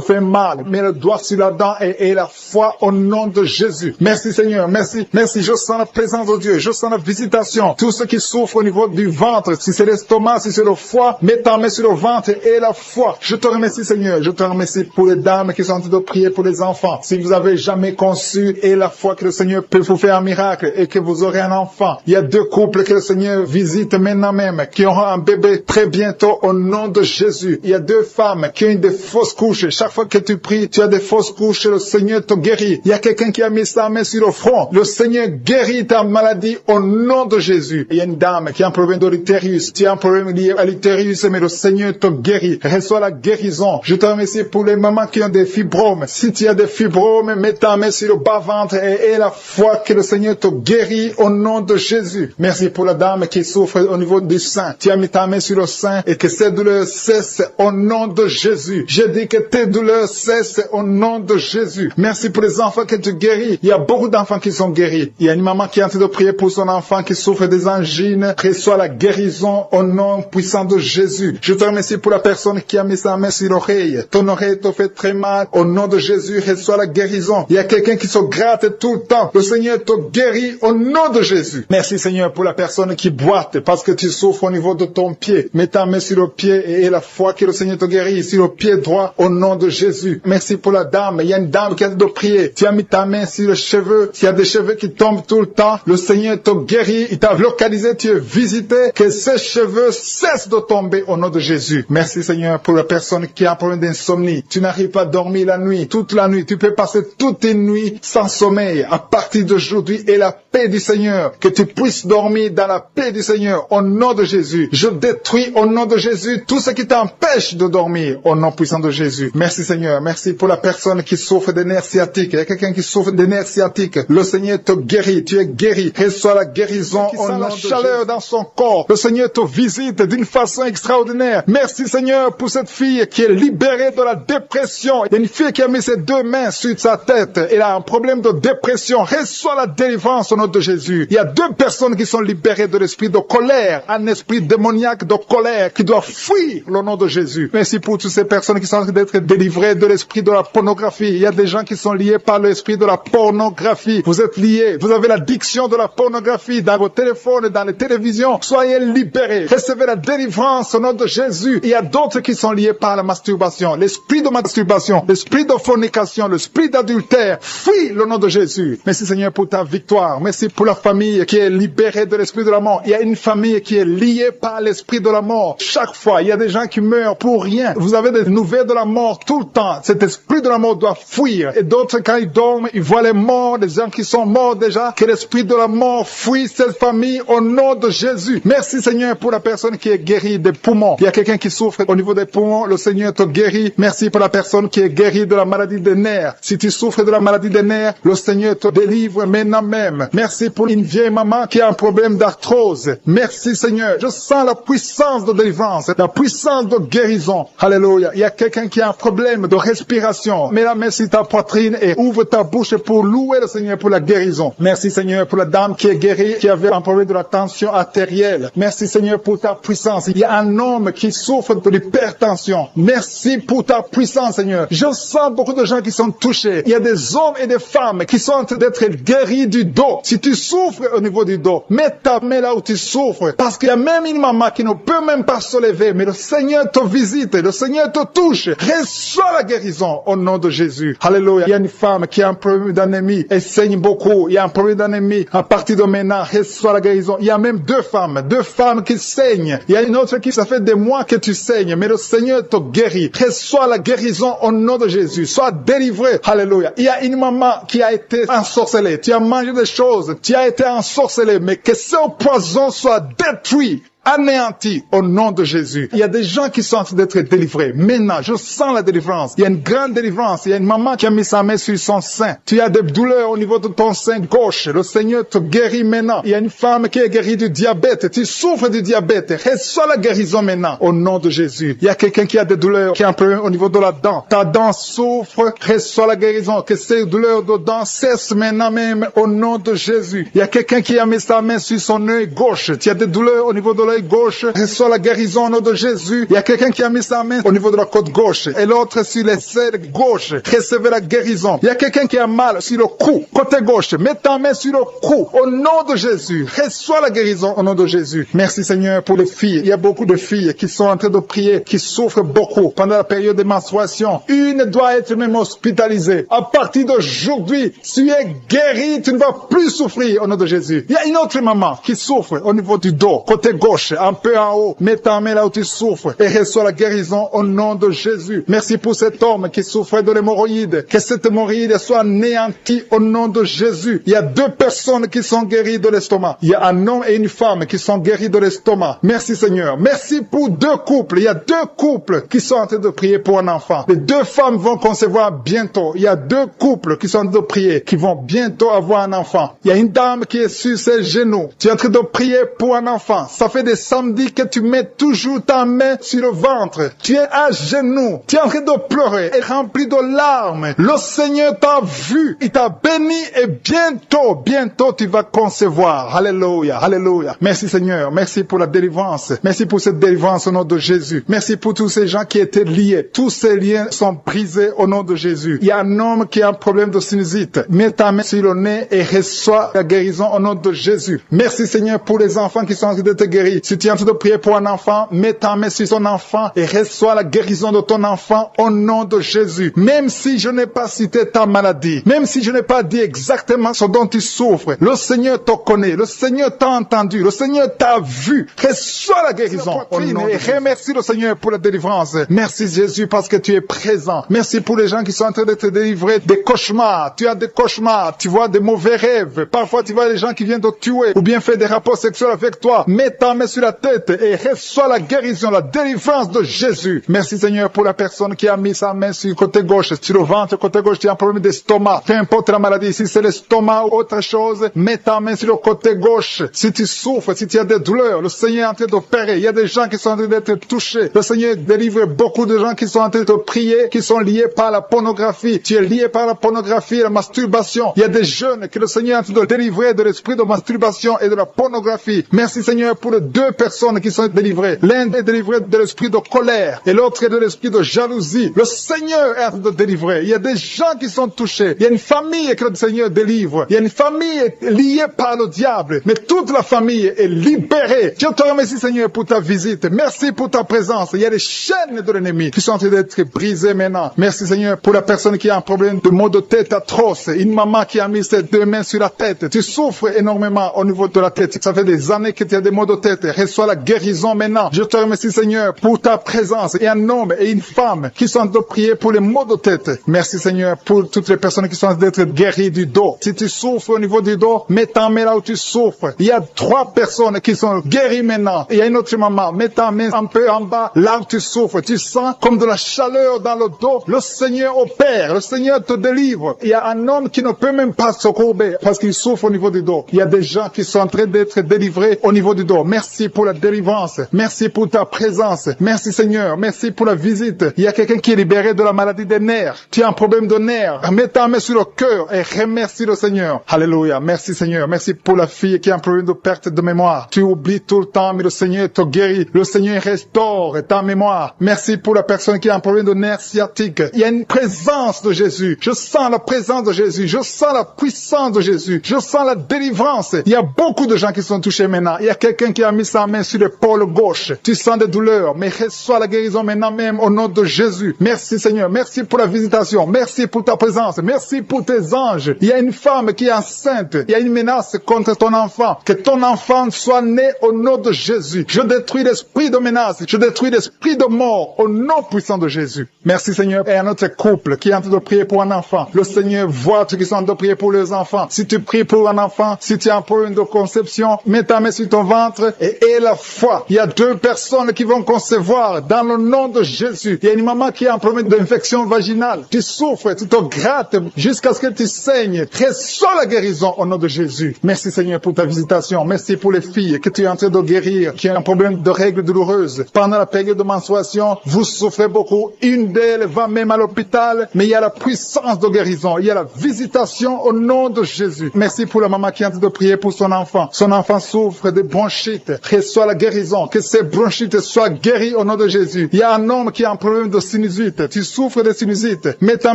S1: fait mal. Mets le doigt sur la dent et la foi au nom de Jésus. Merci Seigneur. Merci. Merci. Je sens la présence de Dieu. Je sens la visitation. Tous ceux qui souffrent au niveau du ventre, si c'est l'estomac, si c'est le foie, mets ta main sur le ventre et la foi. Je te remercie Seigneur. Je te remercie pour les dames qui sont en train de prier pour les enfants. Si vous avez jamais conçu et la foi que le Seigneur peut vous faire un miracle et que vous aurez un enfant. Il y a 2 couples que le Seigneur visite maintenant même qui auront un bébé très bientôt au nom de Jésus. Il y a 2 femmes qui ont des fausses couches. Chaque fois que tu pries, tu as des fausses couches. Le Seigneur te guérit. Il y a quelqu'un qui a mis sa main sur le front. Le Seigneur guérit ta maladie au nom de Jésus. Il y a une dame qui a un problème de l'utérus. Tu as un problème lié à l'utérus, mais le Seigneur te guérit. Reçois la guérison. Je te remercie pour les mamans qui ont des fibromes. Si tu as des fibromes, mets ta main sur le bas-ventre et la foi que le Seigneur te guérit au nom de Jésus. Merci pour la dame qui souffre au niveau du sein. Tu as mis ta main sur le sein et que ces douleurs cessent au nom de Jésus. Je dis que tes douleurs cessent au nom de Jésus. Merci pour les enfants que tu guéris. Il y a beaucoup d'enfants qui sont guéris. Il y a une maman qui est en train de prier pour son enfant qui souffre des angines. Reçois la guérison au nom puissant de Jésus. Jésus. Je te remercie pour la personne qui a mis sa main sur l'oreille. Ton oreille te fait très mal. Au nom de Jésus, reçois la guérison. Il y a quelqu'un qui se gratte tout le temps. Le Seigneur te guérit au nom de Jésus. Merci Seigneur pour la personne qui boite parce que tu souffres au niveau de ton pied. Mets ta main sur le pied et aie la foi que le Seigneur te guérit sur le pied droit au nom de Jésus. Merci pour la dame. Il y a une dame qui a de prier. Tu as mis ta main sur le cheveu. S'il y a des cheveux qui tombent tout le temps, le Seigneur te guérit. Il t'a localisé, tu es visité. Que ces cheveux cessent de tomber au nom de Jésus. Merci Seigneur pour la personne qui a un problème d'insomnie. Tu n'arrives pas à dormir la nuit, toute la nuit. Tu peux passer toute une nuit sans sommeil. À partir d'aujourd'hui, et la paix du Seigneur. Que tu puisses dormir dans la paix du Seigneur au nom de Jésus. Je détruis au nom de Jésus tout ce qui t'empêche de dormir au nom puissant de Jésus. Merci Seigneur. Merci pour la personne qui souffre des nerfs sciatiques. Il y a quelqu'un qui souffre des nerfs sciatiques. Le Seigneur te guérit. Tu es guéri. Reçois la guérison au nom de Jésus. La chaleur dans son corps. Le Seigneur te visite d'une façon extraordinaire. Merci Seigneur pour cette fille qui est libérée de la dépression. Il y a une fille qui a mis ses deux mains sur sa tête. Elle a un problème de dépression. Reçois la délivrance au nom de Jésus. Il y a deux personnes qui sont libérées de l'esprit de colère. Un esprit démoniaque de colère qui doit fuir le nom de Jésus. Merci pour toutes ces personnes qui sont en train d'être délivrées de l'esprit de la pornographie. Il y a des gens qui sont liés par l'esprit de la pornographie. Vous êtes liés. Vous avez l'addiction de la pornographie dans vos téléphones et dans les télévisions. Soyez libérés. Recevez la délivrance au nom de Jésus. Il y a d'autres qui sont liés par la masturbation. L'esprit de masturbation, l'esprit de fornication, l'esprit d'adultère. Fuis le nom de Jésus. Merci Seigneur pour ta victoire. Merci pour la famille qui est libérée de l'esprit de la mort. Il y a une famille qui est liée par l'esprit de la mort. Chaque fois, il y a des gens qui meurent pour rien. Vous avez des nouvelles de la mort tout le temps. Cet esprit de la mort doit fuir. Et d'autres, quand ils dorment, ils voient les morts, des gens qui sont morts déjà. Que l'esprit de la mort fuit cette famille au nom de Jésus. Merci Seigneur pour la personne qui est guérie des poumons. Il y a quelqu'un qui souffre au niveau des poumons. Le Seigneur te guérit. Merci pour la personne qui est guérie de la maladie des nerfs. Si tu souffres de la maladie des nerfs, le Seigneur te délivre maintenant même. Merci pour une vieille maman qui a un problème d'arthrose. Merci Seigneur. Je sens la puissance de délivrance, la puissance de guérison. Alléluia. Il y a quelqu'un qui a un problème de respiration. Mets la main sur ta poitrine et ouvre ta bouche pour louer le Seigneur pour la guérison. Merci Seigneur pour la dame qui est guérie, qui avait un problème de la tension artérielle. Merci Seigneur pour ta puissance. Il y a un homme qui souffre de l'hypertension. Merci pour ta puissance Seigneur. Je sens beaucoup de gens qui sont touchés. Il y a des hommes et des femmes qui sont en train d'être guéris du dos. Si tu souffres au niveau du dos, mets ta main là où tu souffres. Parce qu'il y a même une maman qui ne peut même pas se lever, mais le Seigneur te visite, le Seigneur te touche. Reçois la guérison au nom de Jésus. Alléluia. Il y a une femme qui a un problème d'anémie. Elle saigne beaucoup. Il y a un problème d'anémie. À partir de maintenant, reçois la guérison. Il y a même deux femmes qui saignent. Il y a une autre qui, ça fait des mois que tu saignes, mais le Seigneur te guérit. Reçois la guérison au nom de Jésus. Sois délivré. Alléluia. Il y a une maman qui a été ensorcelée. Tu as mangé des choses. Tu as été ensorcelé, mais que ce poison soit détruit. Anéanti au nom de Jésus. Il y a des gens qui sont en train d'être délivrés. Maintenant, je sens la délivrance. Il y a une grande délivrance. Il y a une maman qui a mis sa main sur son sein. Tu as des douleurs au niveau de ton sein gauche. Le Seigneur te guérit maintenant. Il y a une femme qui est guérie du diabète. Tu souffres du diabète. Reçois la guérison maintenant au nom de Jésus. Il y a quelqu'un qui a des douleurs, qui a un problème au niveau de la dent. Ta dent souffre. Reçois la guérison. Que ces douleurs de dents cessent maintenant même au nom de Jésus. Il y a quelqu'un qui a mis sa main sur son œil gauche. Tu as des douleurs au niveau de l'œil gauche, reçoit la guérison au nom de Jésus. Il y a quelqu'un qui a mis sa main au niveau de la côte gauche et l'autre sur l'aisselle gauche. Recevez la guérison. Il y a quelqu'un qui a mal sur le cou, côté gauche. Mets ta main sur le cou au nom de Jésus. Reçois la guérison au nom de Jésus. Merci Seigneur pour les filles. Il y a beaucoup de filles qui sont en train de prier, qui souffrent beaucoup pendant la période de menstruation. Une doit être même hospitalisée. À partir d'aujourd'hui, tu es guéri, tu ne vas plus souffrir au nom de Jésus. Il y a une autre maman qui souffre au niveau du dos, côté gauche. Un peu en haut, mets ta main là où tu souffres et reçois la guérison au nom de Jésus. Merci pour cet homme qui souffrait de l'hémorroïde. Que cette hémorroïde soit anéantie au nom de Jésus. Il y a deux personnes qui sont guéries de l'estomac. Il y a un homme et une femme qui sont guéris de l'estomac. Merci Seigneur. Merci pour deux couples. Il y a deux couples qui sont en train de prier pour un enfant. Les deux femmes vont concevoir bientôt. Il y a deux couples qui sont en train de prier, qui vont bientôt avoir un enfant. Il y a une dame qui est sur ses genoux. Tu es en train de prier pour un enfant. Ça fait des des samedis que tu mets toujours ta main sur le ventre. Tu es à genoux, tu es en train de pleurer et rempli de larmes. Le Seigneur t'a vu, il t'a béni et bientôt tu vas concevoir. Alléluia, alléluia. Merci Seigneur, merci pour la délivrance. Merci pour cette délivrance au nom de Jésus. Merci pour tous ces gens qui étaient liés. Tous ces liens sont brisés au nom de Jésus. Il y a un homme qui a un problème de sinusite. Mets ta main sur le nez et reçois la guérison au nom de Jésus. Merci Seigneur pour les enfants qui sont en train de te guérir. Si tu es en train de prier pour un enfant, mets ta main sur son enfant et reçois la guérison de ton enfant au nom de Jésus. Même si je n'ai pas cité ta maladie, même si je n'ai pas dit exactement ce dont tu souffres, le Seigneur te connaît, le Seigneur t'a entendu, le Seigneur t'a vu. Reçois la guérison au nom de Jésus. Et remercie le Seigneur pour la délivrance. Merci Jésus parce que tu es présent. Merci pour les gens qui sont en train de te délivrer des cauchemars. Tu as des cauchemars, tu vois des mauvais rêves. Parfois tu vois des gens qui viennent te tuer ou bien faire des rapports sexuels avec toi. Mets ta main sur la tête et reçois la guérison, la délivrance de Jésus. Merci Seigneur pour la personne qui a mis sa main sur le côté gauche, sur le ventre, côté gauche, tu as un problème d'estomac. Peu importe la maladie, si c'est l'estomac ou autre chose, mets ta main sur le côté gauche. Si tu souffres, si tu as des douleurs, le Seigneur est en train d'opérer. Il y a des gens qui sont en train d'être touchés. Le Seigneur délivre beaucoup de gens qui sont en train de prier, qui sont liés par la pornographie. Tu es lié par la pornographie et la masturbation. Il y a des jeunes que le Seigneur est en train de délivrer de l'esprit de masturbation et de la pornographie. Merci Seigneur pour les deux personnes qui sont délivrées. L'un est délivré de l'esprit de colère et l'autre est de l'esprit de jalousie. Le Seigneur est en train de délivrer. Il y a des gens qui sont touchés. Il y a une famille que le Seigneur délivre. Il y a une famille liée par le diable. Mais toute la famille est libérée. Je te remercie Seigneur pour ta visite. Merci pour ta présence. Il y a des chaînes de l'ennemi qui sont en train d'être brisées maintenant. Merci Seigneur pour la personne qui a un problème de maux de tête atroce. Une maman qui a mis ses deux mains sur la tête. Tu souffres énormément au niveau de la tête. Ça fait des années que tu as des maux de tête. Reçois la guérison maintenant. Je te remercie Seigneur pour ta présence. Et un homme et une femme qui sont en train de prier pour les maux de tête. Merci Seigneur pour toutes les personnes qui sont en train d'être guéries du dos. Si tu souffres au niveau du dos, mets ta main là où tu souffres. Il y a 3 personnes qui sont guéries maintenant. Il y a une autre maman. Mets ta main un peu en bas là où tu souffres. Tu sens comme de la chaleur dans le dos. Le Seigneur opère. Le Seigneur te délivre. Il y a un homme qui ne peut même pas se courber parce qu'il souffre au niveau du dos. Il y a des gens qui sont en train d'être délivrés au niveau du dos. Merci pour la délivrance. Merci pour ta présence. Merci Seigneur. Merci pour la visite. Il y a quelqu'un qui est libéré de la maladie des nerfs. Tu as un problème de nerfs. Mets ta main sur le cœur et remercie le Seigneur. Alléluia. Merci Seigneur. Merci pour la fille qui a un problème de perte de mémoire. Tu oublies tout le temps, mais le Seigneur te guérit. Le Seigneur restaure ta mémoire. Merci pour la personne qui a un problème de nerfs sciatiques. Il y a une présence de Jésus. Je sens la présence de Jésus. Je sens la puissance de Jésus. Je sens la délivrance. Il y a beaucoup de gens qui sont touchés maintenant. Il y a quelqu'un qui a mis sa main sur l'épaule gauche. Tu sens des douleurs, mais reçois la guérison maintenant même au nom de Jésus. Merci Seigneur. Merci pour la visitation. Merci pour ta présence. Merci pour tes anges. Il y a une femme qui est enceinte. Il y a une menace contre ton enfant. Que ton enfant soit né au nom de Jésus. Je détruis l'esprit de menace. Je détruis l'esprit de mort au nom puissant de Jésus. Merci Seigneur. Et à notre couple qui est en train de prier pour un enfant. Le Seigneur voit ceux qui sont en train de prier pour les enfants. Si tu pries pour un enfant, si tu as un problème de conception, mets ta main sur ton ventre et aie la foi. Il y a 2 personnes qui vont concevoir dans le nom de Jésus. Il y a une maman qui a un problème d'infection vaginale. Tu souffres, tu te grattes jusqu'à ce que tu saignes. Reçois la guérison au nom de Jésus. Merci Seigneur pour ta visitation. Merci pour les filles que tu es en train de guérir, qui ont un problème de règles douloureuses. Pendant la période de menstruation, vous souffrez beaucoup. Une d'elles va même à l'hôpital, mais il y a la puissance de guérison. Il y a la visitation au nom de Jésus. Merci pour la maman qui est en train de prier pour son enfant. Son enfant souffre de bronchite. Reçois la guérison. Que ces bronchites soient guéries au nom de Jésus. Il y a un homme qui a un problème de sinusite. Tu souffres de sinusite. Mets ta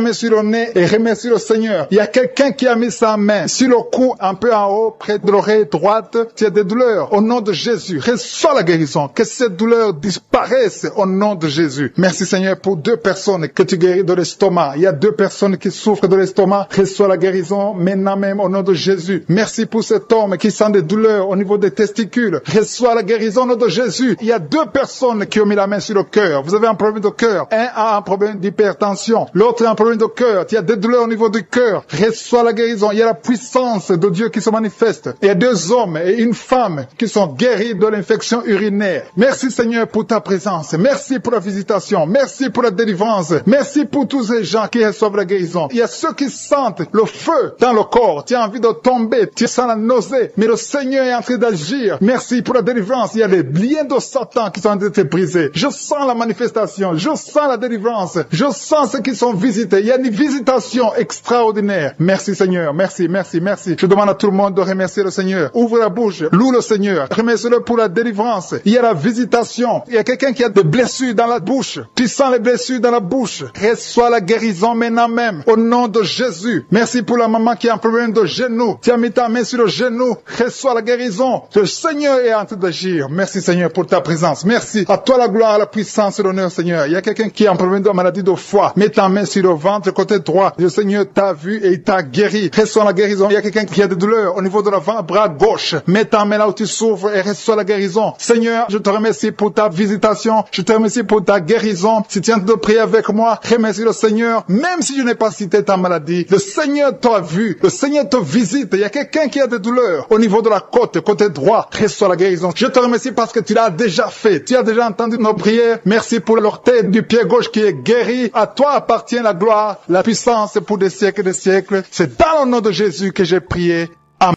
S1: main sur le nez et remercie le Seigneur. Il y a quelqu'un qui a mis sa main sur le cou, un peu en haut, près de l'oreille droite. Tu as des douleurs. Au nom de Jésus, reçois la guérison. Que cette douleur disparaisse au nom de Jésus. Merci Seigneur pour 2 personnes que tu guéris de l'estomac. Il y a 2 personnes qui souffrent de l'estomac. Reçois la guérison maintenant même au nom de Jésus. Merci pour cet homme qui sent des douleurs au niveau des testicules. Reçois la guérison au nom de Jésus. Il y a 2 personnes qui ont mis la main sur le cœur. Vous avez un problème de cœur. Un a un problème d'hypertension. L'autre a un problème de cœur. Il y a des douleurs au niveau du cœur. Reçois la guérison. Il y a la puissance de Dieu qui se manifeste. Il y a 2 hommes et une femme qui sont guéris de l'infection urinaire. Merci Seigneur pour ta présence. Merci pour la visitation. Merci pour la délivrance. Merci pour tous ces gens qui reçoivent la guérison. Il y a ceux qui sentent le feu dans le corps. Tu as envie de tomber. Tu sens la nausée. Mais le Seigneur est en train d'agir. Merci pour la délivrance. Il y a des liens de Satan qui sont en train d'être brisés. Je sens la manifestation. Je sens la délivrance. Je sens ceux qui sont visités. Il y a une visitation extraordinaire. Merci Seigneur. Merci, merci, merci. Je demande à tout le monde de remercier le Seigneur. Ouvre la bouche. Loue le Seigneur. Remercie-le pour la délivrance. Il y a la visitation. Il y a quelqu'un qui a des blessures dans la bouche. Tu sens les blessures dans la bouche. Reçois la guérison maintenant même. Au nom de Jésus. Merci pour la maman qui a un problème de genou. Tu as mis ta main sur le genou. Reçois la guérison. Le Seigneur est en train d'agir. Merci Seigneur pour ta présence. Merci. À toi la gloire, la puissance et l'honneur Seigneur. Il y a quelqu'un qui a un problème de maladie de foie. Mets ta main sur le ventre côté droit. Le Seigneur t'a vu et il t'a guéri. Reçois la guérison. Il y a quelqu'un qui a des douleurs au niveau de l'avant-bras gauche. Mets ta main là où tu souffres et reçois la guérison. Seigneur, je te remercie pour ta visitation. Je te remercie pour ta guérison. Si tu es en train de prier avec moi, remercie le Seigneur. Même si je n'ai pas cité ta maladie, le Seigneur t'a vu. Le Seigneur te visite. Il y a quelqu'un qui a des douleurs au niveau de la côte, côté droit. Reçois la guérison. Je te remercie parce que tu l'as déjà fait. Tu as déjà entendu nos prières. Merci pour l'orteil du pied gauche qui est guéri. À toi appartient la gloire, la puissance pour des siècles et des siècles. C'est dans le nom de Jésus que j'ai prié.